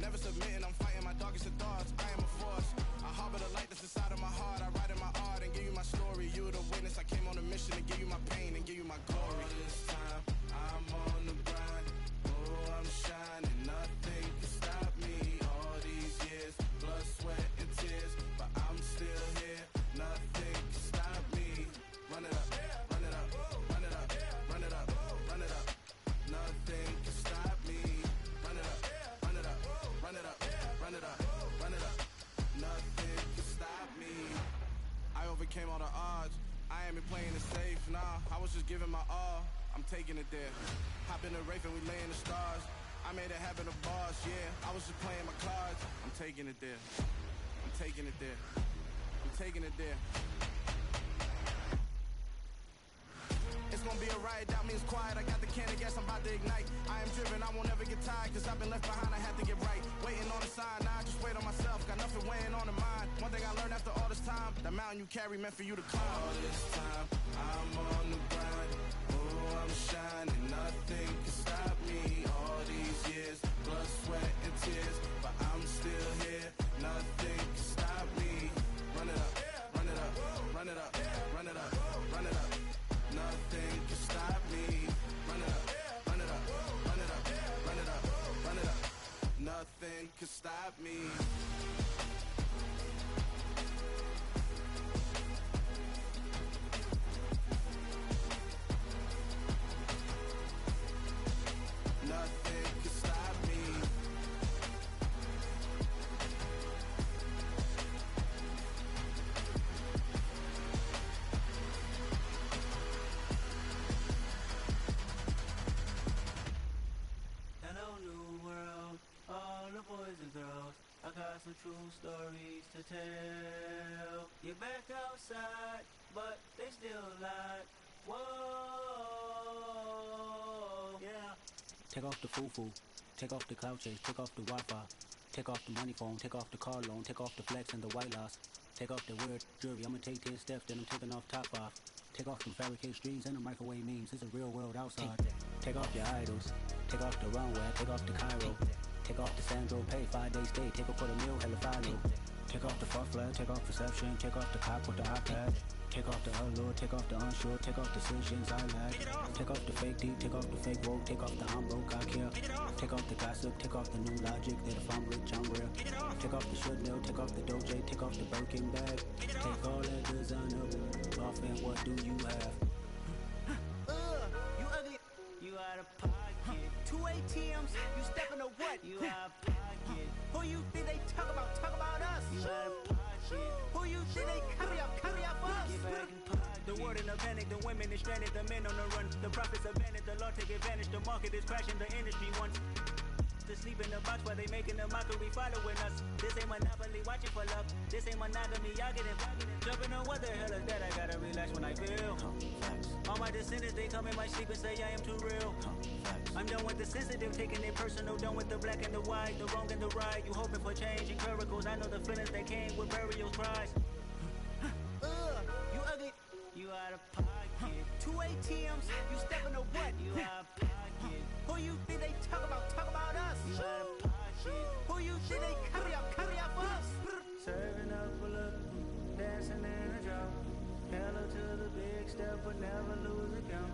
S9: Never submitting, I'm fighting my darkest of thoughts. I am a force. I harbor the light that's inside of my heart. I write in my art and give you my story. You are the witness. I came on a mission to give you my pain and give you my glory. All this time, I'm on the grind. Oh, I'm shining. Nothing can stop me. All these years, blood, sweat, and tears, but I'm still here. Nothing can stop me. Run it up, run it up, run it up, run it up, run it up. Nothing can stop me. Run it up, run it up, run it up, run it up, run it up. Nothing can stop me. I overcame all the odds. I ain't been playing it safe, nah. I was just giving my all. I'm taking it there. Hop in the Wraith and we lay in the stars. I made it happen to boss, yeah. I was just playing my cards. I'm taking it there. I'm taking it there. I'm taking it there. It's gonna be a riot, that means quiet. I got the can of gas, I'm about to ignite. I am driven, I won't ever get tired, cause I've been left behind, I had to get right. Waiting on the sign, now I just wait on myself. Got nothing weighing on the mind. One thing I learned after all this time, the mountain you carry meant for you to climb. All this time, I'm on the grind. Oh, I'm shining, nothing can stop me. All these years, blood, sweat, and tears, but I'm still here. Nothing can stop me. Run it up, run it up, run it up, run it up, run it up. Nothing can stop me. Run it up, run it up, run it up, run it up, run it up. Nothing can stop me. Nothing can stop me.
S12: Hello, new world, all the boys and girls. I got some true stories to tell. You're back outside, but they still lie. Whoa, yeah. Take off the foo-foo, take off the cloud chase, take off the Wi-Fi. Take off the money phone, take off the car loan, take off the flex and the white loss. Take off the weird jewelry, I'ma take 10 steps, then I'm taking off top off. Take off them fabricate streams and the microwave memes, it's a real world outside. Take off your idols, take off the runway, take off the Cairo. Take off the Sandro pay, 5-day stay, take off for the meal, hella follow. Take off the fuck flag, take off perception, take off the cop with the iPad. Take off the allure, take off the unsure, take off decisions I lack. Take off the fake deep, take off the fake woke, take off the I'm broke, I care. Take off the gossip, take off the new logic that if I'm rich, I'm real. Take off the should know, take off the Doja, take off the Birkin bag. Take all that designer off and what do you have?
S6: You ugly. You out of pocket. 2 ATMs, you stepping to what? You out of pocket. Who you think they talk about us? You out of pocket. Who you think they carry up for us? Get back in pocket. The world in a panic, the women is stranded, the men on the run. The profits are vanished, the law take advantage, the market is crashing, the industry wants to sleep in the box while they making a mockery following us. This ain't monopoly, watching for love. This ain't monogamy, y'all get it. Jumping on what the hell is that? I gotta relax when I feel. All my descendants, they come in my sleep and say I am too real. I'm done with the sensitive, taking it personal. Done with the black and the white, the wrong and the right. You hoping for change and miracles. I know the feelings that came with burial cries. You ugly. You out of pocket. 2 ATMs, you stepping to what? You out of pocket. Who you think they talk about us? You out of pocket. Who you think they carry up for us? Serving up for love, dancing in a drop. Hello to the big step, but never lose a count.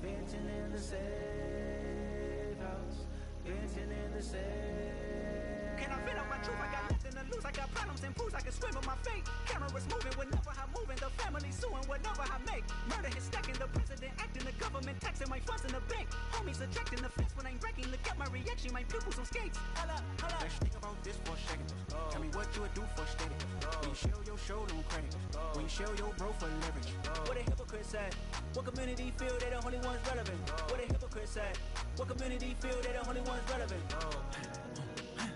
S6: Venting in the safe house. Venting in the safe. Can I fit up my truth? I got nothing to lose. I got problems and fools. I can swim with my fate. Cameras moving whenever I'm moving. The family suing whatever I make. Murder is stacking. The president acting. The government taxing my funds in the bank. Homies subtracting the fence when I'm breaking. Look at my reaction. My pupils on skates. Hold up.
S13: Let's think about this for a second. Tell me what you would do for steady. When you show your show, don't credit. When you show your bro for leverage.
S6: What a hypocrite said. What community feel they the only ones relevant? What a hypocrite said. What community feel they the only ones relevant?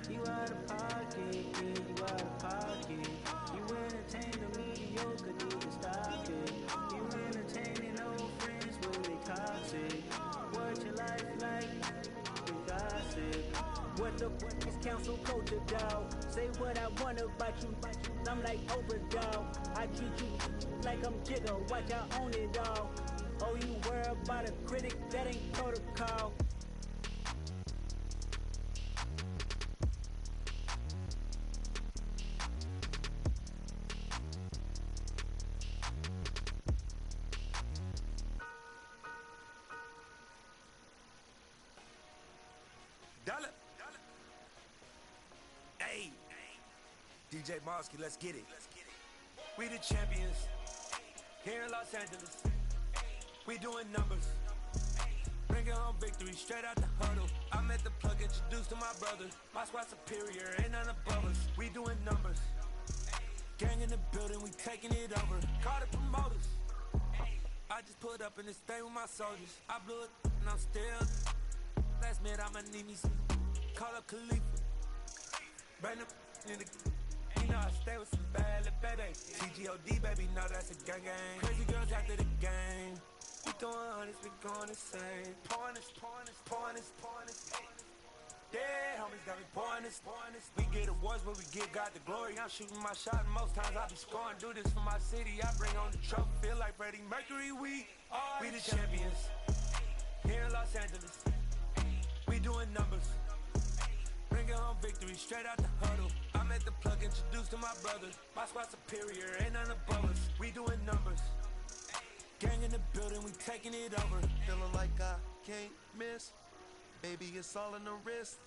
S6: You out of pocket, yeah, you out of pocket. You entertain the mediocre, need to stop it. You entertaining old friends when they toxic. What your life like? We gossip. What the fuck is council culture, dog? Say what I want about you. I'm like Oprah, dog. I treat you like I'm Jigga. Watch I own it, dog. Oh, you worry about a critic? That ain't protocol.
S11: Dollar. Hey, DJ Mosky, let's get it. We the champions here in Los Angeles. We doing numbers, bringing home victory straight out the huddle. I'm at the plug, introduced to my brother. My squad superior, ain't none above us. We doing numbers, gang in the building, we taking it over. Call the promoters. I just put up in this thing with my soldiers. I blew it and I'm still. Last minute I'ma need me some. Call up Khalifa. Bring them in the. You know I stay with some bad little baby. TGOD baby, know that's a gang gang. Crazy girls after the game. We throwing hundreds, we going insane. Pouring this. Yeah, homies got me pouring this. We get awards, but we give God the glory. I'm shooting my shot, and most times I be scoring. Do this for my city, I bring on the trophy. Feel like Freddie Mercury, we the champions here in Los Angeles. We doing numbers, bringing home victory straight out the huddle. I'm at the plug, introduced to my brother. My squad superior, ain't none above us. We doing numbers, gang in the building, we taking it over.
S14: Feeling like I can't miss, baby, it's all in the wrist.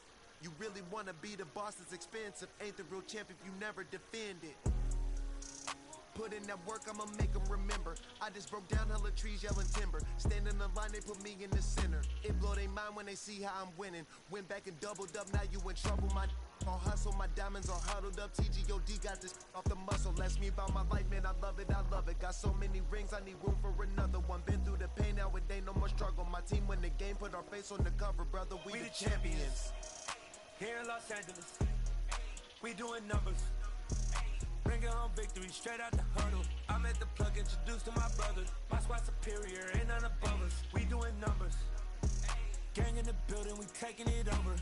S14: You really wanna be the boss, it's expensive. Ain't the real champ if you never defend it. Put in that work, I'ma make them remember. I just broke down hella trees, yelling timber. Stand in the line, they put me in the center. It blow they mind when they see how I'm winning. Went back and doubled up, now you in trouble. My all hustle, my diamonds are huddled up. TGOD got this off the muscle. Ask me about my life, man, I love it. Got so many rings, I need room for another one. Been through the pain, now it ain't no more struggle. My team win the game, put our face on the cover, brother. We the champions
S11: here in Los Angeles. We doing numbers, bringing home victory straight out the huddle. I'm at the plug, introduced to my brother. My squad superior, ain't none above us. We doing numbers, gang in the building, we taking it over.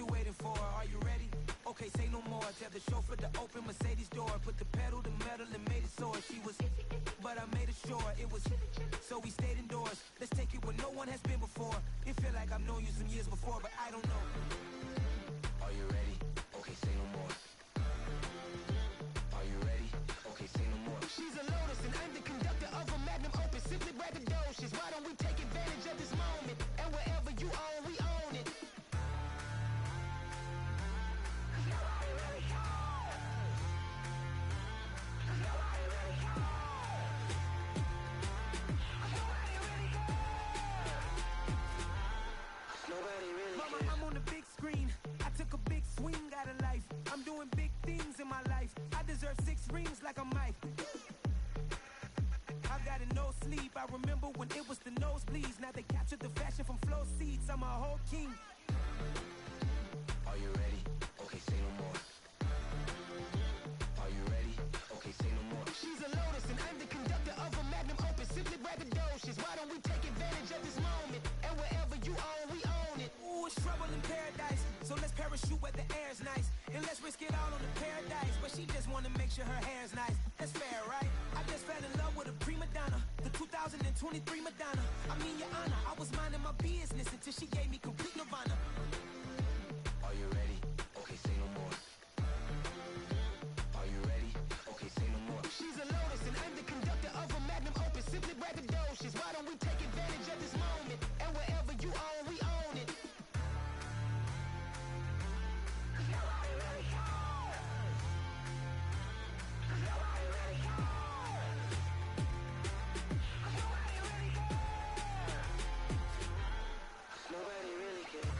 S13: you waiting for? Are you ready? Okay, say no more. Tell the chauffeur to open Mercedes door. Put the pedal to metal and made it soar. She was, but I made it sure it was. So we stayed indoors. Let's take it where no one has been before. It feel like I've known you some years before, but I don't know. Are you ready? Okay, say no more. Are you ready? Okay, say no more. She's a Lotus and I'm the conductor of a Magnum Opus. Simply braggadocious. Why don't we take advantage of this moment? And wherever you own, we own it. Mama, I'm on the big screen. I took a big swing out of life. I'm doing big things in my life. I deserve 6 rings like I'm Mike. I got no sleep. I remember when it was the nosebleeds. Now they captured the fashion from flow seats. I'm a whole king. Are you ready? Okay, say no more. Are you ready? Okay, say no more. She's a Lotus and I'm the conductor of a Magnum Opus. Simply braggadocious. Why don't we take advantage of this moment? And wherever you own, we own it. Ooh, it's trouble in paradise. So let's parachute where the air's nice. And let's risk it all on the paradise. But she just wanna make sure her hair's nice. That's fair, right? I just fell in love with a prima donna. The 2023 Madonna. I mean, your honor, I was minding my business until she gave me complete nirvana. Are you ready? Okay, say no more. Are you ready? Okay, say no more. She's a Lotus and I'm the conductor of a Magnum Opus. Simply braggadocious. Why don't we take advantage of this moment? And wherever you own, we own it. Nobody really cares.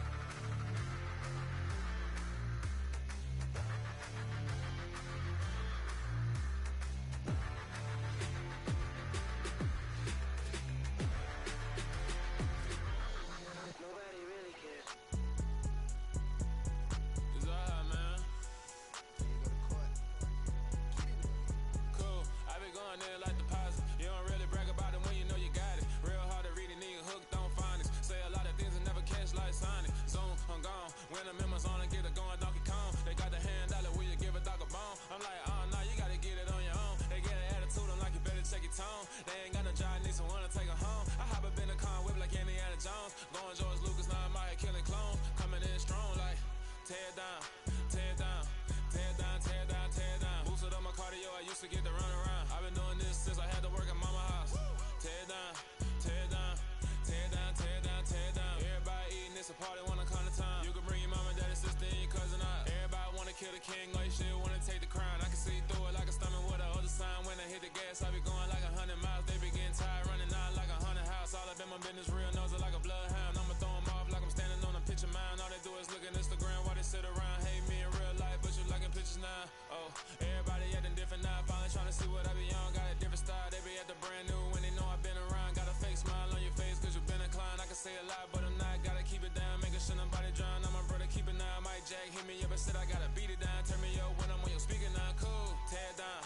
S13: Nobody really cares.
S10: It's alright, man. Cool. I been going there like deposit. You don't really brag about it when you know you got it. Real hard to read a nigga hooked on phonics. Say a lot of things and never catch like Sonic. Zone, I'm gone. When I'm in my zone and get it going Donkey Kong. They got the $100, will you give a dog a bone? I'm like, oh no, you gotta get it on your own. They get an attitude, I'm like, you better check your tone. They ain't got no job, need someone to take her home. I hop up in a car whip like Indiana Jones. Going George Lucas, now I'm out here killing clones. Coming in strong like, tear down, tear down, tear down, tear down, tear down. Boosted up my cardio, I used to get to run around. I've been doing this since I had to work at mama house. Tear down, tear down, tear down, tear down, tear down. Everybody eating, it's a party, wanna come to time. You can bring your mama, daddy, sister, and your cousin out. Everybody wanna kill the king, or you shit wanna take the crown. I can see through it like a stomach with a other sign. When I hit the gas, I be going like 100 miles. They be getting tired, running out like 100 house. All up in my business, real nose like a bloodhound. I'ma throw them off like I'm standing on a picture mound. All they do is look at Instagram while they sit around. Hate me in real life, but you liking pictures now. Oh, everybody acting different now. Finally trying to see what I be on. Got a different style, they be at the brand new when they know I've been around. Got a fake smile on your face cause you been inclined. I can say a lot, but I'm not. Gotta keep it down, making sure nobody drown. I'm my brother, keep it now. Mike Jack hit me up and said I gotta beat it down. Turn me up when I'm on your speaker now. Cool, tear down,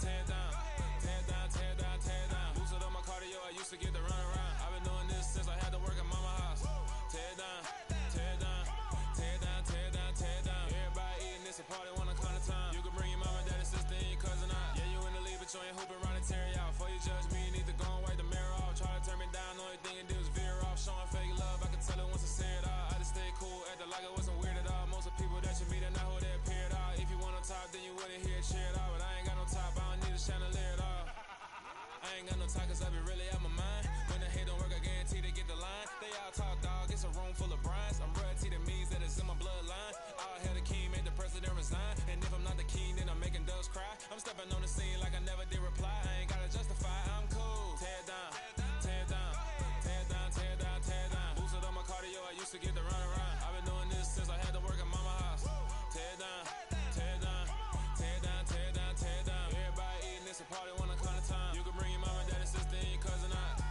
S10: tear down, tear down, tear down, tear down. Boosted up my cardio, I used to get to run around. I've been doing this since I had to work at mama house. Tear down, tear down, tear down, tear down, tear down. Everybody eating, it's a party, wanna come to time. You can bring your mama, daddy, sister, and your cousin out. Yeah, you in the lead, but you ain't hooping around and tear out. Before you judge me, you need to go and wipe the mirror off. Try to turn me down, only thing you do is veer off. Showing fake love, I can tell it once I say it all. I just stay cool, acting like it wasn't weird at all. Most of the people that you meet are not who they appear at all. If you want on top, then you wouldn't hear it cheer at all. But I ain't got no top, I don't need a chandelier at all. I ain't got no time cause I be really out my mind. When the hate don't work, I guarantee they get the line. They all talk dog, it's a room full of brinds. I'm royalty, that means that it's in my bloodline. All hail the king, made the president resign. And if I'm not the king, then I'm making doves cry. I'm stepping on the scene like I never did reply. I ain't gotta justify, I'm cool. Tear down, tear down, tear down, tear down, tear down. Boosted up my cardio, I used to get to run around. I've been doing this since I had to work at mama house. Tear down, tear down, tear down, tear down, tear down. Everybody eating, it's a party, wanna come to time. You can bring your mama, daddy, sister, and your cousin out.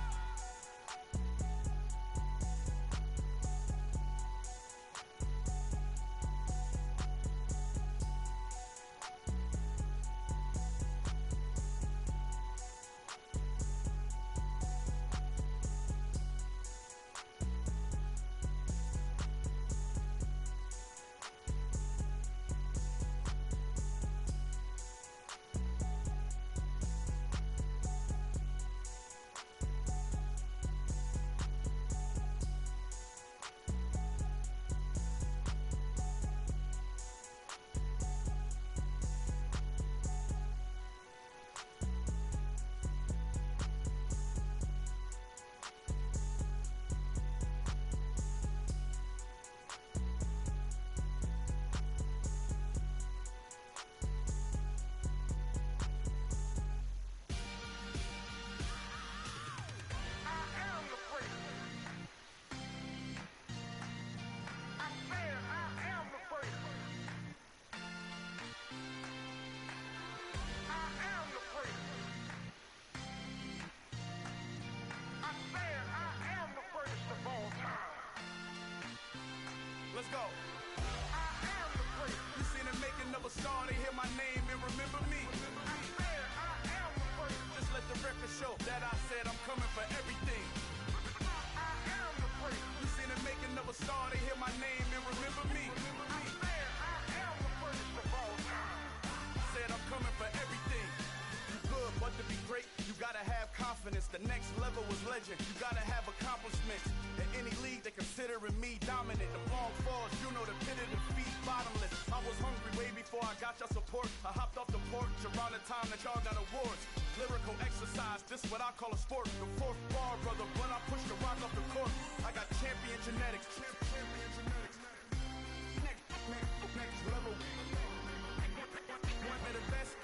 S9: go. I am the freak. You seen the making of a star, they hear my name and remember me. I swear I am the freak. Just let the record show that I said I'm coming for everything. I am the freak. You seen the making of a star, they hear my name and remember me. I swear I am the freak of all time. Said I'm coming for everything. You good, but to be great, you gotta have confidence. The next level was legend. You gotta have accomplishments. In any league, they considering me dominant. The long falls, you know the pit of defeat, bottomless. I was hungry way before I got your support. I hopped off the porch around the time that y'all got awards. Lyrical exercise, this what I call a sport. The fourth bar, brother, when I push the rock off the court. I got champion genetics. Champion genetics. Next level. One of the best.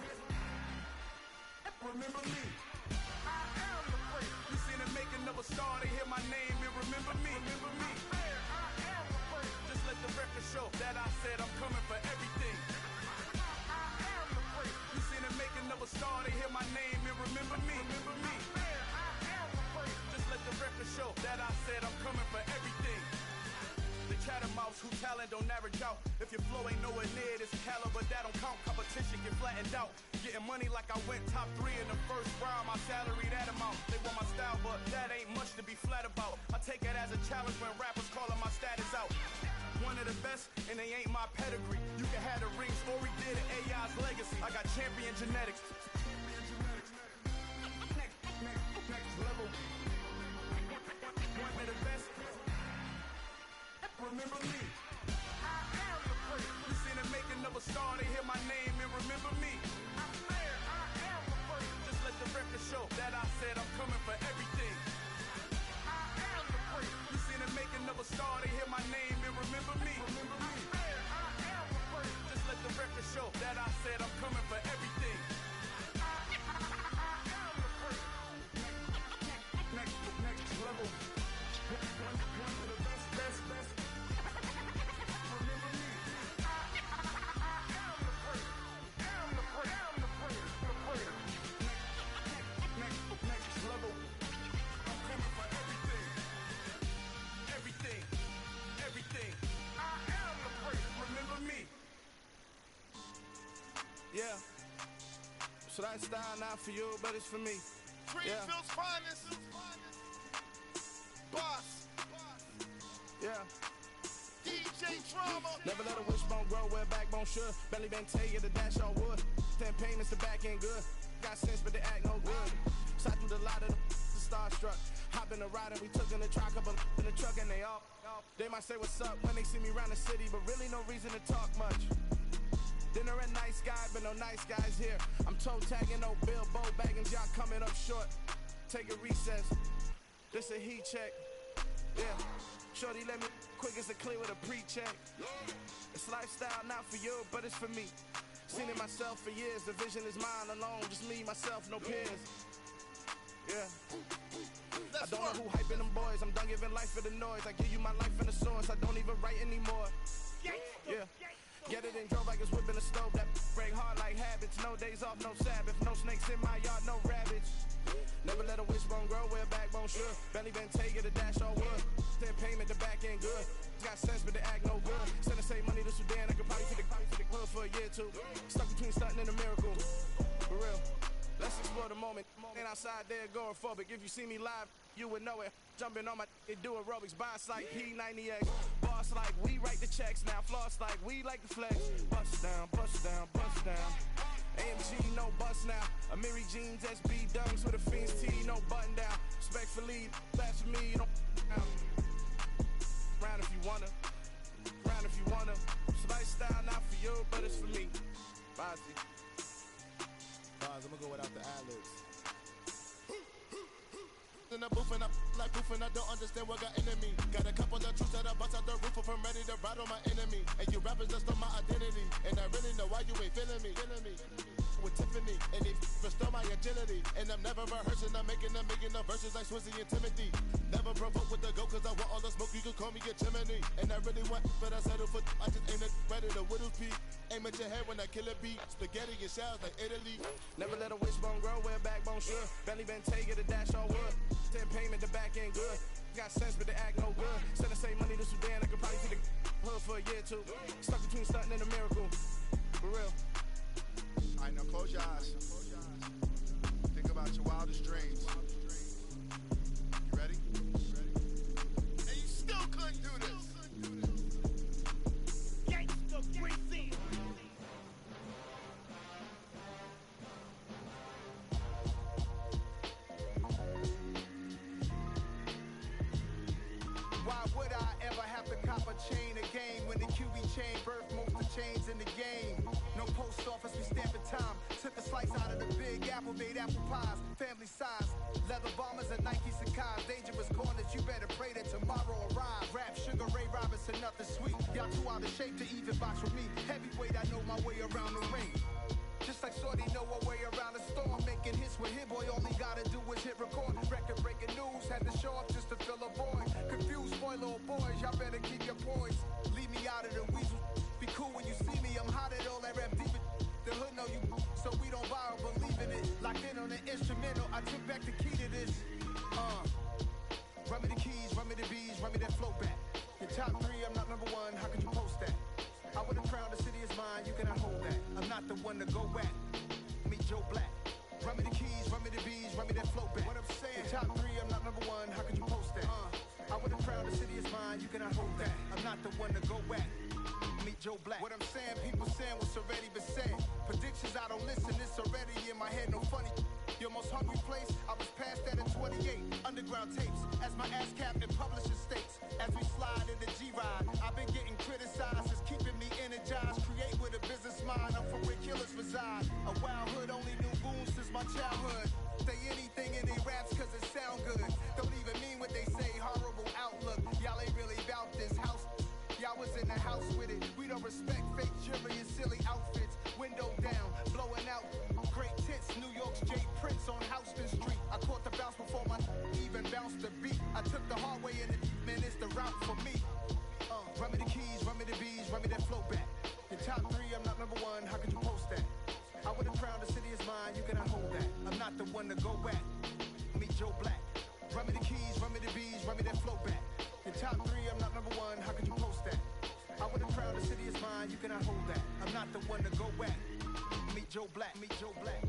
S9: Remember me. I am the freak. You seen the making of a star, they hear my name and remember me. Remember me. I am the freak. Just let the record show that I said I'm coming for everything. I am the freak. You seen the making of a star, they hear my name and remember me. Remember me. I am the freak. Just let the record show that I said I'm coming for everything. The chattermouths who talent don't average out. If your flow ain't nowhere near this caliber, that don't count. Competition get flattened out. Getting money like I went top 3 in the first round. My salary that amount. They want my style, but that ain't much to be flat about. I take it as a challenge when rappers calling my status out. One of the best, and they ain't my pedigree. You can have the rings, or we did it, AI's legacy. I got champion genetics. Next level. One of the best. Remember me. I am the freak. You seen the making of a star, they hear my name and remember me. I swear I am the freak. Just let the record show that I said I'm coming for everything. I am the freak. You seen the making of a star, they hear my name and remember me. Remember me. I swear I am the freak. Just let the record show that I said I'm coming for everything. I am the freak. Next level. One of the best. Next level. I'm coming for everything. I am the freak. Remember me. Yeah. So that style not for you, but it's for me.
S15: Greenfield's finest. Boss.
S9: Yeah.
S15: DJ Drama.
S9: Never let a wishbone grow where a backbone should. Belly been tell you the dash on wood. 10 payments, the back end good. Got sense, but they act no good. Side through the lot of the starstruck. Hop in the ride and we took in the truck up in the truck and they all. They might say what's up when they see me around the city, but really no reason to talk much. Dinner at nice guy, but no nice guys here. I'm toe tagging, no Bilbo bagging, y'all coming up short. Take a recess. This a heat check. Yeah. Shorty let me quick as a clear with a pre-check. It's lifestyle not for you, but it's for me. Seen it myself for years. The vision is mine alone. Just me, myself, no peers. Yeah. I don't know who hyping them boys. I'm done giving life for the noise. I give you my life in the source. I don't even write anymore. Yeah. Get it and drove like it's whipping the stove. That break hard like habits. No days off, no Sabbath. No snakes in my yard, no rabbits. Never let a wishbone grow where a backbone should. Belly been take it, a dash on wood. 10 payment, the back end good. Got sense, but they act no good. Send the same money to Sudan. I could probably take the hood for a year or two. Stuck between stunting and a miracle. For real. Let's explore the moment. Ain't outside there agoraphobic. If you see me live, you would know it. Jumping on my do aerobics. Boss like P90X. Boss like we write the checks now. Floss like we like the flex. Bust down, bust down, bust down. AMG, no bust now. Amiri jeans, SB dunks with a Fiends T, no button down. Respectfully, that's for me, you don't round if you wanna. Round if you wanna. It's lifestyle not for you, but it's for me. Bossy.
S15: I'm gonna go without the ad-libs. In the booth and I like proof and I don't understand what got into me. Got a couple of truths that I bust out the roof if I'm ready to ride on my enemy. And you rappers just on my identity. And I really know why you ain't feeling me. With Tiffany, and they restore my agility. And I'm never rehearsing, I'm making the verses like Swizzy and Timothy. Never provoke with the go, cause I want all the smoke, you can call me a chimney. And I really want, but I settle for, I just aim it ready to whittle peak. Aim at your head when I kill a beat. Spaghetti and shells like Italy.
S9: Never let a wishbone grow where a backbone should. Belly been take it, a dash on wood. 10 payment, the back end good.
S15: Got sense, but they act no good. Said I save money to Sudan, I could probably see the hood for a year or two. Stuck between stunting and a miracle. For real.
S16: Alright, now close your eyes. Think about your wildest dreams. You ready? And you still couldn't do this.
S13: Gangsta Greasy.
S14: Why would I ever have to cop a chain again when the QB chain birthed most of the chains in the game? No post office, we stamping time. Took a slice out of the big apple, made apple pies, family size. Leather bombers and Nike Sacai's. Dangerous corners, you better pray that tomorrow arrives. Rap, Sugar Ray Robinson, nothing sweet. Y'all too out of shape to even box with me. Heavyweight, I know my way around the ring. Just like Shorty know her way around the storm. Making hits with Hit Boy, all he gotta do is hit record. Record breaking news, had to show up just to fill a void. Confused, spoiled little boys, y'all better keep your poise. Leave me out of the weasel. Be cool when you see me, I'm hot at all that rap deep. The hood know you, so we don't borrow, believe in it. Locked in on the instrumental, I took back the key to this. Run me the keys, run me the bees, run me that flow back. Your top 3, I'm not number 1, how could you post that? I would have crowned the city is mine, you cannot hold that. I'm not the one to go back. Meet Joe Black. Run me the keys, run me the bees, run me that flow back. What I'm saying, top 3, I'm not number 1, how could you post that? I would have crowned the city is mine, you cannot hold that. I'm not the one to go back. Meet Joe Black. What I'm saying, people saying what's already been said. Predictions, I don't listen, it's already in my head, no funny. Your most hungry place, I was past that at 28. Underground tapes, as my ass cap in publishing states. As we slide in the G-Ride, I've been getting criticized, it's keeping me energized. Create with a business mind, I'm from where killers reside. A wild hood, only knew goons since my childhood. Say anything in they raps cause it sound good. Don't even mean what they say, horrible outlook. Y'all ain't really about this house. Y'all was in the house with it. We don't respect fake jewelry and silly outfits. Window down, blowing out. Great tits, New York's J. Prince on Houston Street. I caught the bounce before my even bounced the beat. I took the hard way and man, it's the route for me. Run me the keys, run me the bees, run me that flow back. Your top 3, I'm not number 1, how could you post that? I would have crowned the city is mine, you cannot hold that. I'm not the one to go back. Meet Joe Black. Run me the keys, run me the bees, run me that flow back. Your top 3, I'm not number 1, how could you post that? I would have crowned the city is mine, you cannot hold that. I'm not the one to go back. Meet Joe Black, meet Joe Black.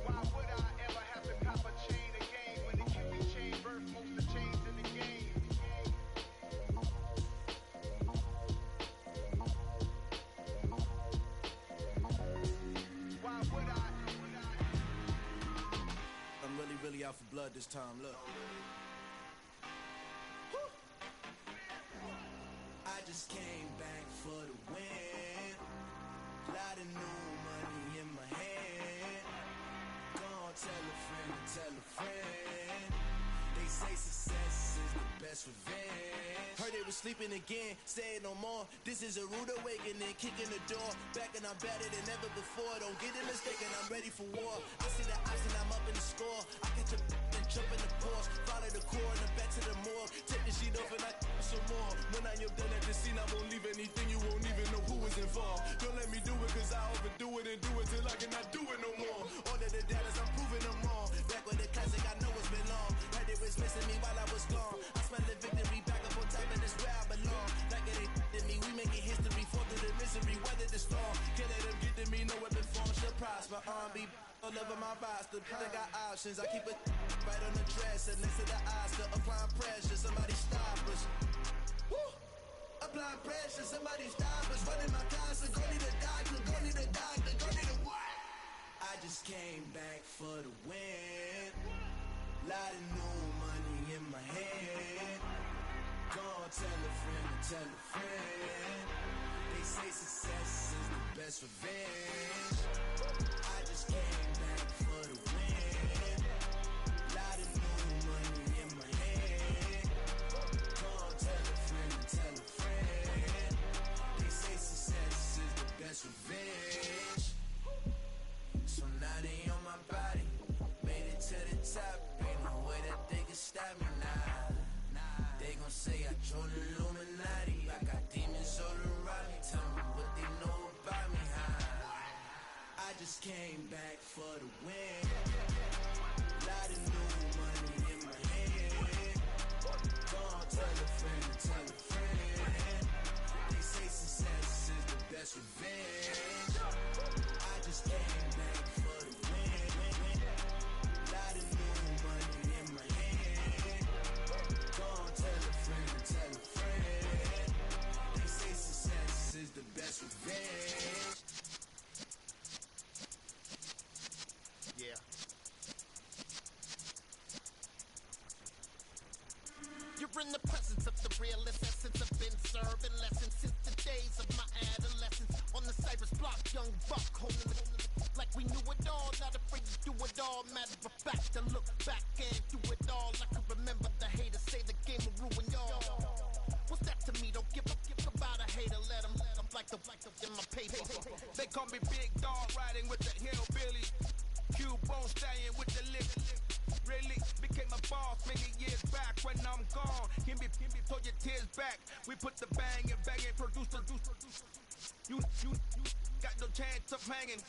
S14: Why would I ever have to cop a chain again when the QB chain birthed most of the chains in the game? Why would I?
S17: I'm really out for blood this time, look. I just came back for the win. Lot of new money in my hand. Gonna tell a friend. They say success is the best revenge. Heard they was sleeping again, say it no more. This is a rude awakening, kicking the door. Back and I'm better than ever before. Don't get it mistaken, I'm ready for war. I see the option, I'm up in the score. I catch a and jump in the Porsche. Follow the core and then back to the morgue. Take the sheet off and I some more. When I am done at the scene, I won't leave anything. You won't even know who is involved. Don't let me do it cause I overdo it and do it till I cannot do it no more. All of the doubters, I'm proving them wrong. Back with the classic, I know it's been long. Heard they was missing me while I was gone. I smell the victory back up on top and it's where I belong. Like it ain't to me, we making history. Fall through the misery, weather the storm. Can't let them get to me, no weapon form should prosper. R&B all over my roster. I got options, I keep it right on the dresser. Next to the Oscar, applying pressure. Somebody stop us. Woo! Applying pressure, somebody stop us. Running my closet, go need a doctor, go need a doctor, go need a what? I just came back for the win. Lot of new money in my hand. Gonna tell a friend. They say success is the best revenge. I just came back for the win. Lot of new money in my hand. Gonna tell a friend. They say success is the best revenge. So now they on my body. Made it to the top. Ain't no way that they can stop me now. They gon' say I joined the Illuminati. I got demons all around me. Tell me what they know about me, huh? I just came back for the win.
S15: in my paper. They call me Big Dog, riding with the hillbilly. Cubone staying with the lip. Really became a boss many years back. When I'm gone, give me, throw your tears back. We put the bang and produce. You got no chance of hanging.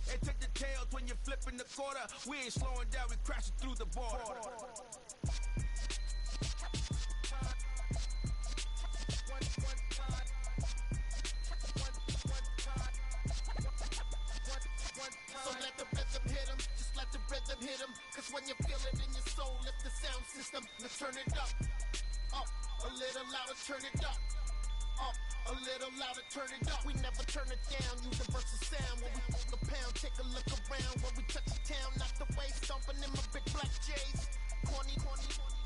S15: And take the tails when you're flipping the quarter. We ain't slowing down, we crashing through the border.
S13: So let the rhythm hit him, just let the rhythm hit him. Cause when you feel it in your soul, lift the sound system, now turn it up. Up, a little louder, turn it up. Up, a little louder, turn it up. We never turn it down, universal sound. When we the pound, take a look around. When we touch the town, knock the way, stomping in my big black J's. Corny,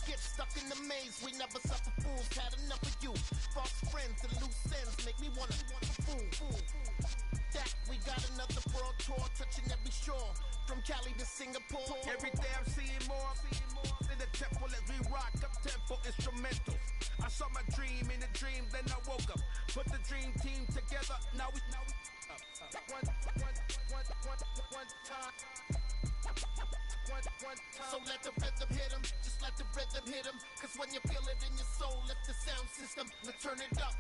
S13: get stuck in the maze. We never suffer fools, had enough of you. False friends and loose ends make me wanna fool. That we got another world tour, touching every shore, from Cali to Singapore.
S15: Every day I'm seeing more in the temple as we rock up tempo instrumentals. I saw my dream in a dream, then I woke up. Put the dream team together, now we up. One time.
S13: So let the rhythm hit him, just let the rhythm hit him. Cause when you feel it in your soul, lift the sound system, now turn it up.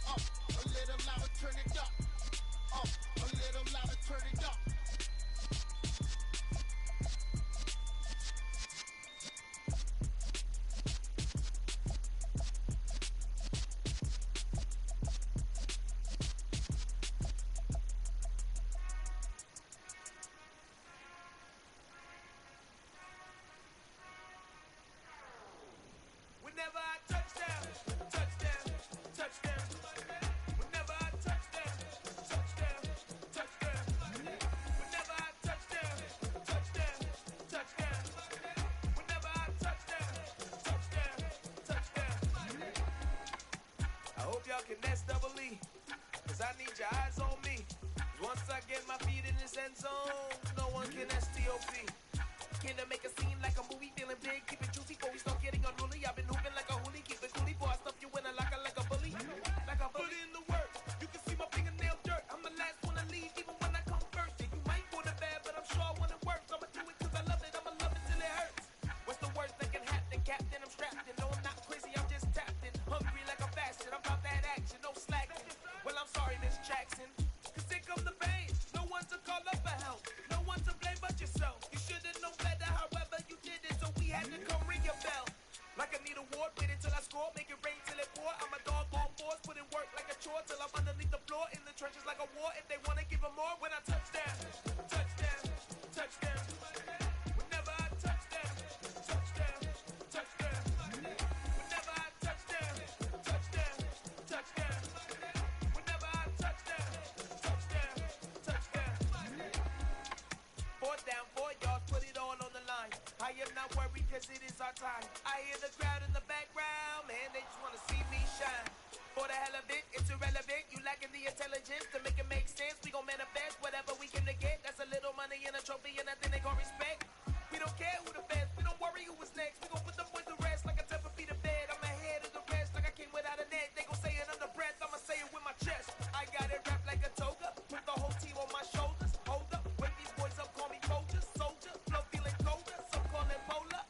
S13: Up, a little louder, turn it up. Up, a little louder, turn it up.
S15: Whenever I touchdown. Whenever I touchdown. Whenever I touchdown. Whenever I touchdown. I hope y'all can nest double E, cause I need your eyes on me. Once I get my feet in this end zone, no one can STOP. Can to make a scene like a movie, feeling big, keep it juicy before we start getting unruly. I've been hooping like a hoolie, keep it coolie before I stuff you in a locker like a bully. Like a bully in the work, you can see my fingernail dirt. I'm the last one to leave, even when I come first. Yeah, you might go to bed, but I'm sure when it works, I'ma do it cause I love it. I'ma love it till it hurts. What's the worst that can happen, Captain? I'm strapped in. No, I'm not crazy, I'm just tapped in. Hungry like I'm fasting, I'm about that action, no slacking. Well, I'm sorry, Miss Jackson, cause here come the pain. No one to call up for help, no one to blame but yourself. You should've known better, however you did it, so we had to come ring your bell. Like I need a ward, wait until I score, make it rain till it pour. I'm a dog on force, put in work like a chore till I'm underneath the floor, in the trenches like a war. If they wanna give them more, when I touchdown. Whenever I touchdown. Whenever I touchdown. Whenever I touchdown. Fourth down, 4 yards, put it all on the line. I am not worried cause it is our time. I hear the crowd in the background, man, they just wanna see me shine. For the hell of it, it's irrelevant. You lacking the intelligence to make it make sense. We gon' manifest whatever we can to get. That's a little money and a trophy and nothing they call respect. We don't care who the best, we don't worry who was next. We gon' put them boys to rest like a 10 feet of bed. I'm ahead of the rest like I came without a net. They gon' say it under breath, I'ma say it with my chest. I got it wrapped like a toga, put the whole team on my shoulders. Hold up, wake these boys up, call me soldier, flow feeling colder, some call it polar.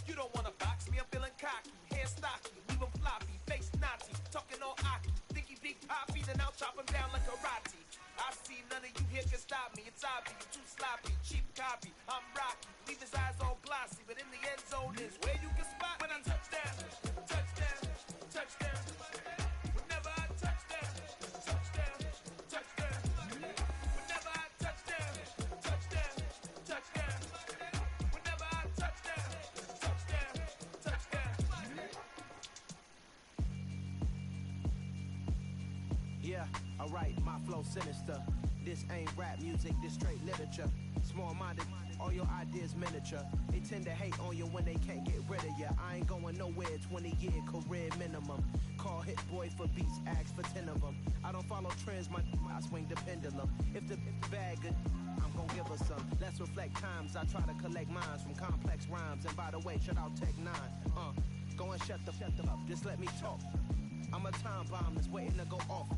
S15: You don't wanna box me, I'm feeling cocky, hair stocky, leave 'em floppy, face naughty, talking all aki, think he big poppy, then I'll chop him down like karate. I see none of you here can stop me, it's obvious, you too sloppy, cheap copy, I'm rocky, leave his eyes all glossy, but in the end zone is where you can spot when I touchdown. Whenever I touchdown. Whenever I touchdown. Whenever I touchdown.
S11: Yeah, alright, my flow sinister. This ain't rap music, this straight literature. Small-minded, all your ideas miniature. They tend to hate on you when they can't get rid of you. I ain't going nowhere, 20-year career minimum. Call Hit Boy for beats, ask for 10 of them. I don't follow trends, I swing the pendulum. If the bag good, I'm gon' give her some. Let's reflect times, I try to collect minds from complex rhymes. And by the way, shout out Tech 9. Go and shut the up, just let me talk. I'm a time bomb that's waiting to go off.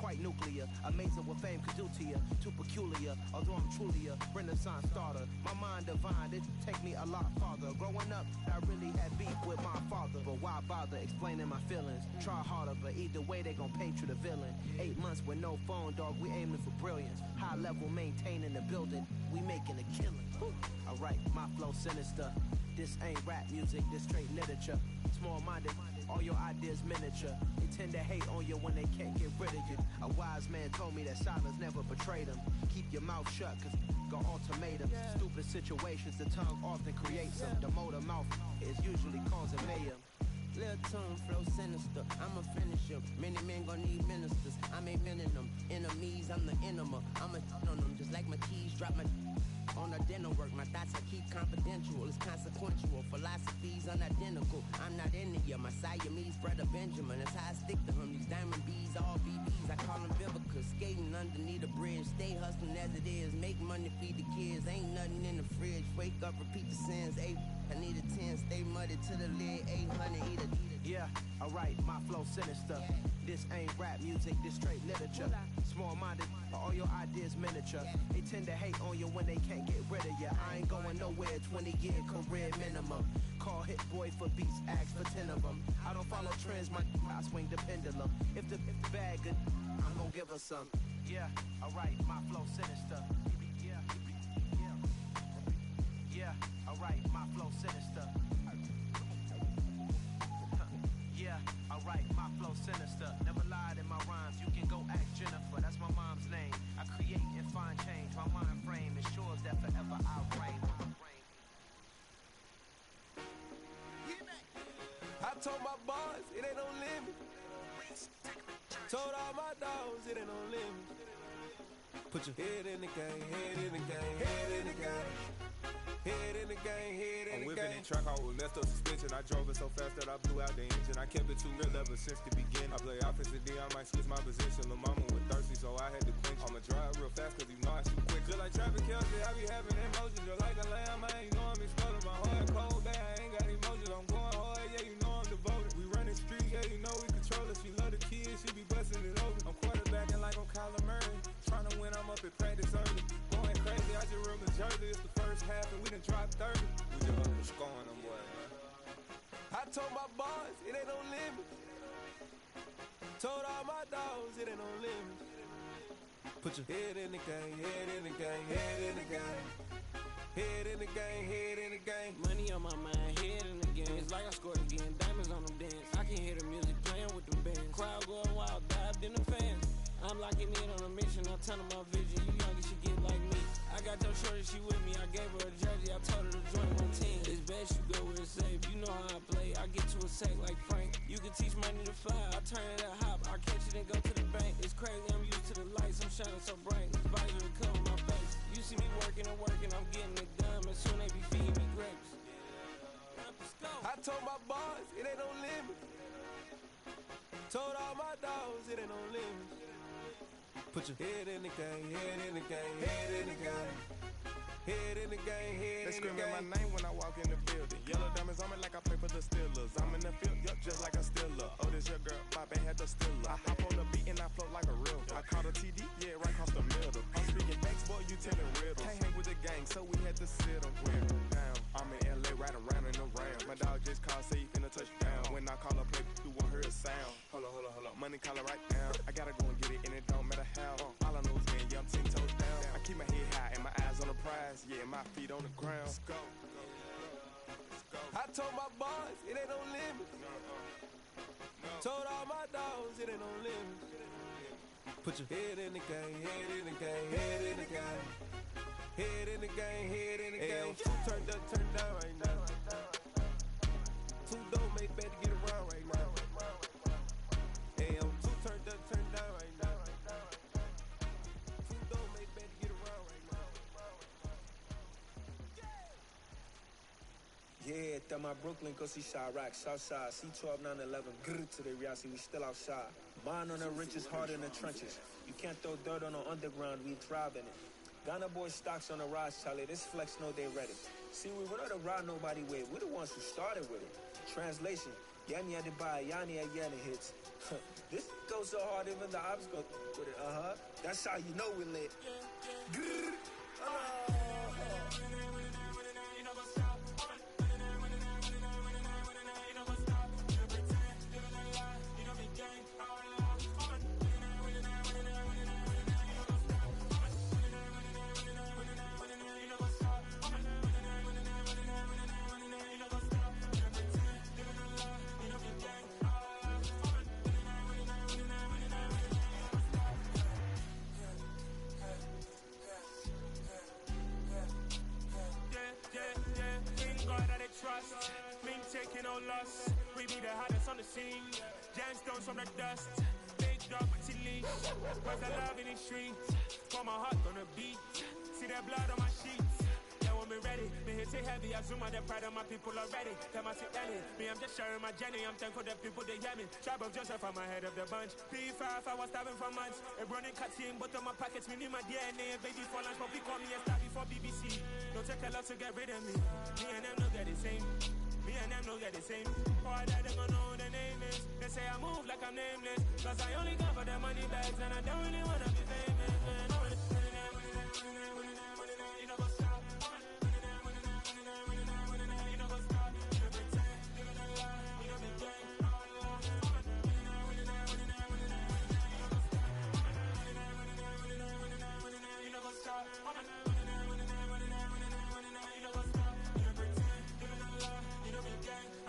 S18: quite nuclear. Amazing what fame could do to you. Too peculiar, although I'm truly a Renaissance starter. My mind divine, it take me a lot farther. Growing up, I really had beef with my father. But why bother explaining my feelings? Try harder, but either way they gon' paint you the villain. 8 months with no phone, dog, we aiming for brilliance. High level maintaining the building, we making a killing. Alright, my flow sinister. This ain't rap music, this straight literature. Small-minded, all your ideas miniature. They tend to hate on you when they can't get rid of you. A wise man told me that silence never betrayed him. Keep your mouth shut, cause got ultimatums. Stupid situations, the tongue often creates them. The motor mouth is usually causing mayhem.
S6: Lil' tune flow sinister, I'ma finish him. Many men gon' need ministers, I'm a men in them. Enemies, I'm the enema. I'ma on them just like my keys, drop my on the dinner work. My thoughts I keep confidential, it's consequential. Philosophies unidentical, I'm not in it yet. My Siamese brother Benjamin, that's how I stick to him. These diamond bees, all BBs, I call them Vivica. Skating underneath the bridge, stay hustling as it is. Make money, feed the kids, ain't nothing in the fridge. Wake up, repeat the sins, I need a 10, stay muddy to the lid, 800, eat a.
S18: Yeah, alright, my flow sinister. This ain't rap music, this straight literature. Small-minded, all your ideas miniature. They tend to hate on you when they can't get rid of you. I ain't going nowhere, 20-year career minimum. Call Hit Boy for beats, ask for 10 of them. I don't follow trends, I swing the pendulum. If the bag good, I'm gonna give her some. Yeah, alright, my flow sinister. Yeah, alright, my flow sinister. Yeah, alright, my flow sinister. Never lied in my rhymes, you can go ask Jennifer, that's my mom's name. I create and find change, my mind frame ensures that forever I reign.
S19: I told my boys, it ain't no limit. Told all my dogs, it ain't no limit. Put your head in the game, head in the game, head in the game. Head in the game, head in the game. I'm whipping that track out with messed up suspension. I drove it so fast that I blew out the engine. I kept it too real ever since the beginning. I play offensive D, I might switch my position. Lil' mama was thirsty, so I had to quench. I'ma drive real fast cause you know I shoot quick. Just like traffic Kelsey, I be having emotions. Just like a lamb, I ain't know I'm exploding. My heart cold, bad, I ain't got emotions. I'm going hard, yeah, you know I'm devoted. We running streets, yeah, you know we control it. She love the kids, she be busting it over. I'm quarterbacking like I'm Kyler Murray. Trying to win, I'm up at practice early. Going crazy, I just real the jersey. It's the first half and we done dropped 30. We just up and scoring them, boy, man. I told my boys, it ain't no limit. Told all my dogs, it ain't no limit. Put your head in the game, head in the game, head in the game. Head in the game, head in the game.
S20: Money on my mind, head in the game. It's like I scored again, diamonds on them dance. I can hear the music playing with them bands. Crowd going wild, dived in the fans. I'm locking in on a mission, I'm turning my vision. You young, you should get like me. I got your shorty, she with me. I gave her a jersey, I told her to join my team. It's best you go where it's safe. You know how I play, I get to a sack like Frank. You can teach money to fly, I turn it at hop. I catch it and go to the bank. It's crazy, I'm used to the lights, I'm shining so bright. This visor to cover my face. You see me working and working, I'm getting it done. And soon they be feeding me grapes.
S19: I told my boys, it ain't no limit. Told all my dogs, it ain't no limit. Put your head in the game, head in the game, head in the game. Head in the game, head in the game.
S10: They screaming my name when I walk in the building. Yellow diamonds on me like I play for the Steelers. I'm in the field, yup, just like a Steeler. Oh, this your girl, my band had the Steeler. I hop on the beat and I float like a real. I caught a TD, yeah, right across the middle. I'm speaking facts, boy, you telling riddles. Can't hang with the gang, so we had to sit them down. I'm in LA, right around and around. My dog just called, say he finna touch down. When I call a play, you won't hear a sound. Hold on, money call it right now. I gotta go and get it, and it don't matter how. All I know is man, yeah, I'm 10 toes down. I keep my head high and my eyes on the prize. Yeah, my feet on the ground. Let's go.
S19: I told my boys, it ain't no limit. Told all my dogs, it ain't no limit. Put your head in the game, head in the game, head in the game. Head in the game, head in the game. Turned up, turned down right now. Two dope make bad to get around right now. Hey, I'm two turned up, turned down right now. Two dope make bad to get around right now.
S21: Yeah, that my Brooklyn, cause he shot rock, Southside, C12, 911, grrr to the reality, we still outside. Mine on the riches, hard in the trenches. You can't throw dirt on the underground, we thrive in it. Ghana boy stocks on the rise, Charlie, this flex know they ready. See, we were not to ride nobody with, we're the ones who started with it. Translation, Yani had to buy, Yani had Yana hits. This goes so hard, even the ops go with it. That's how you know we lit. Grrr.
S7: Trust, mean taking no loss. We be the hottest on the scene. Gemstones from the dust. Big dog with leash. Where's the love in the streets? For my heart on the beat. See that blood on my sheets. Yeah, when we ready, me hit it heavy. I zoom out the pride of my people already. Tell my sit Ellie. Me, I'm just sharing my journey. I'm thankful that people they hear me. Tribe of Joseph, I'm ahead of the bunch. P5, I was starving for months. A running cut in, but on my pockets, me need my DNA. Baby for lunch, but we call me a star before BBC. Don't take a lot to get rid of me. Me and them no get the same. Me and them no get the same. Boy, that they gonna know who the name is. They say I move like I'm nameless. Cause I only come for the money bags and I don't really wanna be famous, man. You know what's up? You know what's up? You know pretend. You know lie. You know be gang. You know what's up?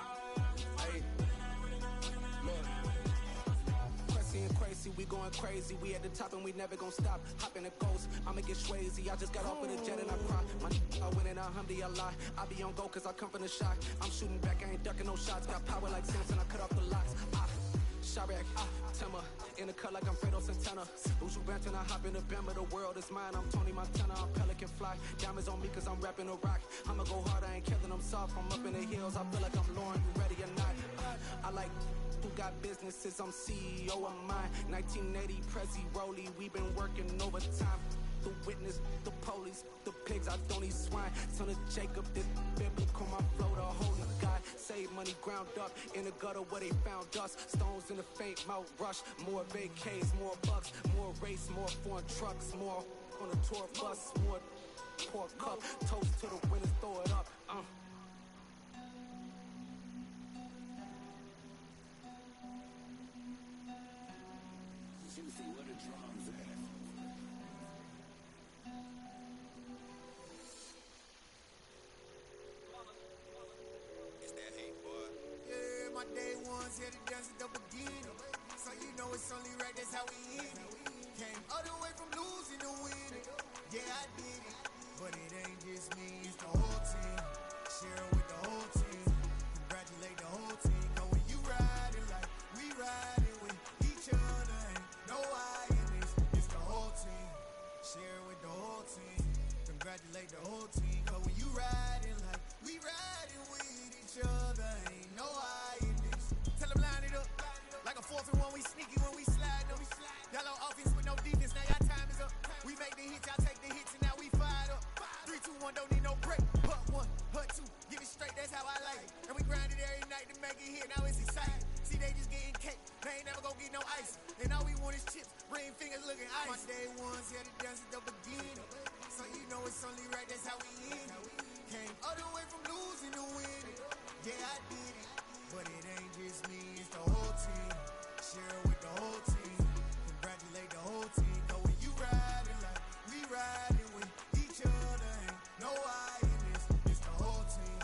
S22: We going crazy, we at the top and we never gonna stop. Hop in a ghost, I'ma get swayzy. I just got off of the jet and I cry. My I win in a Humvee, I lie. I be on go cause I come from the shot. I'm shooting back, I ain't ducking no shots. Got power like Samson, I cut off the locks. Chirac, Timber, in the cut like I'm Fredo Santana. Usual Banton, I hop in the Bama, the world is mine. I'm Tony Montana, I'm Pelican Fly. Diamonds on me cause I'm rapping a rock. I'ma go hard, I ain't killing them soft. I'm up in the hills, I feel like I'm Lauren, you ready or not? I like who got businesses, I'm CEO of mine. 1980 Prezi Rolly, we been working overtime. The witness, the police, the pigs, I don't eat swine. Son of Jacob, this biblical, my flow, the holy God. Save money ground up in the gutter where they found us. Stones in the faint mouth rush. More vacays, more bucks, more race, more foreign trucks, more on the tour bus, more poor cup. Toast to the winners, throw it up.
S23: Juicy, where the drums at?
S16: It's that hate, boy. Yeah, my day ones here to dance at the beginning. So you know it's only right, that's how we end it. Came all the way from losing to winning. Yeah, I did it. But it ain't just me, it's the whole team. Share it with the whole team. Congratulate the whole team. Cause when you riding like we riding with each other, ain't no I in this. It's the whole team. Share it with the whole team. Congratulate the whole team. Cause when you riding like we riding with each other, ain't no I in this. Tell them line it up. Like a 4th and 1, we sneaky when we slide them. Y'all on offense with no defense, now y'all time is up. We make the hits, y'all take the hits, and now we fired up. 3, 2, 1, don't need no break. Hut 1, hut 2, give it straight, that's how I like it. And we grind it every night to make it hit, now it's exciting. See, they just getting cake, they ain't never gonna get no ice. And all we want is chips, ring fingers looking ice. My day ones here to dance at the beginning. So you know it's only right, that's how we end it. Came all the way from losing to winning. Yeah, I did it. But it ain't just me, it's the whole team. Share it with the whole team. Congratulate the whole team. Cause when you riding like we riding with each other, ain't no I in this. It's the whole team.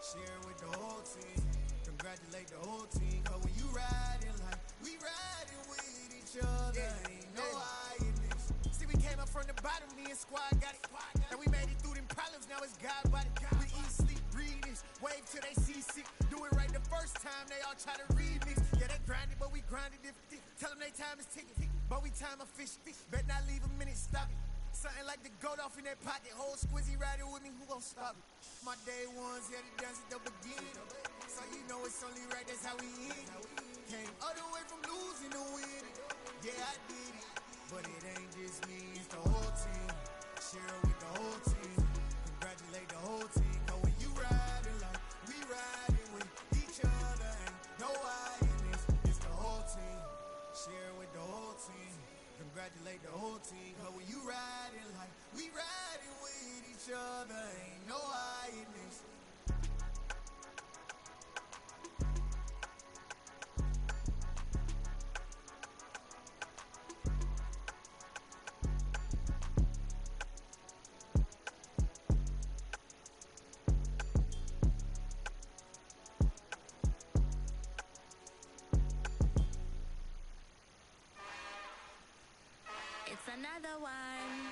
S16: Share it with the whole team. Congratulate the whole team. Cause when you riding like we riding with each other, ain't no I in this. See, we came up from the bottom, me and squad got it. And we made it through them problems, now it's God body. We eat, sleep, breathe this. Wave till they see sick. Do it right the first time, they all try to remix. Yeah, they grinded, but we grinded different. Tell them they time is ticking, but we time a fish. Bet not leave a minute, stop it. Something like the goat off in that pocket. Whole squizzy riding with me, who gon' stop it? My day ones here to dance at the beginning. So you know it's only right, that's how we end it. Came all the way from losing to winning. Yeah, I did it. But it ain't just me, it's the whole team. Share it with the whole team. Congratulate the whole team. Cause when you riding like we riding with each other, ain't no I in this. It's the whole team. congratulate the whole team. Cause when you riding like we riding with each other, ain't no hiding this.
S1: It's another one.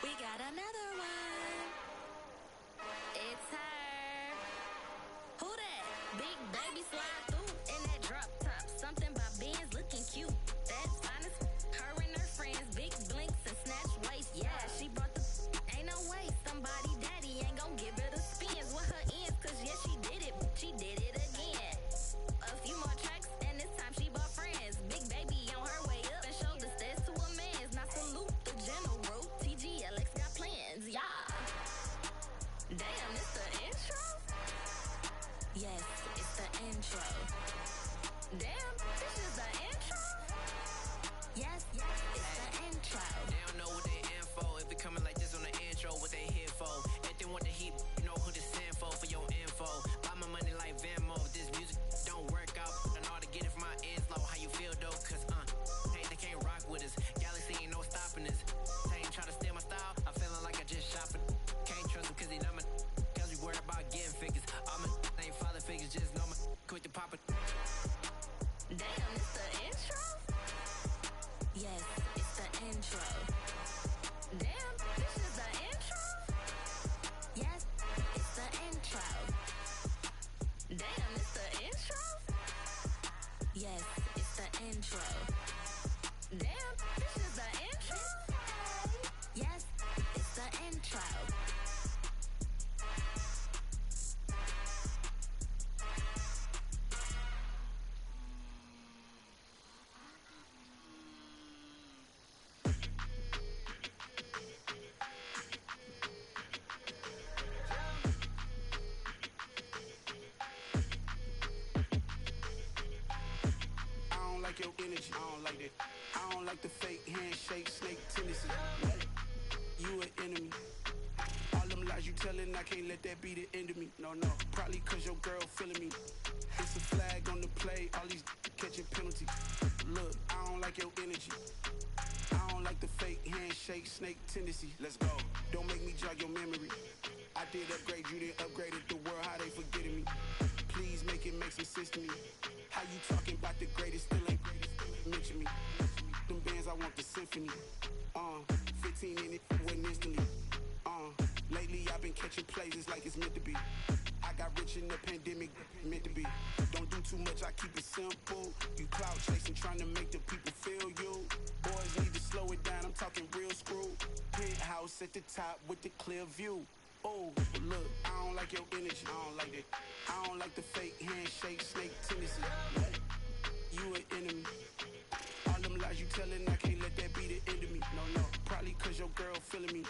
S1: We got another one. It's her. Who that? Big baby slide through in that drop top. Something by Benz looking cute. That's honest. Her and her friends, big blinks and snatch waist. Yeah, she brought the ain't no way. Somebody daddy ain't gon' give her the spins with her ends. Cause yeah, she did it. She did it again. A few more tracks and this time she bought friends. Big baby on her way up and showed the stairs to a man's. Now salute the general. TGLX got plans, yeah. Damn, it's the intro? Yes, it's the intro. Damn, this is the intro? Yes, it's the intro.
S4: They don't know what they in for. If it coming like this on the intro, what they here for? If they want the heat, you know who to send for your info. Buy my money like Venmo. If this music don't work out, I know how to get it from my ends low. How you feel though? Cause hey, they can't rock with us. Galaxy ain't no stopping us. They ain't trying to steal my style. I'm feeling like I just shopping. Can't trust them cause they not my. Cause we worried about getting figures. All my ain't father figures, just know my quick to pop it.
S1: Damn, it's the intro? Yes, it's the intro. Damn, this is the intro? Yes, it's the intro. Damn, it's the intro? Yes, it's the intro. Damn, this is the intro? Yes, it's the intro.
S9: I don't like your energy. I don't like that. I don't like the fake handshake, snake tendency. You an enemy. All them lies you telling, I can't let that be the end of me. No, probably cause your girl feeling me. It's a flag on the play, all these catching penalties. Look, I don't like your energy. I don't like the fake handshake, snake tendency. Let's go. Don't make me jog your memory. I did upgrade, you didn't upgrade it. The world, how they forgetting me. Please make it make some sense to me. How you talking about the greatest, still ain't mention me. Them bands, I want the symphony. 15 in it, went instantly. Lately I've been catching plays, it's like it's meant to be. I got rich in the pandemic, meant to be. Don't do too much, I keep it simple. You clout chasing, trying to make the people feel you. Boys need to slow it down, I'm talking real screw. Penthouse at the top with the clear view. Oh, look, I don't like your energy. I don't like it. I don't like the fake handshake, snake tendency. You an enemy. All them lies you telling, I can't let that be the end of me. No, probably cause your girl feeling me.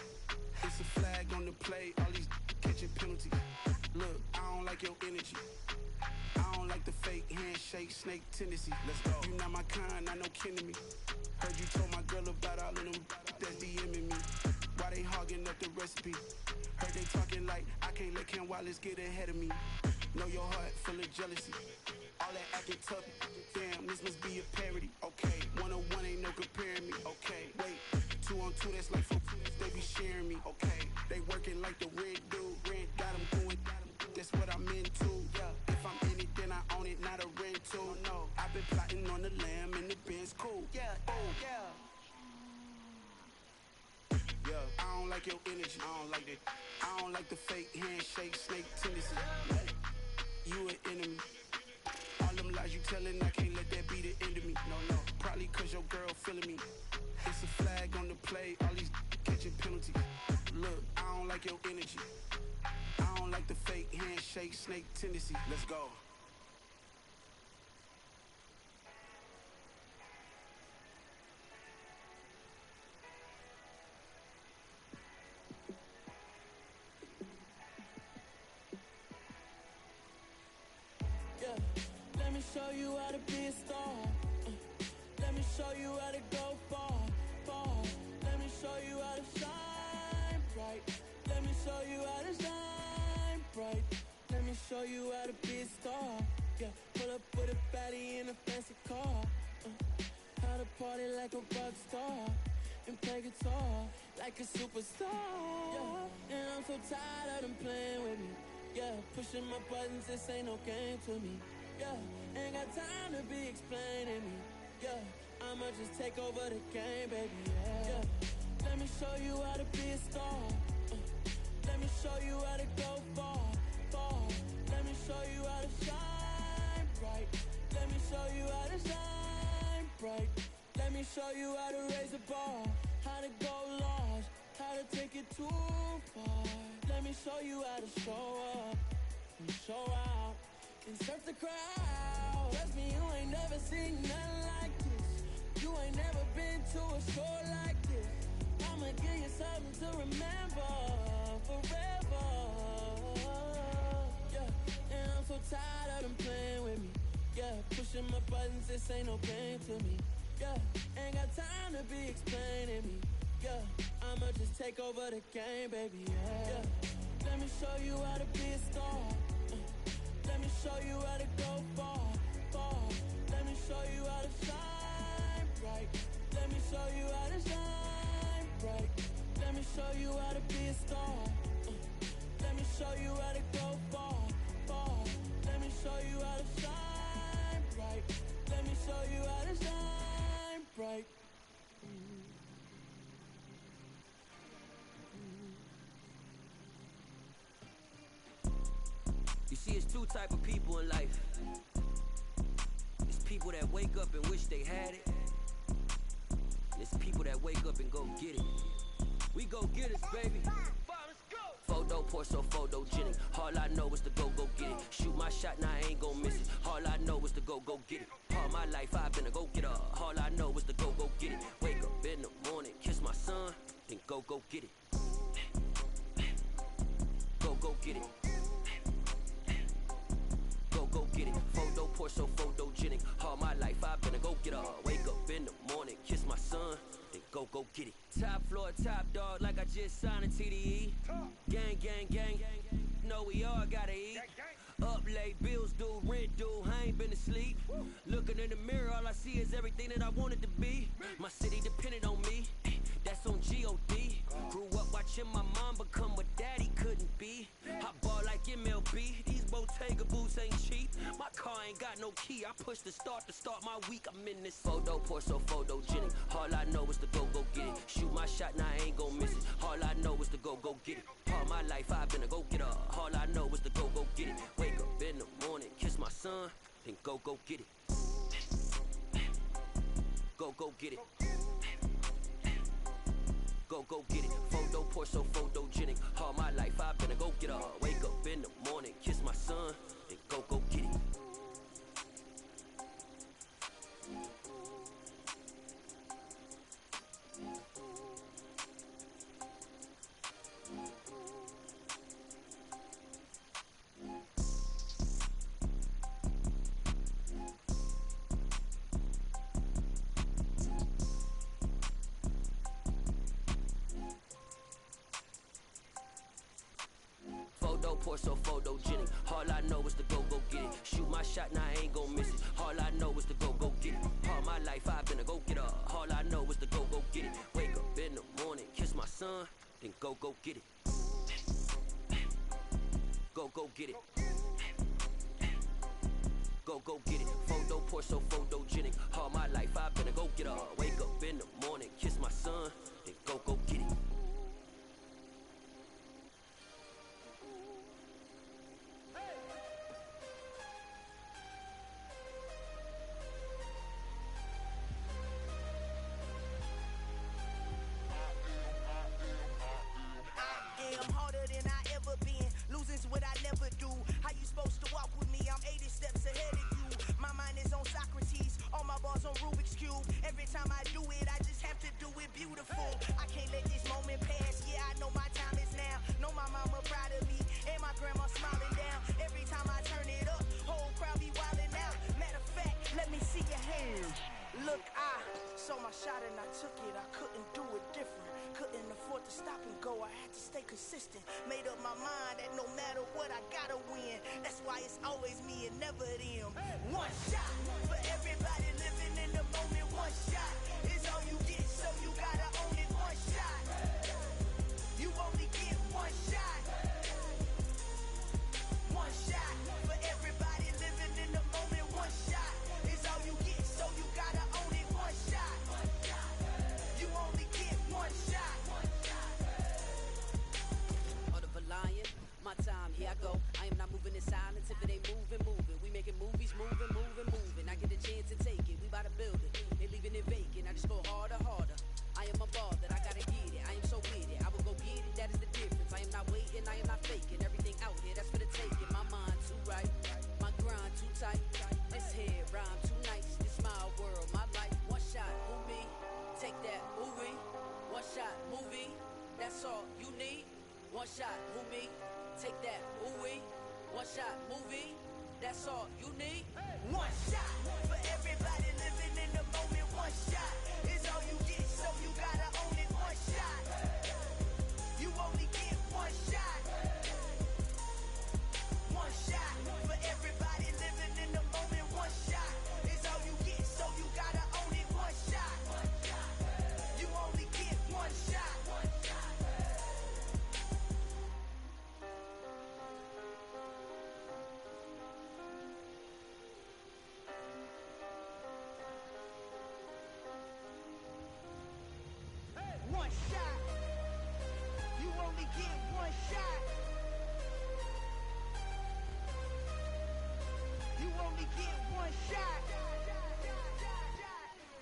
S9: It's a flag on the play, all these catching penalties. Look, I don't like your energy. I don't like the fake handshake, snake tendency. Let's go. You not my kind, I know kin to me. Heard you told my girl about all of them that's DMing me. Why they hogging up the recipe? Heard they talking like I can't let Ken Wallace get ahead of me. Know your heart full of jealousy. All that acting tough, damn, this must be a parody. Okay, 101 ain't no comparing me. Okay, wait, 2 on 2, that's like 4, they be sharing me. Okay, they working like the rent dude. Rent got them going, that's what I'm into. Yeah, if I'm in it, then I own it, not a rental. No, I've been plotting on the lamb and the Benz cool. Yeah, oh, yeah. I don't like your energy. I don't like that. I don't like the fake handshake, snake tendency. You an enemy. All them lies you telling, I can't let that be the end of me. No, probably cause your girl feeling me. It's a flag on the play, all these catching penalties. Look, I don't like your energy. I don't like the fake handshake, snake tendency. Let's go.
S8: Let me show you how to be a star. Let me show you how to go far.
S2: right. Let me show you how to shine bright. Let me show you how to be a star. Yeah, pull up with a baddie in a fancy car. How to party like a rock star and play guitar like a superstar. Yeah, and I'm so tired of them playing with me. Yeah, pushing my buttons, this ain't no game to me. Yeah, ain't got time to be explaining me. Yeah, I'ma just take over the game, baby. Yeah, let me show you how to be a star. Let me show you how to go far, far. Let me show you how to shine bright. Let me show you how to shine bright. Let me show you how to raise the bar, how to go large, how to take it too far. Let me show you how to show up and show out and surf the crowd. Trust me, you ain't never seen nothing like this. You ain't never been to a show like this. I'ma give you something to remember forever. Yeah, and I'm so tired of them playing with me. Yeah, pushing my buttons, this ain't no game to me. Yeah, ain't got time to be explaining me. Yeah, I'ma just take over the game, baby. Yeah, let me show you how to be a star. Let me show you how to go far, far. Let me show you how to shine bright. Let me show you how to shine bright. Let me show you how to be a star. Let me show you how to go far, far. Let me show you how to shine bright. Let me show you how to shine bright.
S5: You see, it's two type of people in life. It's people that wake up and wish they had it. And it's people that wake up and go get it. We go get it, baby. Photo, Porso, photogenic. All I know is to go get it. Shoot my shot, now I ain't gon' miss it. All I know is to go get it. All my life I've been a go getter. All I know is to go get it. Wake up in the morning, kiss my son, then go get it. Go get it. Go get it. Photo, Porso, photogenic. All my life I've been a go getter. Wake up in the morning, kiss my son, then go get it. Top floor, top dog, like I just signed a TDE. Gang, gang, gang. Know we all gotta eat. Up late, bills due, rent due, I ain't been asleep. Looking in the mirror, all I see is everything that I wanted to be. My city depended on me, that's on G.O.D. Grew up watching my mom become what daddy couldn't be. I ball like MLB, these Bottega boots ain't cheap. My car ain't got no key, I push the start to start my week. I'm in this photo, Porso, photogenic. All I know is to go get it. Shoot my shot, now I ain't gon' miss it. All I know is to go get it. All my life I've been a go getter. All I know is to go get it. Wake up in the morning, kiss my son, then go get it. Go get it. Go get it. Photo, Porso, photogenic. All my life I've been a go getter. Wake up in the morning, kiss my son, then go get it. Photo, Porso, photogenic. All I know is to go get it. Shoot my shot, now I ain't gon' miss it. All I know is to go get it. All my life I've been a go getter. All I know is to go get it. Wake up in the morning, kiss my son, then go get it. Go get it. Go get it. Photo, Porso, photogenic. All my life I've been a go getter. Wake up in the morning, kiss my son, then go get it.
S13: I'm harder than I ever been. Losing's what I never do. How you supposed to walk with me? I'm 80 steps ahead of you. My mind is on Socrates, all my bars on Rubik's Cube. Every time I do it, I just have to do it beautiful. I can't let this moment pass. Yeah, I know my time is now. Know my mama proud of me, and my grandma smiling down. Every time I turn it up, whole crowd be wildin' out. Matter of fact, let me see your hands. Look, I saw my shot and I took it. I couldn't do it different. Couldn't afford afford to stop and go. I had to stay consistent. Made up my mind that no matter what, I gotta win. That's why it's always me and never them. One shot for everybody living in the moment. One shot is all you get, so you gotta own it. One shot. You only get one shot. One shot for everybody living in the moment. One shot is all you get, so you gotta own it. One shot. You only get one shot.
S5: Heart of a lion, my time, here I go. I am not moving in silence. If it ain't moving, moving. We making movies, moving, moving, moving. I get a chance to take it. We bout to build it. They leaving it vacant. I just go harder, harder. I am a ball that I gotta get it. I am so with it. I will go get it. That is the difference. I am not waiting. I am not faking. Everything out here, that's for the taking. My mind too right. My grind too tight. This head rhyme too nice. This my world, my life. One shot, who me? Take that, ooh-wee. One shot, movie. That's all you need. One shot, who me? Take that, ooh-wee. One shot, movie. That's all you need.
S13: One shot for everybody living in the moment. One shot is all you get, so you gotta own it. One shot. You only get one shot. One shot for everybody living in the moment. One shot is all you get, so you gotta own it. One shot. You only get one shot. One shot. You only get one shot. You only get one shot.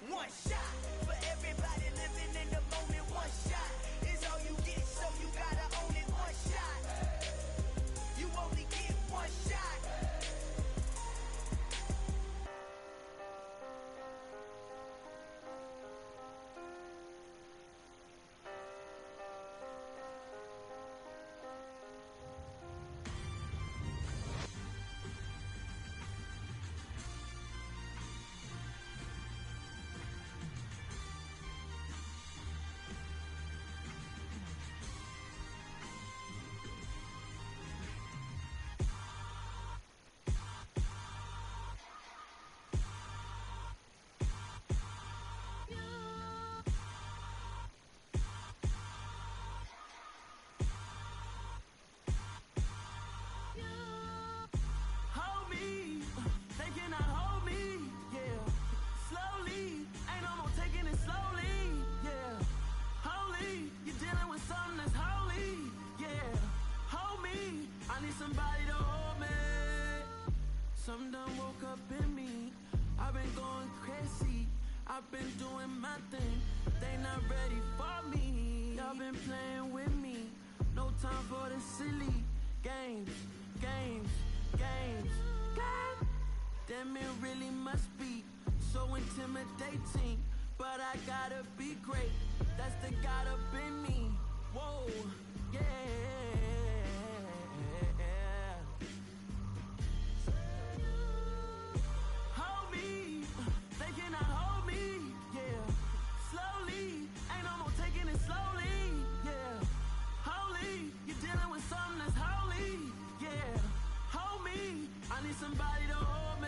S13: One shot for everybody living in the moment. One shot is all you get, so you gotta own it. One shot. You only get one shot. Hold me, they cannot hold me, yeah. Slowly, ain't no more taking it slowly, yeah. Holy, you're dealing with something that's holy, yeah. Hold me, I need somebody to hold me. Something done woke up in me. I've been going crazy. I've been doing my thing. They not ready for me. Y'all been playing with me. No time for the silly games, games, games. God damn, it really must be so intimidating. But I gotta be great. That's the God up in me. Whoa, yeah. Hold me, they cannot hold me, yeah. Slowly, ain't no more taking it slowly, yeah. Holy, you're dealing with something that's holy, yeah. Hold me, I need somebody to hold me.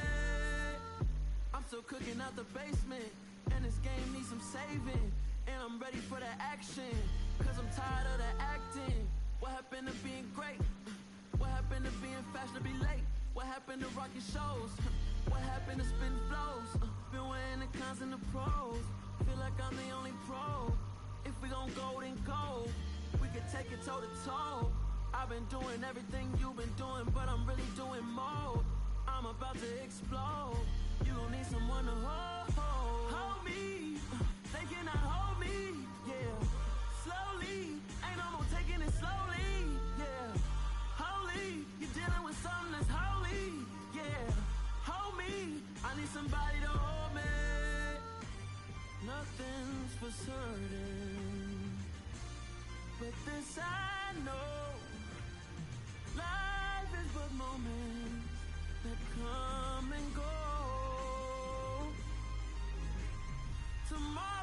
S13: I'm still cooking out the basement, and this game needs some saving. And I'm ready for the action, cause I'm tired of the acting. What happened to being great? What happened to being fashionably late? What happened to rocking shows? What happened to spitting flows? Been weighing the cons and the pros. Feel like I'm the only pro. If we gon' go, then go. We could take it toe to toe. I've been doing everything you've been doing, but I'm really doing more. I'm about to explode. You gon' need someone to hold. Hold me. They cannot hold me. Yeah. Slowly. Ain't no more taking it slowly. Yeah. Holy. You're dealing with something that's holy. Yeah. Hold me. I need somebody to hold me. Nothing's for certain, but this I know. Life is but moments that come and go. Tomorrow